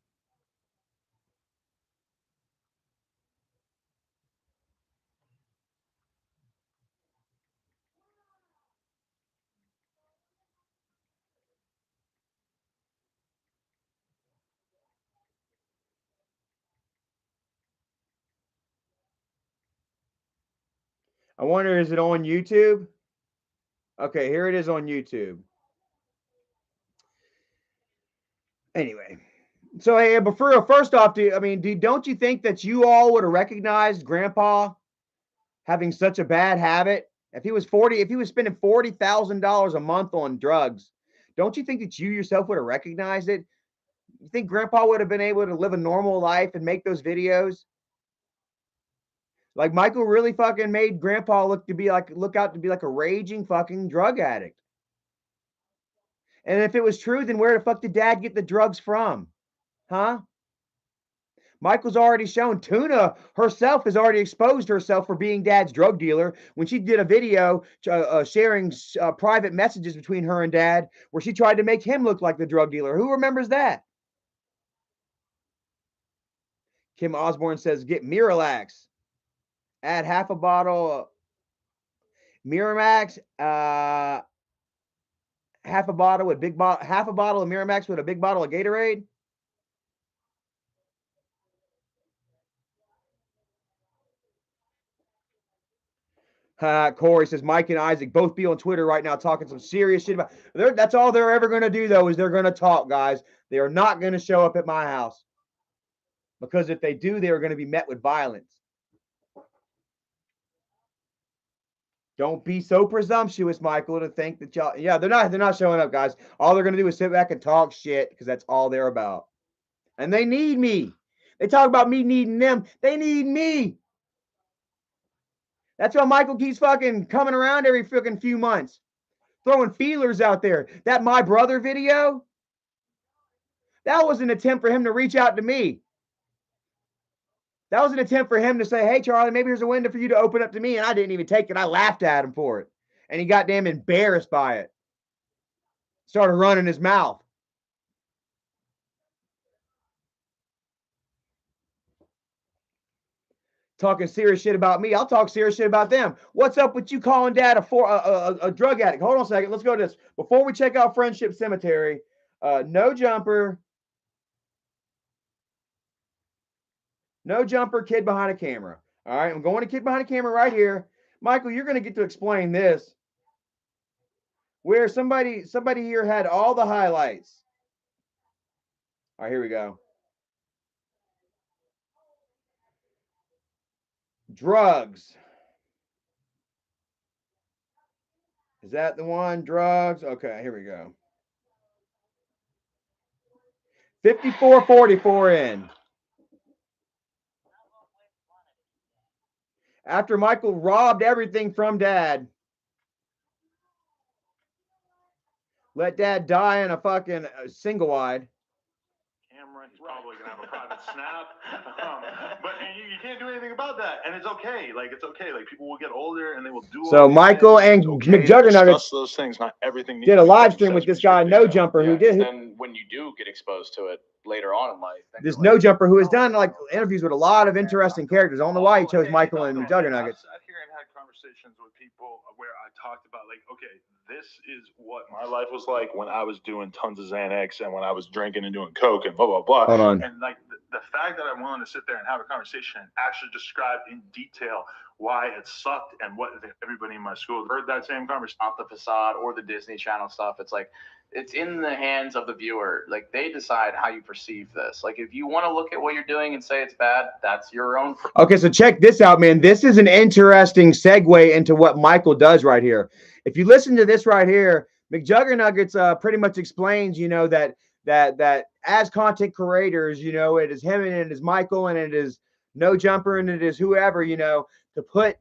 I wonder, is it on YouTube? Okay, here it is on YouTube. Anyway, so hey, but for first off, don't you think that you all would have recognized Grandpa having such a bad habit? If he was spending $40,000 a month on drugs, don't you think that you yourself would have recognized it? You think Grandpa would have been able to live a normal life and make those videos? Like Michael really fucking made Grandpa look out to be like a raging fucking drug addict. And if it was true, then where the fuck did Dad get the drugs from? Huh? Michael's already shown, Tuna herself has already exposed herself for being Dad's drug dealer when she did a video sharing private messages between her and Dad where she tried to make him look like the drug dealer. Who remembers that? Kim Osborne says, get Miralax. Add half a bottle Miramax, half a bottle of Miramax with a big bottle of Gatorade. Corey says Mike and Isaac both be on Twitter right now talking some serious shit about. That's all they're ever going to do though, is they're going to talk, guys. They are not going to show up at my house, because if they do, they are going to be met with violence. Don't be so presumptuous, Michael, to think that y'all. Yeah, they're not showing up, guys. All they're going to do is sit back and talk shit, because that's all they're about. And they need me. They talk about me needing them. They need me. That's why Michael keeps fucking coming around every fucking few months, throwing feelers out there. That My Brother video, that was an attempt for him to reach out to me. That was an attempt for him to say, hey, Charlie, maybe there's a window for you to open up to me. And I didn't even take it. I laughed at him for it. And he got damn embarrassed by it. Started running his mouth. Talking serious shit about me. I'll talk serious shit about them. What's up with you calling Dad a drug addict? Hold on a second. Let's go to this. Before we check out Friendship Cemetery, No Jumper, Kid Behind a Camera. All right, I'm going to Kid Behind a Camera right here. Michael, you're going to get to explain this. Where somebody here had all the highlights. All right, here we go. Drugs. Is that the one? Drugs. Okay, here we go. 54-44 in. After Michael robbed everything from Dad. Let Dad die in a fucking single wide. Camera, he's probably gonna have a private snap. But you can't do anything about that, and it's okay. Like, it's okay. Like, people will get older and they will do. So Michael and McJuggernuggets those things. Not everything. Did a live stream with this guy No Jumper who did. And when you do get exposed to it later on in life, this No Jumper who has done like interviews with a lot of interesting characters. I don't know why he chose Michael and McJuggernuggets. I sat here and had conversations with people where I talked about, like, okay, this is what my life was like when I was doing tons of Xanax and when I was drinking and doing coke and blah blah blah. Hold on. And like the fact that I'm willing to sit there and have a conversation and actually describe in detail why it sucked and what everybody in my school heard that same conversation. Off the Facade or the Disney Channel stuff, it's like, it's in the hands of the viewer. Like, they decide how you perceive this. Like, if you want to look at what you're doing and say it's bad, that's your own. Okay, so check this out, man. This is an interesting segue into what Michael does right here. If you listen to this right here, McJuggernuggets pretty much explains, you know, that as content creators, you know, it is him and it is Michael and it is No Jumper and it is whoever, you know, to put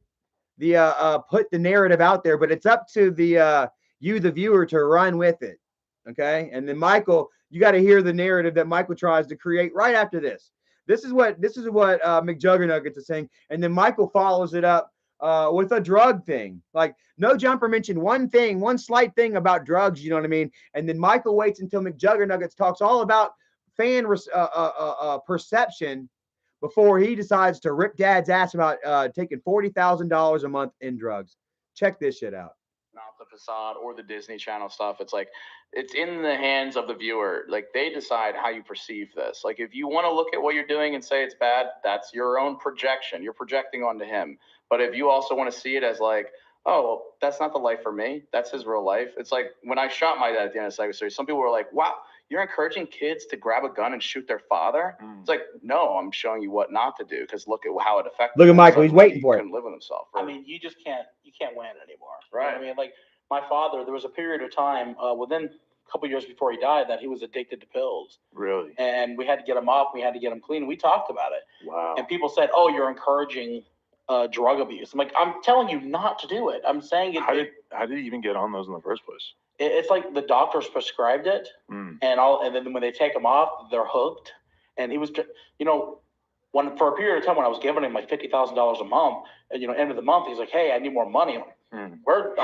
the narrative out there, but it's up to the viewer to run with it. Okay. And then Michael, you got to hear the narrative that Michael tries to create right after this. This is what McJuggernuggets is saying, and then Michael follows it up with a drug thing. Like, No Jumper mentioned one thing, one slight thing about drugs, you know what I mean? And then Michael waits until McJuggernuggets talks all about fan perception before he decides to rip Dad's ass about taking $40,000 a month in drugs. Check this shit out. Not the facade or the Disney Channel stuff. It's like, it's in the hands of the viewer. Like, they decide how you perceive this. Like, if you want to look at what you're doing and say it's bad, that's your own projection. You're projecting onto him. But if you also want to see it as like, oh, well, that's not the life for me, that's his real life. It's like when I shot my dad at the end of the second series, some people were like, wow, you're encouraging kids to grab a gun and shoot their father? It's like, no, I'm showing you what not to do, because look at how it affected Look at Michael, he's waiting he for it. couldn't live with himself. I mean, you can't win anymore. Right. You know what I mean, like, my father, there was a period of time within a couple years before he died that he was addicted to pills. Really? And we had to get him off. We had to get him clean. We talked about it. Wow. And people said, oh, you're encouraging drug abuse. I'm like, I'm telling you not to do it. I'm saying it. How did he even get on those in the first place? It's like the doctors prescribed it, and then when they take them off, they're hooked. And he was, you know, for a period of time when I was giving him like $50,000 a month, and end of the month, he's like, hey, I need more money. I'm like, where,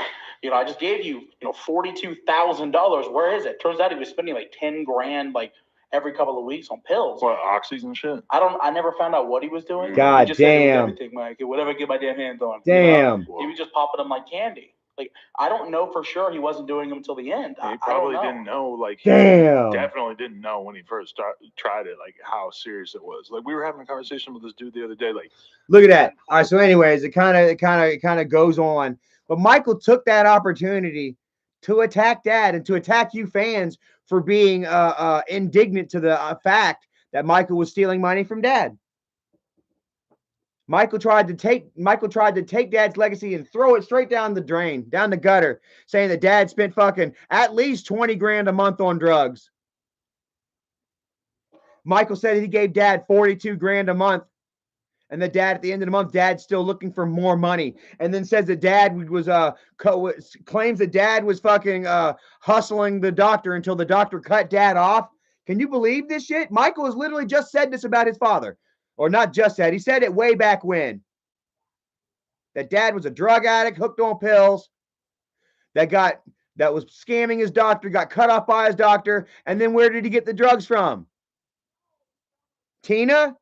I just gave you, $42,000. Where is it? Turns out he was spending like 10 grand, like every couple of weeks on pills. What, oxys and shit? I never found out what he was doing. God he just said it was damn. everything, Mike. Whatever I get my damn hands on. Damn. He was just popping them like candy. Like, I don't know for sure he wasn't doing them until the end. He probably I don't know. didn't know. Like, Damn. he definitely didn't know when he first tried it, like how serious it was. Like, we were having a conversation with this dude the other day. Like, look at that. All right. So, anyways, it kind of goes on. But Michael took that opportunity to attack Dad and to attack you fans for being indignant to the fact that Michael was stealing money from Dad. Michael tried to take Dad's legacy and throw it straight down the drain, down the gutter, saying that Dad spent fucking at least 20 grand a month on drugs. Michael said he gave Dad 42 grand a month, and that Dad, at the end of the month, Dad's still looking for more money, and then says that Dad was claims that Dad was fucking hustling the doctor until the doctor cut Dad off. Can you believe this shit? Michael has literally just said this about his father. Or not just that. He said it way back when. That Dad was a drug addict, hooked on pills, that was scamming his doctor, got cut off by his doctor, and then where did he get the drugs from? Tina?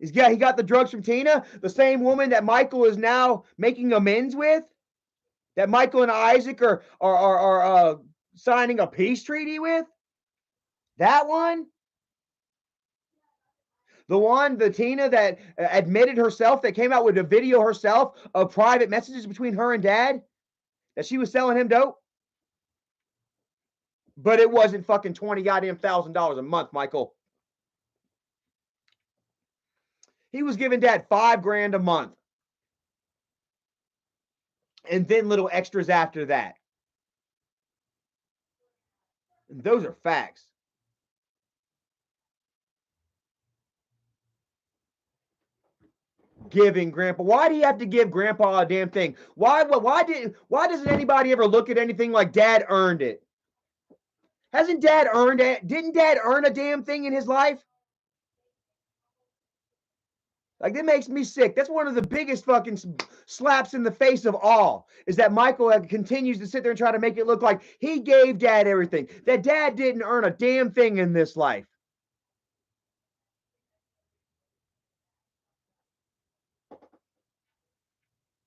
He got the drugs from Tina, the same woman that Michael is now making amends with, that Michael and Isaac are signing a peace treaty with. That one? The Tina that admitted herself, that came out with a video herself of private messages between her and Dad, that she was selling him dope. But it wasn't fucking $20,000 a month, Michael. He was giving Dad $5 grand a month. And then little extras after that. And those are facts. Giving Grandpa. Why do you have to give Grandpa a damn thing? Why doesn't anybody ever look at anything like Dad earned it? Hasn't Dad earned it? Didn't Dad earn a damn thing in his life? Like, that makes me sick. That's one of the biggest fucking slaps in the face of all, is that Michael continues to sit there and try to make it look like he gave Dad everything. That Dad didn't earn a damn thing in this life.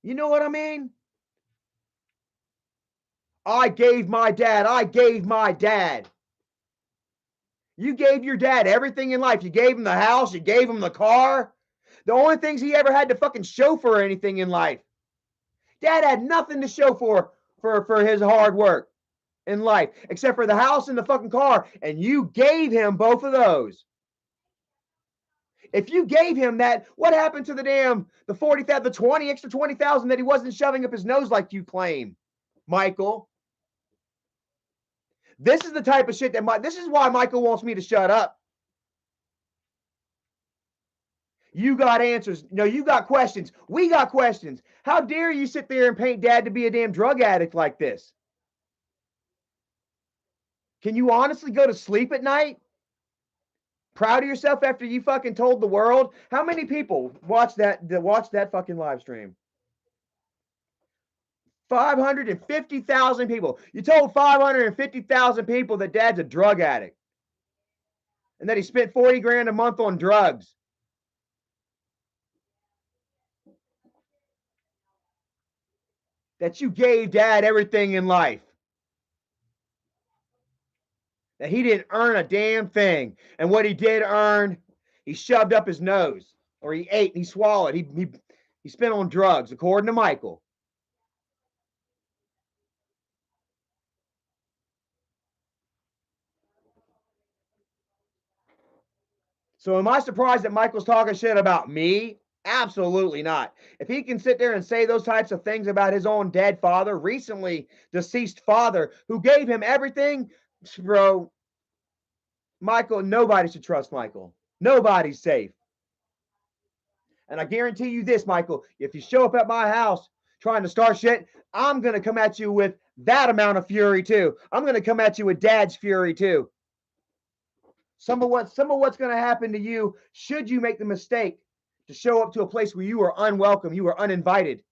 You know what I mean? I gave my dad. You gave your dad everything in life. You gave him the house. You gave him the car. The only things he ever had to fucking show for anything in life. Dad had nothing to show for his hard work in life, except for the house and the fucking car. And you gave him both of those. If you gave him that, what happened to the 20 extra 20,000 that he wasn't shoving up his nose like you claim, Michael? This is the type of shit this is why Michael wants me to shut up. You got answers. No, you got questions. We got questions. How dare you sit there and paint Dad to be a damn drug addict like this? Can you honestly go to sleep at night? Proud of yourself after you fucking told the world? How many people watch that fucking live stream? 550,000 people. You told 550,000 people that dad's a drug addict and that he spent 40 grand a month on drugs. That you gave dad everything in life. That he didn't earn a damn thing. And what he did earn, he shoved up his nose. Or he ate and he swallowed. He spent on drugs, according to Michael. So am I surprised that Michael's talking shit about me? Absolutely not. If he can sit there and say those types of things about his own dead father, recently deceased father, who gave him everything, bro, Michael, nobody should trust Michael. Nobody's safe. And I guarantee you this, Michael, if you show up at my house trying to start shit, I'm going to come at you with that amount of fury too. I'm going to come at you with dad's fury too. Some of what's going to happen to you should you make the mistake to show up to a place where you are unwelcome, you are uninvited.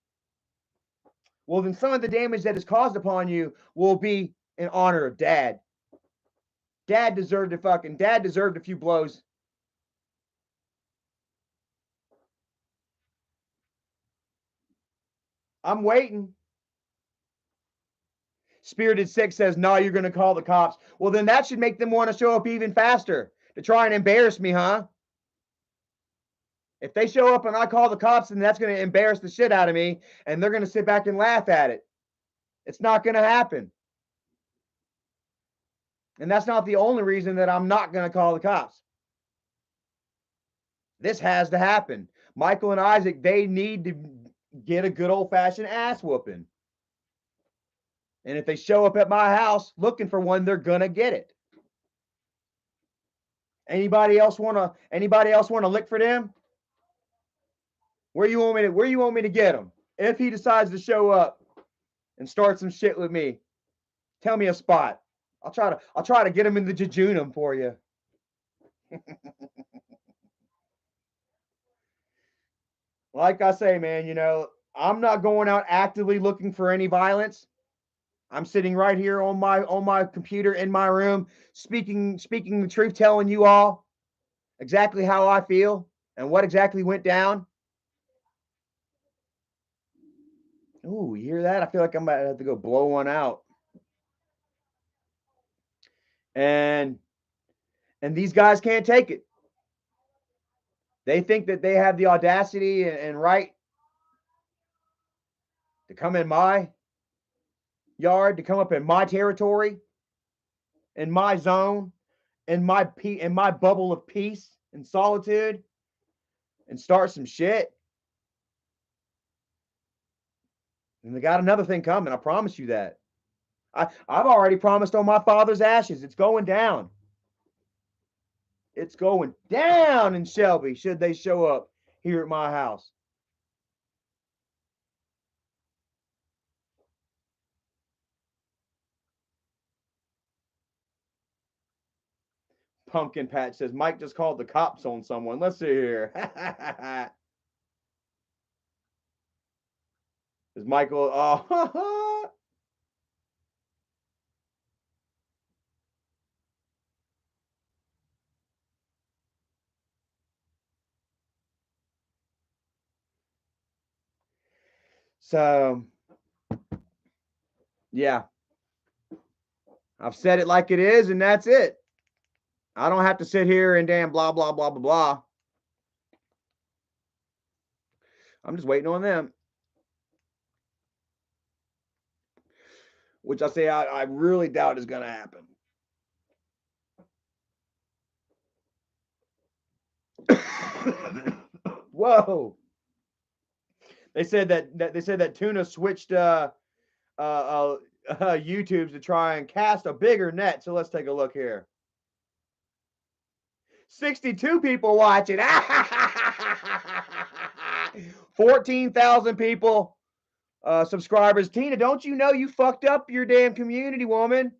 Well, then some of the damage that is caused upon you will be in honor of dad. Dad deserved a few blows. I'm waiting. Spirited 6 says, no, you're going to call the cops. Well, then that should make them want to show up even faster to try and embarrass me, huh? If they show up and I call the cops, then that's going to embarrass the shit out of me, and they're going to sit back and laugh at it. It's not going to happen. And that's not the only reason that I'm not going to call the cops. This has to happen. Michael and Isaac, they need to get a good old-fashioned ass whooping. And if they show up at my house looking for one, they're going to get it. Anybody else want to lick for them? Where you want me to get him? If he decides to show up and start some shit with me, tell me a spot. I'll try to get him in the jejunum for you. Like I say, man, you know, I'm not going out actively looking for any violence. I'm sitting right here on my computer in my room, speaking the truth, telling you all exactly how I feel and what exactly went down. Ooh, you hear that? I feel like I'm about to have to go blow one out. And these guys can't take it. They think that they have the audacity and right to come in my yard, to come up in my territory, in my zone, in my bubble of peace and solitude, and start some shit. And they got another thing coming. I promise you that. I've already promised on my father's ashes. It's going down. It's going down in Shelby should they show up here at my house. Pumpkin Patch says, Mike just called the cops on someone. Let's see here. Is Michael, oh, so, yeah. I've said it like it is, and that's it. I don't have to sit here and damn blah, blah, blah, blah, blah. I'm just waiting on them. Which I say I really doubt is going to happen. Whoa. They said that Tuna switched YouTubes to try and cast a bigger net. So let's take a look here. 62 people watching. 14,000 people subscribers. Tina, don't you know you fucked up your damn community, woman?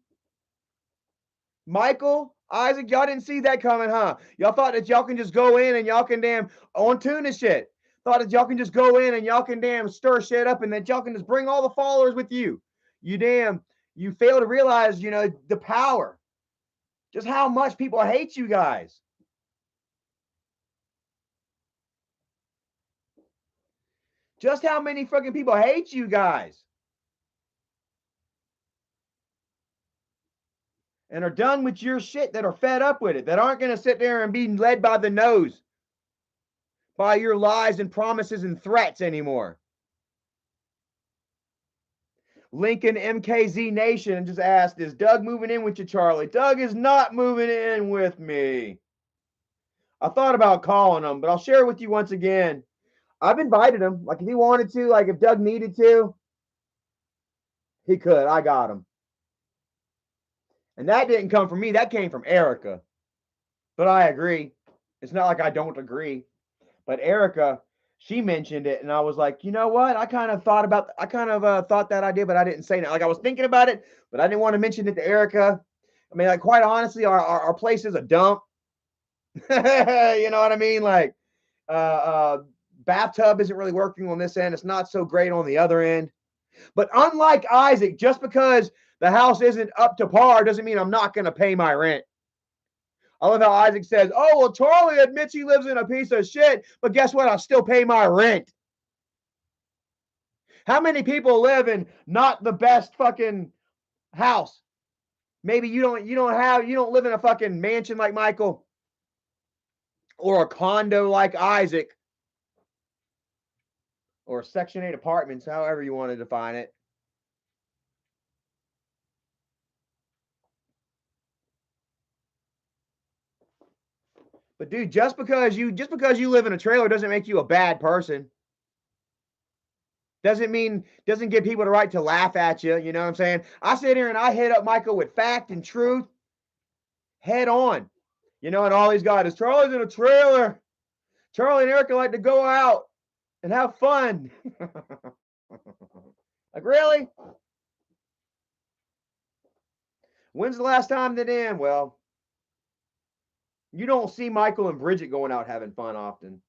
Michael, Isaac, y'all didn't see that coming, huh? Y'all thought that y'all can just go in and y'all can damn on tuna shit. Thought that y'all can just go in and y'all can damn stir shit up and that y'all can just bring all the followers with you. You fail to realize, you know, the power. Just how much people hate you guys. Just how many fucking people hate you guys. And are done with your shit, that are fed up with it, that aren't going to sit there and be led by the nose by your lies and promises and threats anymore. Lincoln MKZ Nation just asked, is Doug moving in with you, Charlie? Doug is not moving in with me. I thought about calling him, but I'll share it with you once again. I've invited him. Like, if he wanted to, like, if Doug needed to, he could. I got him. And that didn't come from me. That came from Erica. But I agree. It's not like I don't agree. But Erica, she mentioned it, and I was like, you know what? I kind of thought that idea, but I didn't say it. Like, I was thinking about it, but I didn't want to mention it to Erica. I mean, like, quite honestly, our place is a dump. You know what I mean? Like, bathtub isn't really working on this end. It's not so great on the other end. But unlike Isaac, just because the house isn't up to par doesn't mean I'm not going to pay my rent. I love how Isaac says, oh, well, Charlie admits he lives in a piece of shit, but guess what? I still pay my rent. How many people live in not the best fucking house? Maybe you don't live in a fucking mansion like Michael or a condo like Isaac or Section 8 apartments, however you want to define it. But dude, just because you live in a trailer doesn't make you a bad person. Doesn't give people the right to laugh at you. You know what I'm saying? I sit here and I hit up Michael with fact and truth head on. You know, and all he's got is Charlie's in a trailer. Charlie and Erica like to go out and have fun. Like, really? When's the last time that in? Well, you don't see Michael and Bridget going out having fun often.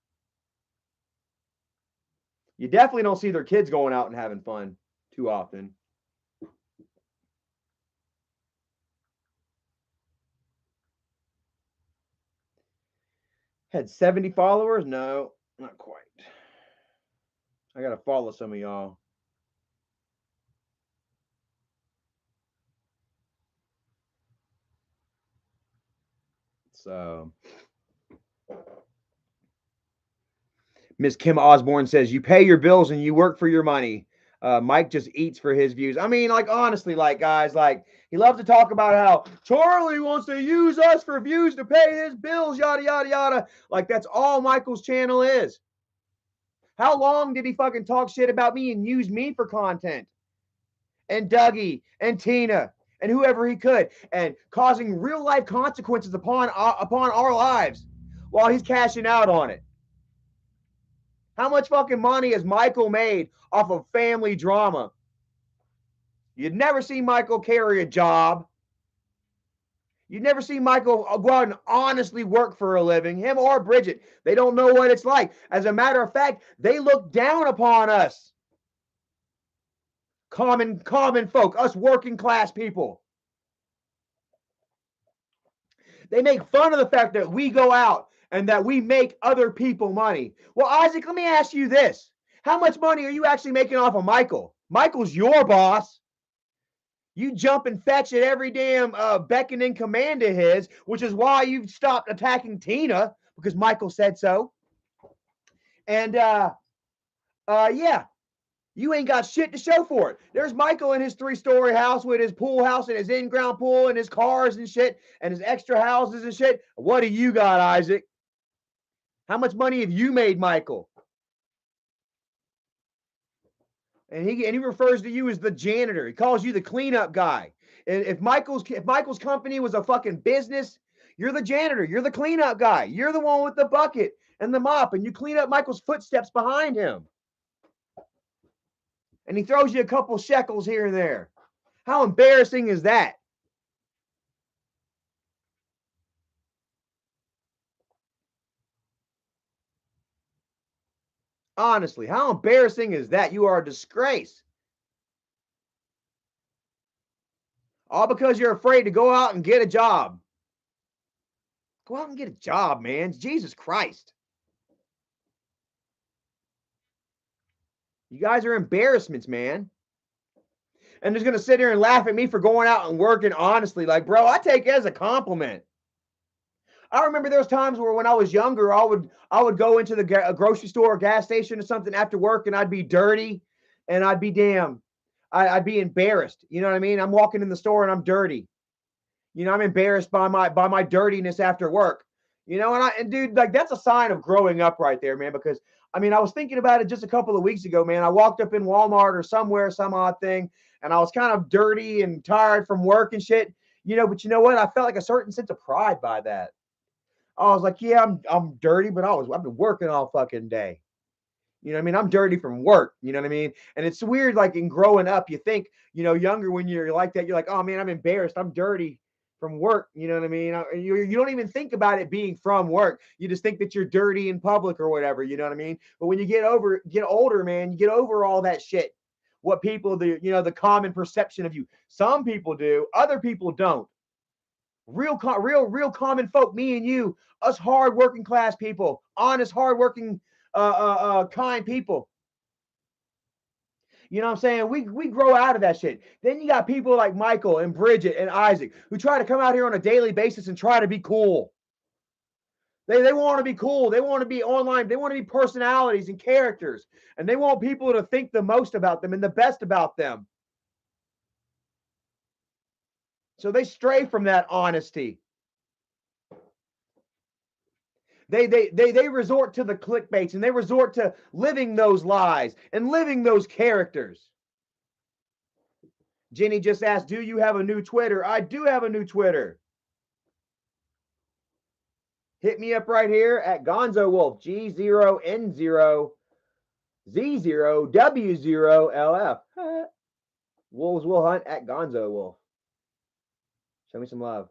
You definitely don't see their kids going out and having fun too often. Had 70 followers? No, not quite. I got to follow some of y'all. So, Miss Kim Osborne says, you pay your bills and you work for your money. Mike just eats for his views. I mean, like, honestly, like, guys, like, he loves to talk about how Charlie wants to use us for views to pay his bills, yada, yada, yada. Like, that's all Michael's channel is. How long did he fucking talk shit about me and use me for content? And Dougie and Tina and whoever he could, and causing real life consequences upon our lives while he's cashing out on it. How much fucking money has Michael made off of family drama? You'd never see Michael carry a job. You'd never see Michael go out and honestly work for a living. Him or Bridget, they don't know what it's like. As a matter of fact, they look down upon us. Common folk, us working class people. They make fun of the fact that we go out and that we make other people money. Well, Isaac, let me ask you this. How much money are you actually making off of Michael? Michael's your boss. You jump and fetch at every damn beckoning command of his, which is why you've stopped attacking Tina, because Michael said so. And, yeah. You ain't got shit to show for it. There's Michael in his 3-story house with his pool house and his in-ground pool and his cars and shit and his extra houses and shit. What do you got, Isaac? How much money have you made, Michael? And he refers to you as the janitor. He calls you the cleanup guy. If Michael's company was a fucking business, you're the janitor. You're the cleanup guy. You're the one with the bucket and the mop, and you clean up Michael's footsteps behind him. And he throws you a couple shekels here and there. How embarrassing is that? Honestly, how embarrassing is that? You are a disgrace. All because you're afraid to go out and get a job. Go out and get a job, man. Jesus Christ. You guys are embarrassments, man. And just going to sit here and laugh at me for going out and working honestly. Like, bro, I take it as a compliment. I remember there was times where when I was younger, I would go into the grocery store or gas station or something after work, and I'd be dirty, and I'd be I'd be embarrassed. You know what I mean? I'm walking in the store and I'm dirty. You know, I'm embarrassed by my dirtiness after work. You know, and dude, like that's a sign of growing up right there, man. Because I mean, I was thinking about it just a couple of weeks ago, man. I walked up in Walmart or somewhere, some odd thing, and I was kind of dirty and tired from work and shit. You know, but you know what? I felt like a certain sense of pride by that. I was like, yeah, I'm dirty, but I've been working all fucking day. You know what I mean? I'm dirty from work. You know what I mean? And it's weird, like in growing up, you think, you know, younger when you're like that, you're like, oh man, I'm embarrassed. I'm dirty from work. You know what I mean? You don't even think about it being from work. You just think that you're dirty in public or whatever. You know what I mean? But when you get older, man, you get over all that shit. What people, the common perception of you. Some people do, other people don't. Real common folk, me and you, us hard working class people, honest, hard working, kind people. You know what I'm saying? We grow out of that shit. Then you got people like Michael and Bridget and Isaac who try to come out here on a daily basis and try to be cool. They want to be cool. They want to be online. They want to be personalities and characters. And they want people to think the most about them and the best about them. So they stray from that honesty. They resort to the clickbaits and they resort to living those lies and living those characters. Jenny just asked, do you have a new Twitter? I do have a new Twitter. Hit me up right here at Gonzo Wolf, G0N0 Z0 W0LF. Wolves will hunt at Gonzo Wolf. Show me some love.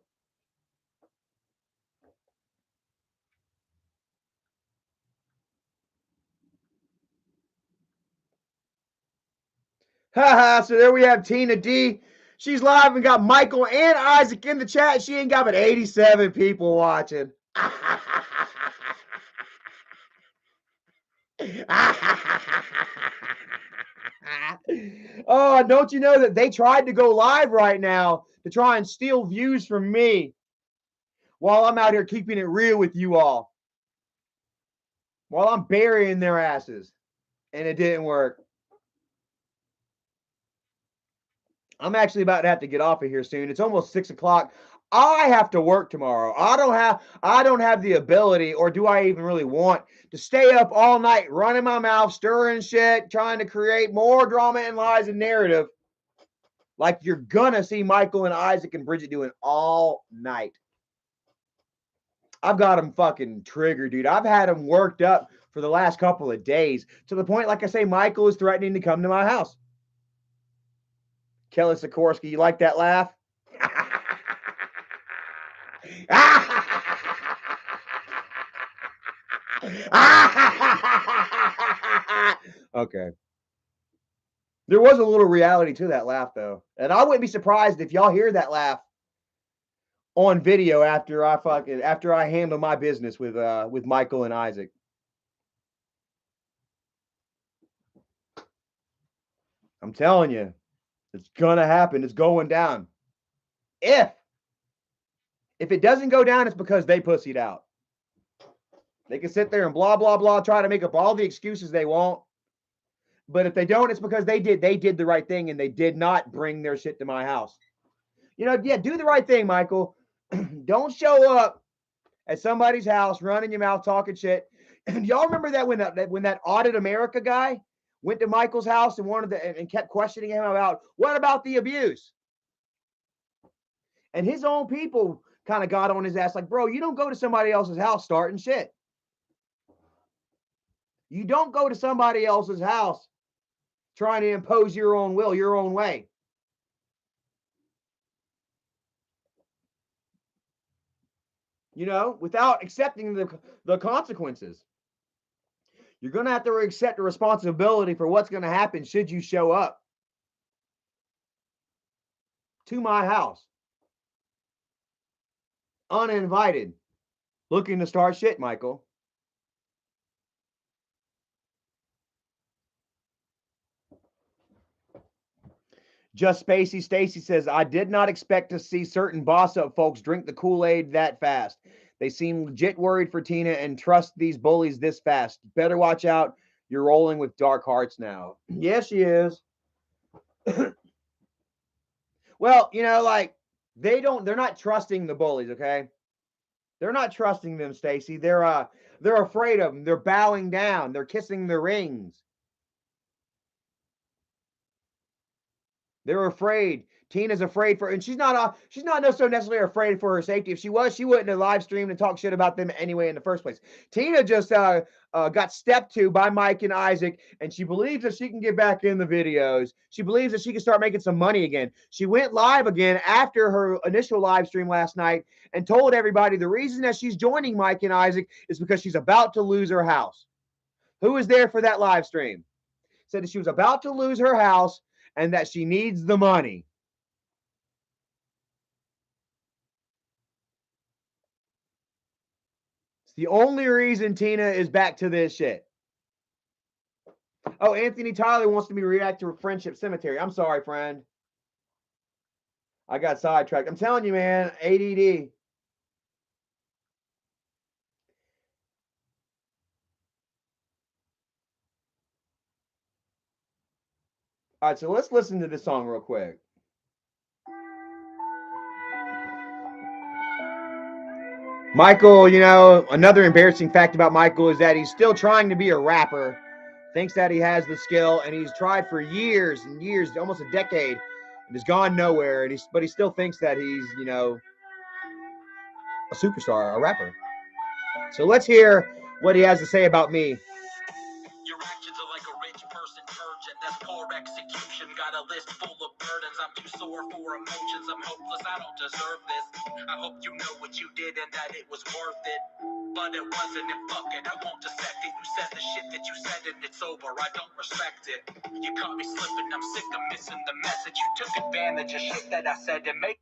Haha, so there we have Tina D. She's live and got Michael and Isaac in the chat. She ain't got but 87 people watching. Oh, don't you know that they tried to go live right now to try and steal views from me while I'm out here keeping it real with you all, while I'm burying their asses, and it didn't work. I'm actually about to have to get off of here soon. It's almost 6 o'clock. I have to work tomorrow. I don't have the ability, or do I even really want to stay up all night running my mouth, stirring shit, trying to create more drama and lies and narrative like you're gonna see Michael and Isaac and Bridget doing all night. I've got them fucking triggered, dude. I've had them worked up for the last couple of days to the point, like I say, Michael is threatening to come to my house. Kelly Sikorsky, you like that laugh? Okay. There was a little reality to that laugh, though. And I wouldn't be surprised if y'all hear that laugh on video after I handle my business with Michael and Isaac. I'm telling you, it's gonna happen. It's going down. If it doesn't go down, it's because they pussied out. They can sit there and blah, blah, blah, try to make up all the excuses they want. But if they don't, it's because they did the right thing and they did not bring their shit to my house. You know, yeah, do the right thing, Michael. Don't show up at somebody's house running your mouth talking shit. Y'all remember that when that Audit America guy went to Michael's house and kept questioning him about what about the abuse? And his own people kind of got on his ass like, bro, you don't go to somebody else's house starting shit. You don't go to somebody else's house trying to impose your own will, your own way. You know, without accepting the consequences. You're going to have to accept the responsibility for what's going to happen should you show up to my house uninvited, looking to start shit, Michael. Just Spacey Stacy says, I did not expect to see certain boss up folks drink the Kool-Aid that fast. They seem legit worried for Tina and trust these bullies this fast. Better watch out. You're rolling with dark hearts now. Yes, she is. Well, you know, like they're not trusting the bullies, okay? They're not trusting them, Stacy. They're afraid of them. They're bowing down. They're kissing the rings. They're afraid. Tina's afraid for, and she's not necessarily afraid for her safety. If she was, she wouldn't have live streamed and talked shit about them anyway in the first place. Tina just got stepped to by Mike and Isaac, and she believes that she can get back in the videos. She believes that she can start making some money again. She went live again after her initial live stream last night and told everybody the reason that she's joining Mike and Isaac is because she's about to lose her house. Who was there for that live stream? Said that she was about to lose her house and that she needs the money. It's the only reason Tina is back to this shit. Oh, Anthony Tyler wants me to react to Friendship Cemetery. I'm sorry, friend. I got sidetracked. I'm telling you, man, ADD. All right, so let's listen to this song real quick. Michael, you know, another embarrassing fact about Michael is that he's still trying to be a rapper. Thinks that he has the skill, and he's tried for years and years, almost a decade, and has gone nowhere. But he still thinks that he's, you know, a superstar, a rapper. So let's hear what he has to say about me. Your actions are like a rich person urgent. That's poor execution. Got a list full of burdens. I'm too sore for emotions. I'm hopeless. I don't deserve this. I hope you know what you did and that it was worth it. But it wasn't, and fuck it, I won't dissect it. You said the shit that you said and it's over. I don't respect it. You caught me slipping. I'm sick of missing the message. You took advantage of shit that I said and made.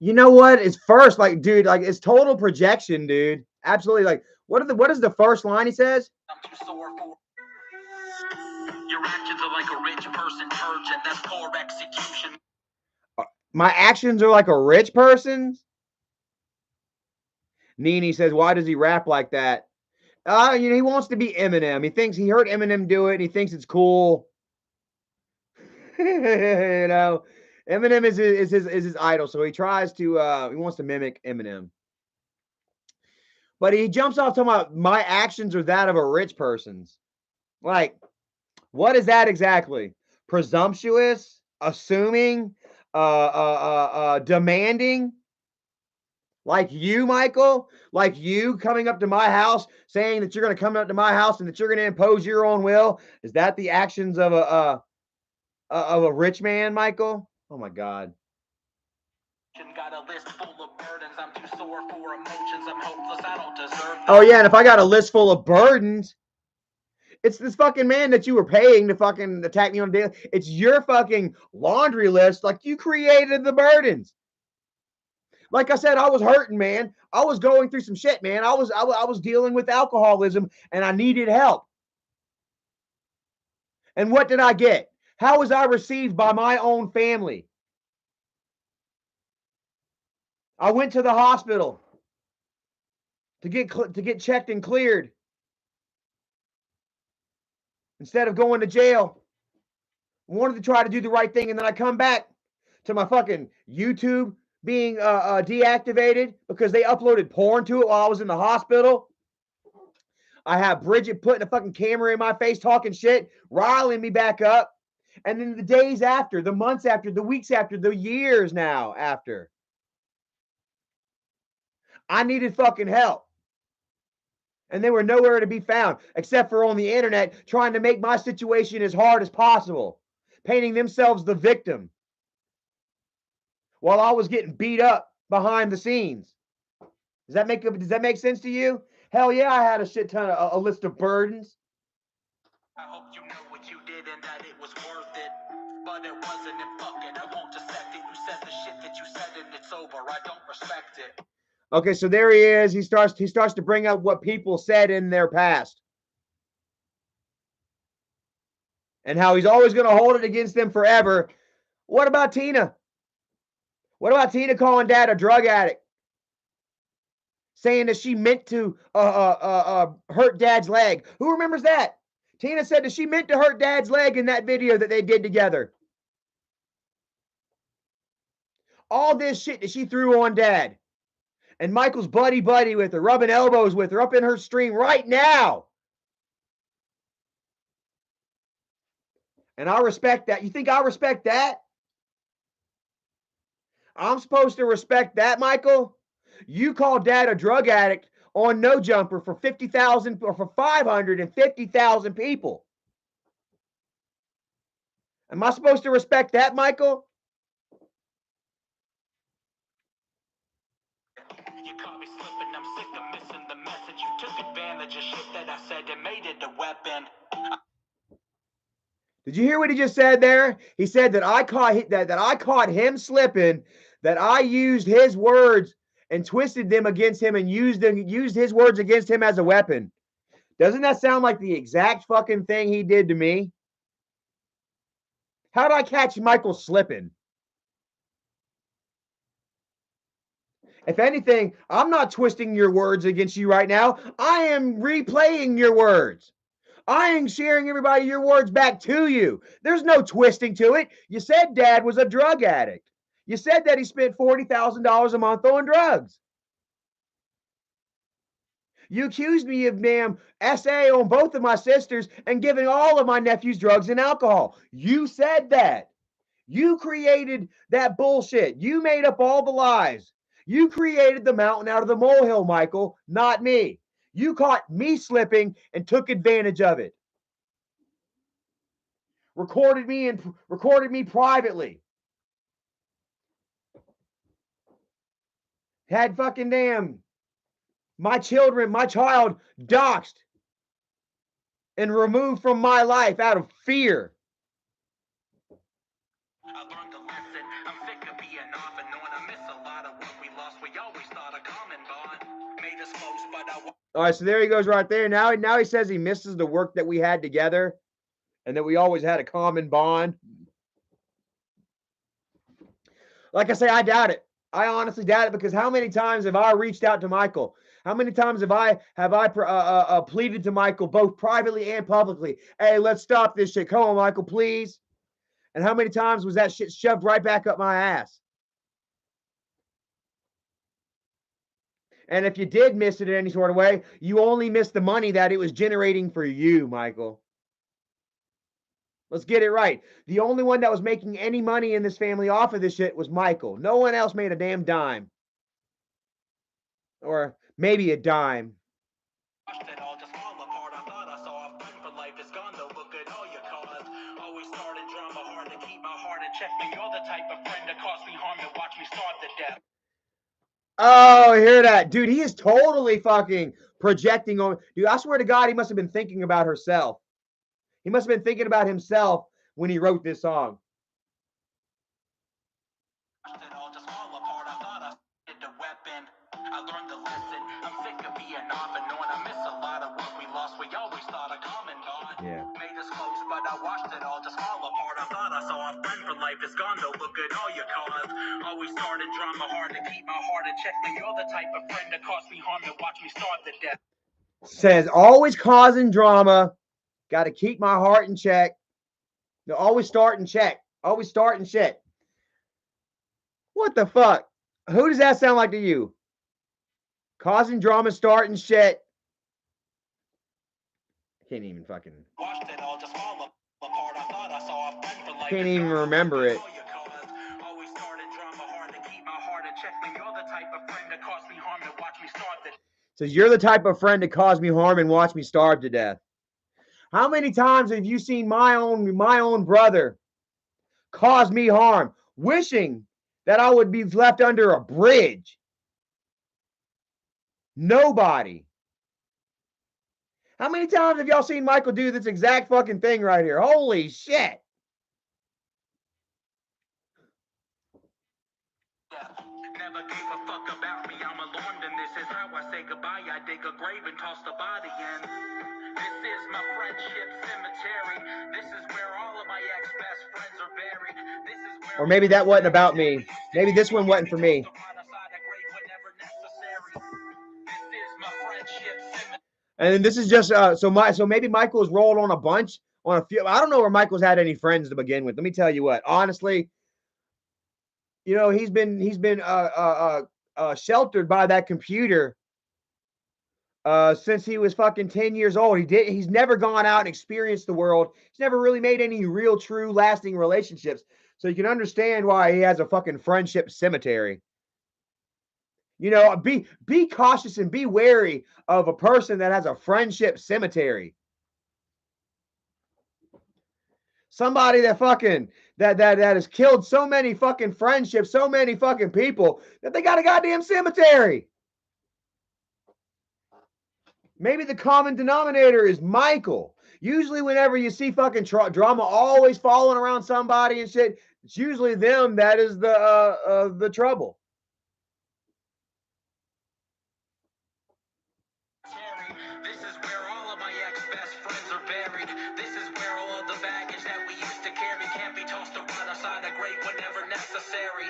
You know what? It's first, like, dude, like it's total projection, dude. Absolutely. Like, what is the first line he says? I'm too sore for. Your actions are like a rich person urgent. That's poor execution. My actions are like a rich person's? Nene says, why does he rap like that? You know, he wants to be Eminem. He thinks he heard Eminem do it, and he thinks it's cool. You know, Eminem is his idol, so he tries to he wants to mimic Eminem. But he jumps off talking about my actions are that of a rich person's. Like, what is that exactly? Presumptuous, assuming, demanding? Like you, Michael? Like you coming up to my house saying that you're going to come up to my house and that you're going to impose your own will? Is that the actions of a rich man, Michael? Oh my God. Got a list full of burdens. I'm too sore for emotions. I'm hopeless. I don't deserve. Oh yeah, and if I got a list full of burdens, it's this fucking man that you were paying to fucking attack me on a daily. It's your fucking laundry list. Like you created the burdens. Like I said, I was hurting, man. I was going through some shit, man. I was dealing with alcoholism and I needed help. And what did I get? How was I received by my own family? I went to the hospital to get checked and cleared instead of going to jail. I wanted to try to do the right thing, and then I come back to my fucking YouTube being deactivated because they uploaded porn to it while I was in the hospital. I have Bridget putting a fucking camera in my face talking shit, riling me back up. And then the days after, the months after, the weeks after, the years now after, I needed fucking help. And they were nowhere to be found except for on the internet trying to make my situation as hard as possible, painting themselves the victim while I was getting beat up behind the scenes. Does that make sense to you? Hell yeah, I had a shit ton of a list of burdens. I hope you know what you did and that it was worth it. But it wasn't, and fuck it, I won't dissect it. You said the shit that you said and it's over. I don't respect it. Okay, so there he is. He starts to bring up what people said in their past. And how he's always going to hold it against them forever. What about Tina? What about Tina calling Dad a drug addict? Saying that she meant to hurt Dad's leg. Who remembers that? Tina said that she meant to hurt Dad's leg in that video that they did together. All this shit that she threw on Dad. And Michael's buddy with her, rubbing elbows with her up in her stream right now. And I respect that. You think I respect that? I'm supposed to respect that, Michael? You call Dad a drug addict on No Jumper for 50,000 or for 550,000 people. Am I supposed to respect that, Michael? You caught me slipping, I'm sick of missing the message. You took advantage of shit that I said and made it a weapon. Did you hear what he just said there? He said that I caught him slipping, that I used his words and twisted them against him and used his words against him as a weapon. Doesn't that sound like the exact fucking thing he did to me? How did I catch Michael slipping? If anything, I'm not twisting your words against you right now. I am replaying your words. I am sharing everybody your words back to you. There's no twisting to it. You said Dad was a drug addict. You said that he spent $40,000 a month on drugs. You accused me of damn SA on both of my sisters and giving all of my nephews drugs and alcohol. You said that. You created that bullshit. You made up all the lies. You created the mountain out of the molehill, Michael, not me. You caught me slipping and took advantage of it. Recorded me privately. Had fucking damn my child doxxed and removed from my life out of fear. I learned a lesson. I'm sick of being off and on. I miss a lot of what we lost. We always thought a common bond made us close, but all right, so there he goes right there. Now he says he misses the work that we had together and that we always had a common bond. Like I say, I doubt it. I honestly doubt it, because how many times have I reached out to Michael? How many times have I pleaded to Michael, both privately and publicly? Hey, let's stop this shit. Come on, Michael, please. And how many times was that shit shoved right back up my ass? And if you did miss it in any sort of way, you only missed the money that it was generating for you, Michael. Let's get it right. The only one that was making any money in this family off of this shit was Michael. No one else made a damn dime. Or maybe a dime. Oh, hear that. Dude, he is totally fucking projecting on. Dude, I swear to God, he must have been thinking about herself. He must have been thinking about himself when he wrote this song. I learned the lesson. I'm sick of being off and on. I miss a lot of what we lost. We always thought a common bond made us close, but I watched it all just fall apart. I thought I saw a friend for life. It's gone though. Look at all you caused. Always started drama hard to keep my heart in check. But you're the type of friend that caused me harm and watch me starve to death. Says always causing drama. Got to keep my heart in check. No, always start and check. Always start and check. What the fuck? Who does that sound like to you? Causing drama, starting shit. Can't even fucking. Can't even remember it. Says you're the type of friend that caused me harm and watch me starve to death. How many times have you seen my own brother cause me harm, wishing that I would be left under a bridge? Nobody. How many times have y'all seen Michael do this exact fucking thing right here? Holy shit. Never gave a fuck about me, I'm alarmed, and this is how I say goodbye. I dig a grave and toss the body in. This is my friendship cemetery. This is where all of my ex-best friends are buried. This is where... Or maybe that wasn't about me. Maybe this one wasn't for me. And then this is just so maybe Michael was rolled on a bunch on a few. I don't know where Michael's had any friends to begin with. Let me tell you what. Honestly, you know, he's been sheltered by that computer since he was fucking 10 years old. He's never gone out and experienced the world. He's never really made any real, true, lasting relationships. So you can understand why he has a fucking friendship cemetery. You know, be cautious and be wary of a person that has a friendship cemetery. Somebody that fucking that has killed so many fucking friendships, so many fucking people that they got a goddamn cemetery. Maybe the common denominator is Michael. Usually whenever you see fucking drama always falling around somebody and shit, it's usually them that is the trouble. This is where all of my ex-best friends are buried. This is where all of the baggage that we used to carry can't be tossed around outside the grave whenever necessary.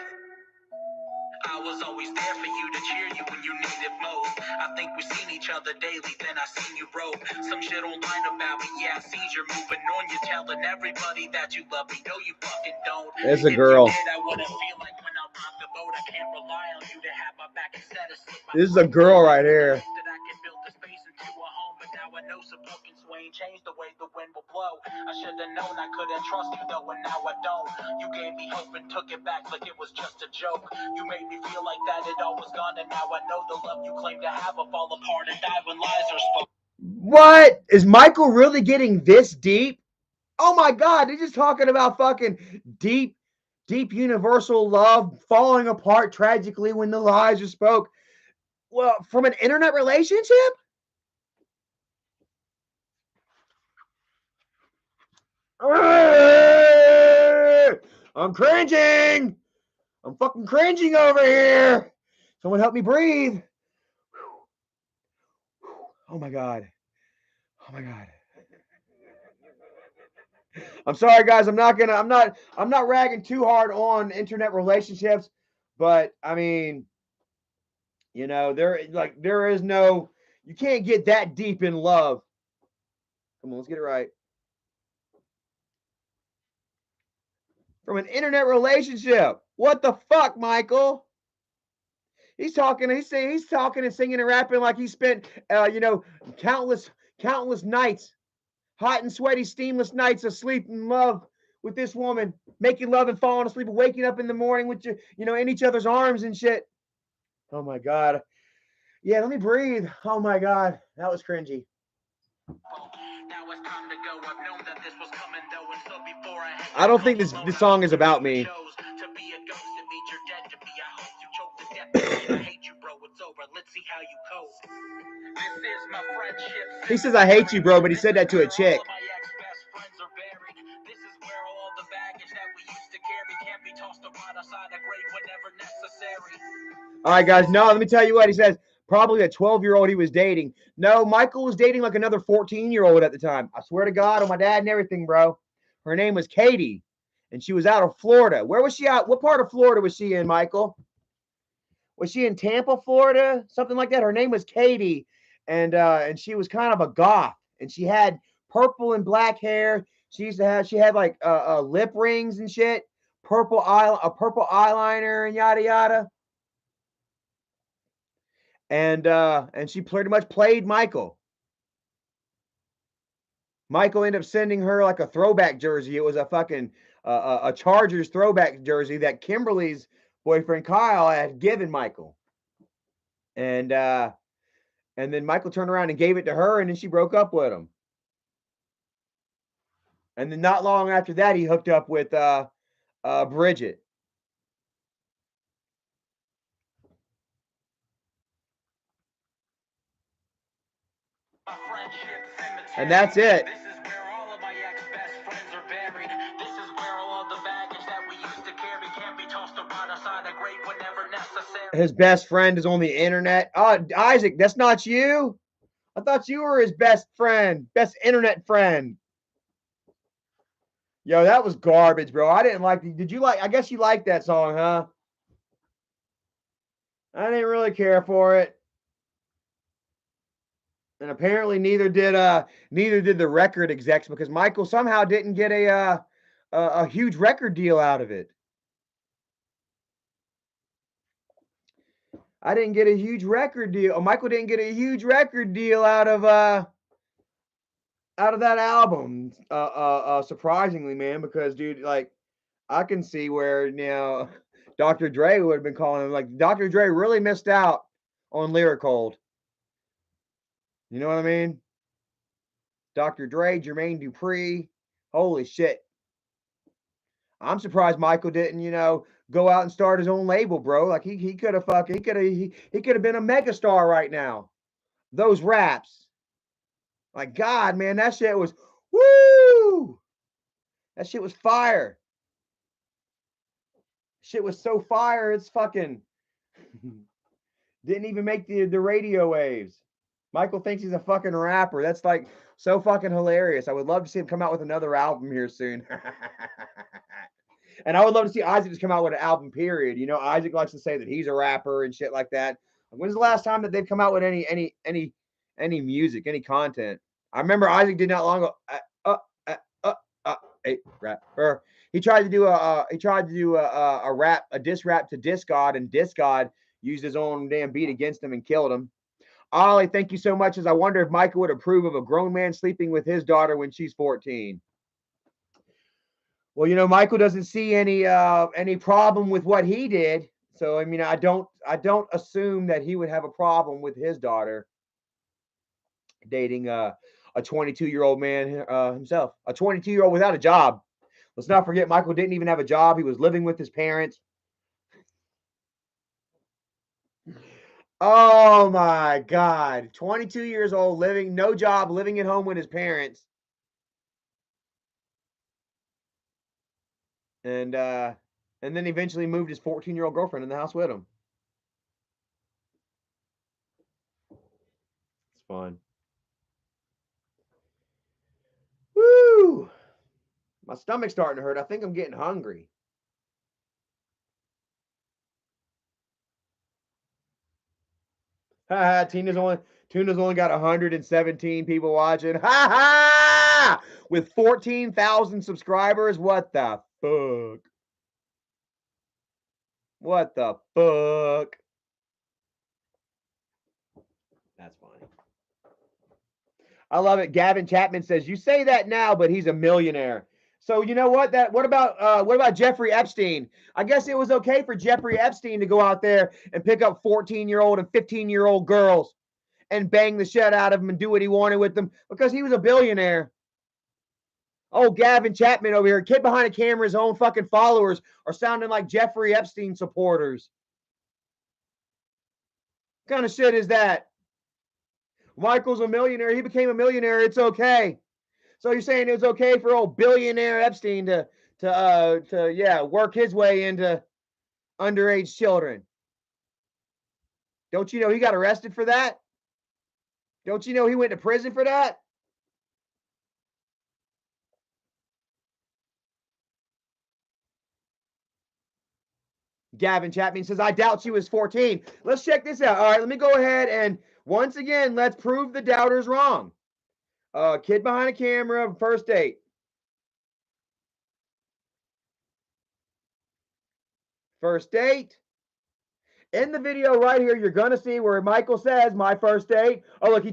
I was always there for you to cheer you when you needed most. I think we seen each other daily, then I seen you broke. Some shit online about me, yeah, I see you're moving on. You're telling everybody that you love me, no you fucking don't. There's a girl. If you did, I wouldn't feel like when I rock the boat, I can't rely on you to have my back instead of slip my This is a girl right here. that I can build the space into a home, but now I know some broken swing changed the way the wind will blow. I should have known I couldn't trust you though, and now I don't. You gave me hope and took it back like it was just a joke. You made me feel like that it all was gone, and now I know the love you claim to have will fall apart and die when lies are spoken. What? Is Michael really getting this deep? Oh my God, they're just talking about fucking deep universal love falling apart tragically when the lies are spoke. Well, from an internet relationship? I'm cringing. I'm fucking cringing over here. Someone help me breathe. Oh my God. Oh my God. I'm sorry, guys. I'm not ragging too hard on internet relationships, but I mean, you know, there is no, you can't get that deep in love. Come on, let's get it right. From an internet relationship. What the fuck, Michael? He's talking and singing and rapping like he spent, countless nights, hot and sweaty, steamless nights of sleep and love with this woman, making love and falling asleep and waking up in the morning with in each other's arms and shit. Oh my God. Yeah, let me breathe. Oh my God. That was cringy. I don't think this song is about me. He says, I hate you, bro, but he said that to a chick. All right, guys. No, let me tell you what. He says, probably a 12-year-old he was dating. No, Michael was dating like another 14-year-old at the time. I swear to God on my dad and everything, bro. Her name was Katie, and she was out of Florida. Where was she out? What part of Florida was she in, Michael? Was she in Tampa, Florida? Something like that. Her name was Katie, and she was kind of a goth, and she had purple and black hair. She had like lip rings and shit, a purple eyeliner and yada yada. And she pretty much played Michael. Michael ended up sending her like a throwback jersey. It was a fucking a Chargers throwback jersey that Kimberly's boyfriend Kyle had given Michael. And then Michael turned around and gave it to her, and then she broke up with him. And then not long after that, he hooked up with Bridget. And that's it. This is where all of my ex-best friends are buried. This is where all of the baggage that we used to carry can't be tossed around outside a grave whenever necessary. His best friend is on the internet. Oh, Isaac, that's not you? I thought you were his best friend, best internet friend. Yo, that was garbage, bro. I didn't like it. Did you like? I guess you liked that song, huh? I didn't really care for it. And apparently neither did the record execs, because Michael somehow didn't get a huge record deal out of it. I didn't get a huge record deal. Michael didn't get a huge record deal out of that album. Surprisingly, man, because dude, like, I can see where now Dr. Dre would have been calling him. Like, Dr. Dre really missed out on Lyricold. You know what I mean? Dr. Dre, Jermaine Dupri. Holy shit. I'm surprised Michael didn't, go out and start his own label, bro. Like, he could have he could have been a megastar right now. Those raps. Like, God, man, that shit was woo! That shit was fire. Shit was so fire, it's fucking didn't even make the radio waves. Michael thinks he's a fucking rapper. That's like so fucking hilarious. I would love to see him come out with another album here soon. And I would love to see Isaac just come out with an album, period. Isaac likes to say that he's a rapper and shit like that. When's the last time that they've come out with any music, any content? I remember Isaac did not long ago. Hey, rapper. He tried to do a diss rap to Diss God, and Diss God used his own damn beat against him and killed him. Ollie, thank you so much. As I wonder if Michael would approve of a grown man sleeping with his daughter when she's 14. Well, Michael doesn't see any problem with what he did. So, I mean, I don't assume that he would have a problem with his daughter dating a 22-year-old man himself, a 22-year-old without a job. Let's not forget, Michael didn't even have a job. He was living with his parents. Oh my God. 22 years old, no job, living at home with his parents. And then eventually moved his 14-year-old girlfriend in the house with him. It's fun. Woo! My stomach's starting to hurt. I think I'm getting hungry. Ha! Tuna's only got 117 people watching. Ha ha! With 14,000 subscribers. What the fuck? What the fuck? That's funny. I love it. Gavin Chapman says, "You say that now, but he's a millionaire." So you know what? What about Jeffrey Epstein? I guess it was okay for Jeffrey Epstein to go out there and pick up 14-year-old and 15-year-old girls and bang the shit out of them and do what he wanted with them because he was a billionaire. Oh, Gavin Chapman over here, kid behind a camera, his own fucking followers are sounding like Jeffrey Epstein supporters. What kind of shit is that? Michael's a millionaire. He became a millionaire. It's okay. So you're saying it was okay for old billionaire Epstein to work his way into underage children? Don't you know he got arrested for that? Don't you know he went to prison for that? Gavin Chapman says, "I doubt she was 14. Let's check this out. All right, let me go ahead and once again, let's prove the doubters wrong. Kid behind a camera, first date. First date. In the video right here, you're going to see where Michael says, my first date. Oh, look,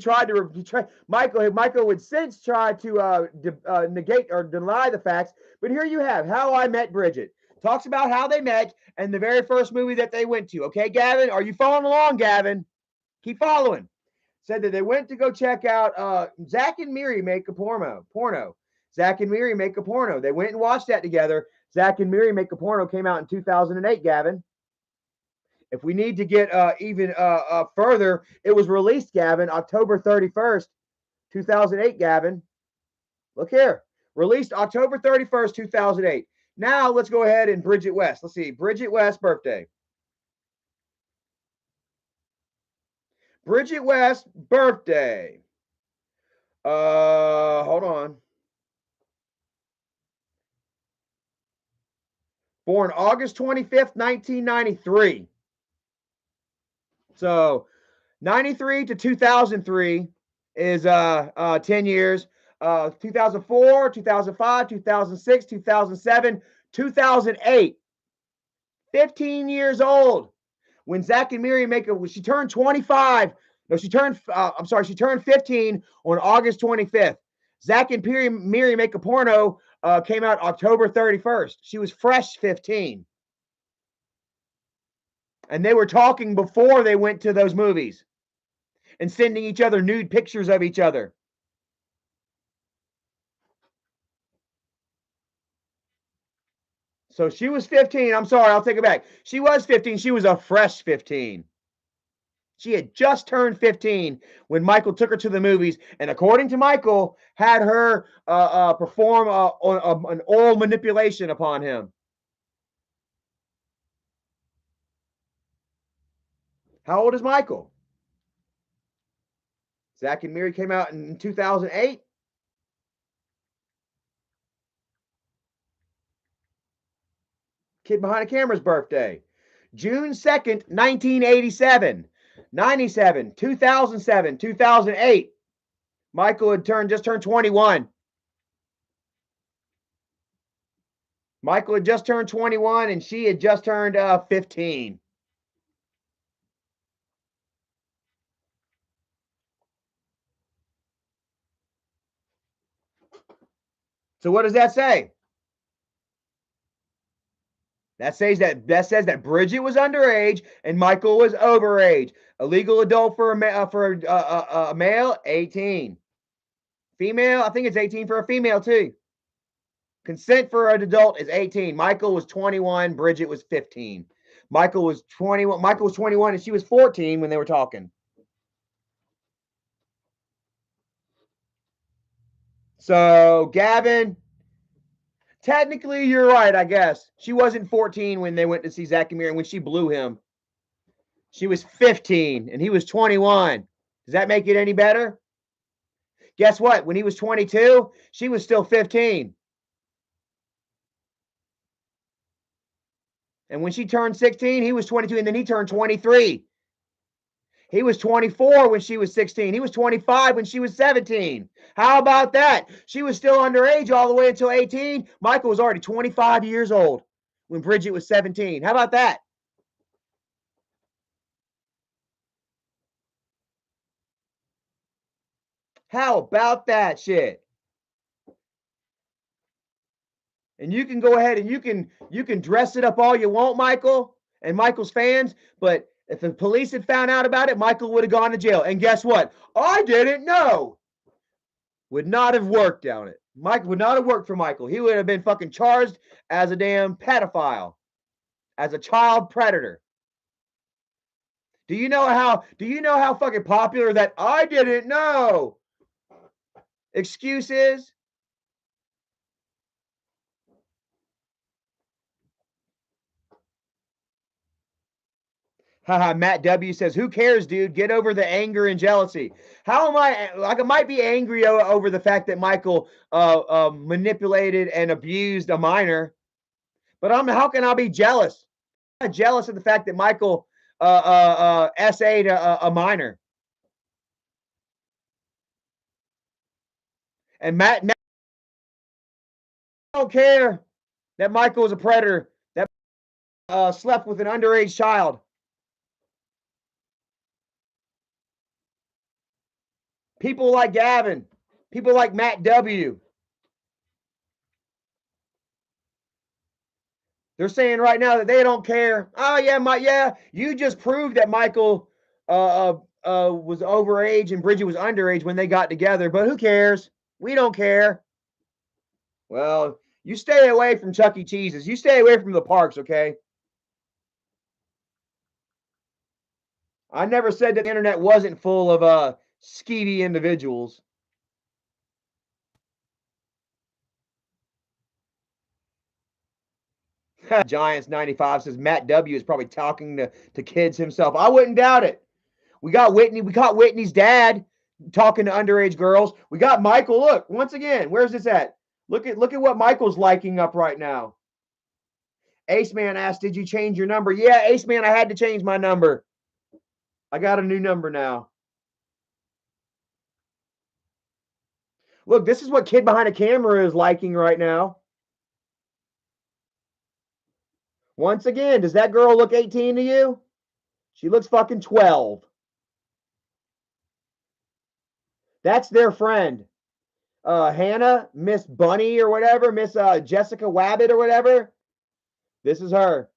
Michael would since try to negate or deny the facts. But here you have How I Met Bridget. Talks about how they met and the very first movie that they went to. Okay, Gavin, are you following along, Gavin? Keep following. Said that they went to go check out Zach and Miri Make a Porno. Zach and Miri Make a Porno. They went and watched that together. Zach and Miri Make a Porno came out in 2008, Gavin. If we need to get even further, it was released, Gavin, October 31st, 2008, Gavin. Look here. Released October 31st, 2008. Now let's go ahead and Bridget West. Let's see. Bridget West birthday. Bridget West birthday. Hold on. Born August 25th, 1993. So 93 to 2003 is 10 years. 2004, 2005, 2006, 2007, 2008. 15 years old. When Zach and Miri she turned 25. No, she turned, she turned 15 on August 25th. Zach and Miri Make a Porno came out October 31st. She was fresh 15. And they were talking before they went to those movies and sending each other nude pictures of each other. So she was 15. I'm sorry, I'll take it back. She was 15. She was a fresh 15. She had just turned 15 when Michael took her to the movies, and according to Michael, had her perform an oral manipulation upon him. How old is Michael? Zach and Miri came out in 2008. Kid behind the camera's birthday. June 2nd, 1987. 97, 2007, 2008. Michael had just turned 21. Michael had just turned 21 and she had just turned 15. So what does that say? That says that Bridget was underage and Michael was overage. A legal adult for a male, 18. Female, I think it's 18 for a female too. Consent for an adult is 18. Michael was 21. Bridget was 15. Michael was 21. Michael was 21 and she was 14 when they were talking. So, Gavin, technically you're right, I guess. She wasn't 14 when they went to see Zach and Miri, when she blew him. She was 15 and he was 21. Does that make it any better? Guess what? When he was 22, she was still 15. And when she turned 16, he was 22, and then he turned 23. He was 24 when she was 16. He was 25 when she was 17. How about that? She was still underage all the way until 18. Michael was already 25 years old when Bridget was 17. How about that? How about that shit? And you can go ahead and you can dress it up all you want, Michael and Michael's fans, but if the police had found out about it, Michael would have gone to jail. And guess what? I didn't know. Would not have worked down it. Michael would not have worked for Michael. He would have been fucking charged as a damn pedophile, as a child predator. Do you know how fucking popular that I didn't know excuse is? Haha, Matt W says, who cares, dude? Get over the anger and jealousy. How am I? Like, I might be angry over the fact that Michael manipulated and abused a minor, but how can I be jealous? I'm not jealous of the fact that Michael SA'd a minor. And Matt, I don't care that Michael was a predator that slept with an underage child. People like Gavin, people like Matt W. They're saying right now that they don't care. Oh yeah, you just proved that Michael was overage and Bridget was underage when they got together, but who cares? We don't care. Well, you stay away from Chuck E. Cheese's. You stay away from the parks, okay? I never said that the internet wasn't full of skeevy individuals. Giants 95 says Matt W is probably talking to kids himself. I wouldn't doubt it. We got Whitney. We caught Whitney's dad talking to underage girls. We got Michael. Look, once again, where's this at? Look at what Michael's liking up right now. Ace Man asked, did you change your number? Yeah, Ace Man, I had to change my number. I got a new number now. Look, this is what kid behind a camera is liking right now. Once again, does that girl look 18 to you? She looks fucking 12. That's their friend. Hannah, Miss Bunny or whatever, Miss Jessica Wabbit or whatever. This is her.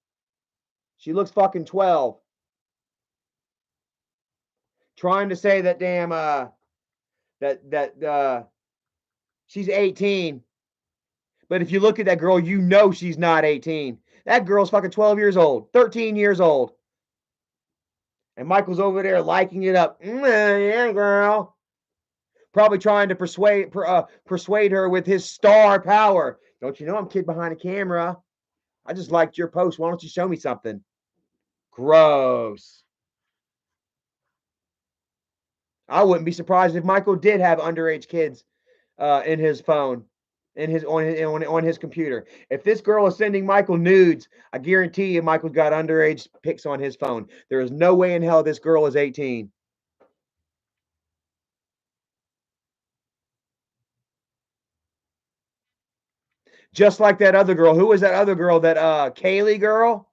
She looks fucking 12. Trying to say that damn she's 18. But if you look at that girl, you know she's not 18. That girl's fucking 12 years old, 13 years old. And Michael's over there liking it up. Yeah, girl. Probably trying to persuade her with his star power. Don't you know I'm kid behind a camera? I just liked your post. Why don't you show me something? Gross. I wouldn't be surprised if Michael did have underage kids in his phone, on his computer. If this girl is sending Michael nudes, I guarantee you Michael's got underage pics on his phone. There is no way in hell this girl is 18. Just like that other girl. Who was that other girl? That Kaylee girl?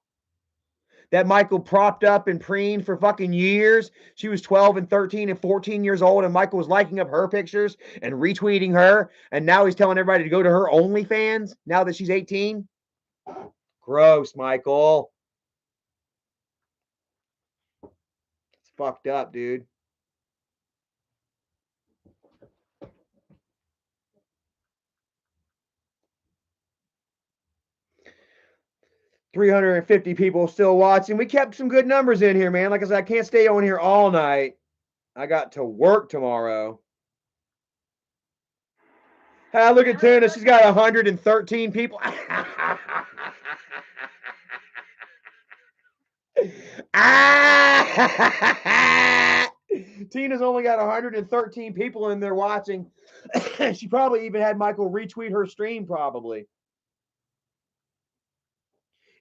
That Michael propped up and preened for fucking years. She was 12 and 13 and 14 years old, and Michael was liking up her pictures and retweeting her, and now he's telling everybody to go to her OnlyFans now that she's 18. Gross, Michael. It's fucked up, dude. $350 people still watching. We kept some good numbers in here, man. Like I said, I can't stay on here all night. I got to work tomorrow. Ah, look at Tuna. She's got 113 people. Tina's only got 113 people in there watching. She probably even had Michael retweet her stream, probably.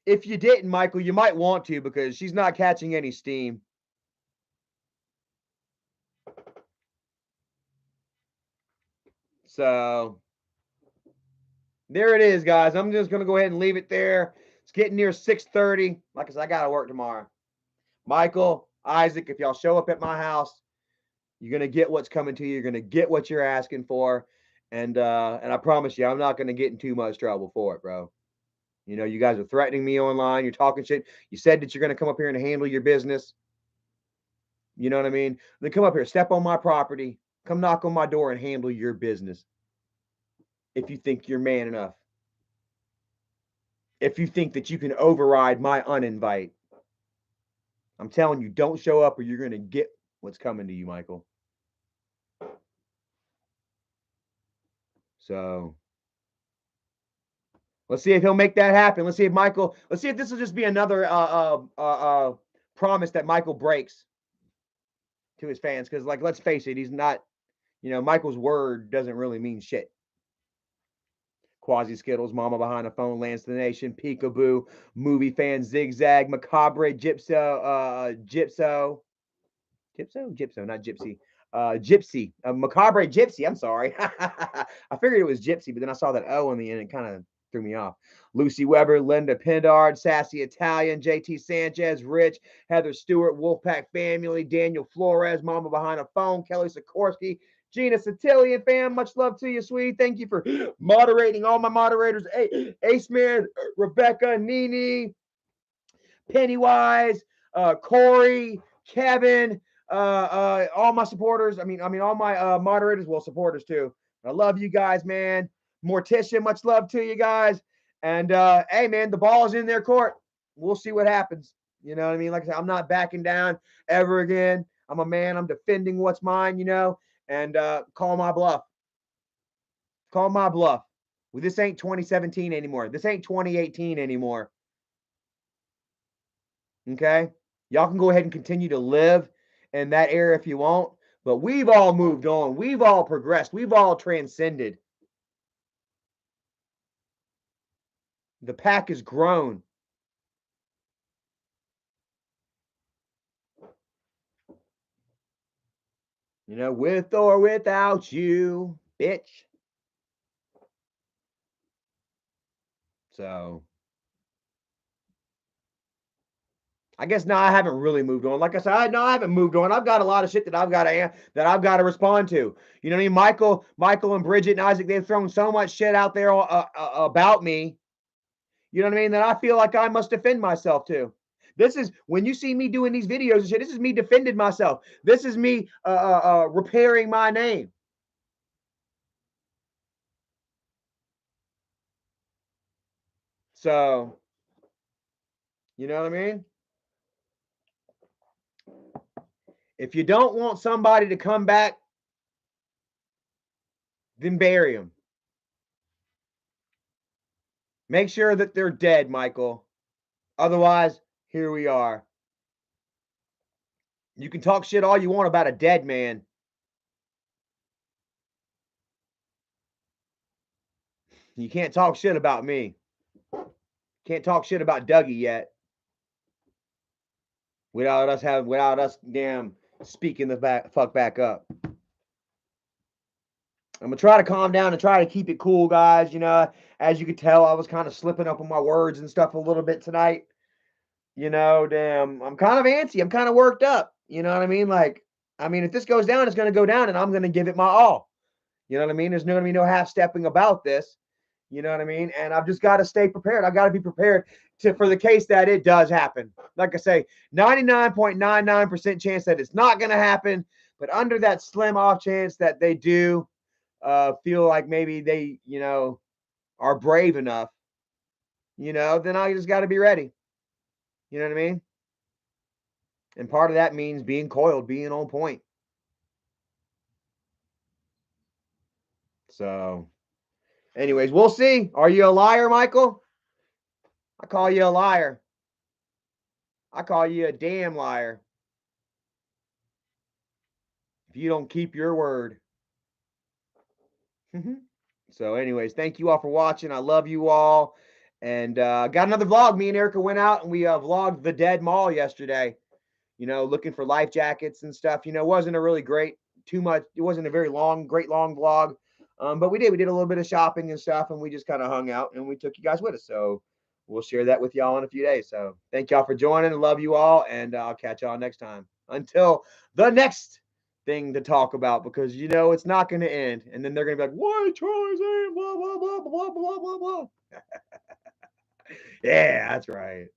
If you didn't, Michael, you might want to, because she's not catching any steam. So there it is, guys. I'm just going to go ahead and leave it there. It's getting near 6:30. Like I said, I got to work tomorrow. Michael, Isaac, if y'all show up at my house, you're going to get what's coming to you. You're going to get what you're asking for. And I promise you, I'm not going to get in too much trouble for it, bro. You know, you guys are threatening me online. You're talking shit. You said that you're going to come up here and handle your business. You know what I mean? Then come up here, step on my property, come knock on my door and handle your business. If you think you're man enough. If you think that you can override my uninvite. I'm telling you, don't show up or you're going to get what's coming to you, Michael. So let's see if he'll make that happen. Let's see if this will just be another promise that Michael breaks to his fans. Because, like, let's face it, he's not, you know, Michael's word doesn't really mean shit. Quasi Skittles, Mama Behind the Phone, Lance the Nation, Peekaboo, Movie Fan, Zigzag, Macabre, Gypso, not Gypsy. Gypsy, Macabre Gypsy. I'm sorry. I figured it was Gypsy, but then I saw that O in the end. It kind of threw me off. Lucy Weber, Linda Pendard, Sassy Italian, JT Sanchez, Rich, Heather Stewart, Wolfpack Family, Daniel Flores, Mama Behind the Phone, Kelly Sikorsky, Gina Satillion, fam. Much love to you, sweetie. Thank you for moderating all my moderators. Ace Man, Rebecca, Nene, Pennywise, Corey, Kevin, all my supporters. I mean, all my moderators, well, supporters too. I love you guys, man. Morticia, much love to you guys. And hey, man, the ball is in their court. We'll see what happens. You know what I mean? Like I said, I'm not backing down ever again. I'm a man. I'm defending what's mine, you know, and call my bluff. Call my bluff. Well, this ain't 2017 anymore. This ain't 2018 anymore. Okay? Y'all can go ahead and continue to live in that era if you want, but we've all moved on. We've all progressed. We've all transcended. The pack has grown. You know, with or without you, bitch. So I guess now I haven't really moved on. Like I said, I haven't moved on. I've got a lot of shit that I've got to respond to. You know what I mean? Michael and Bridget and Isaac, they've thrown so much shit out there about me. You know what I mean? That I feel like I must defend myself too. This is when you see me doing these videos and shit. This is me defending myself. This is me repairing my name. So, you know what I mean? If you don't want somebody to come back, then bury them. Make sure that they're dead, Michael. Otherwise, here we are. You can talk shit all you want about a dead man. You can't talk shit about me. Can't talk shit about Dougie yet. Without us damn speaking the fuck back up. I'm gonna try to calm down and try to keep it cool, guys. You know, as you could tell, I was kind of slipping up on my words and stuff a little bit tonight. You know, damn, I'm kind of antsy. I'm kind of worked up. You know what I mean? Like, I mean, if this goes down, it's gonna go down, and I'm gonna give it my all. You know what I mean? There's gonna be no half stepping about this. You know what I mean? And I've just got to stay prepared. I got to be prepared for the case that it does happen. Like I say, 99.99% chance that it's not going to happen. But under that slim off chance that they do feel like maybe they, you know, are brave enough, you know, then I just got to be ready. You know what I mean? And part of that means being coiled, being on point. So, anyways, we'll see. Are you a liar, Michael? I call you a liar. I call you a damn liar if you don't keep your word. So anyways, thank you all for watching. I love you all. And got another vlog. Me and Erica went out and we vlogged the Dead Mall yesterday. You know, looking for life jackets and stuff. You know, it wasn't a really great, it wasn't a very great long vlog. But we did a little bit of shopping and stuff, and we just kind of hung out and we took you guys with us. So we'll share that with y'all in a few days. So thank y'all for joining. Love you all, and I'll catch y'all next time. Until the next thing to talk about, because you know it's not going to end. And then they're going to be like, why Charlie's saying blah, blah, blah, blah, blah, blah, blah, blah. Yeah, that's right.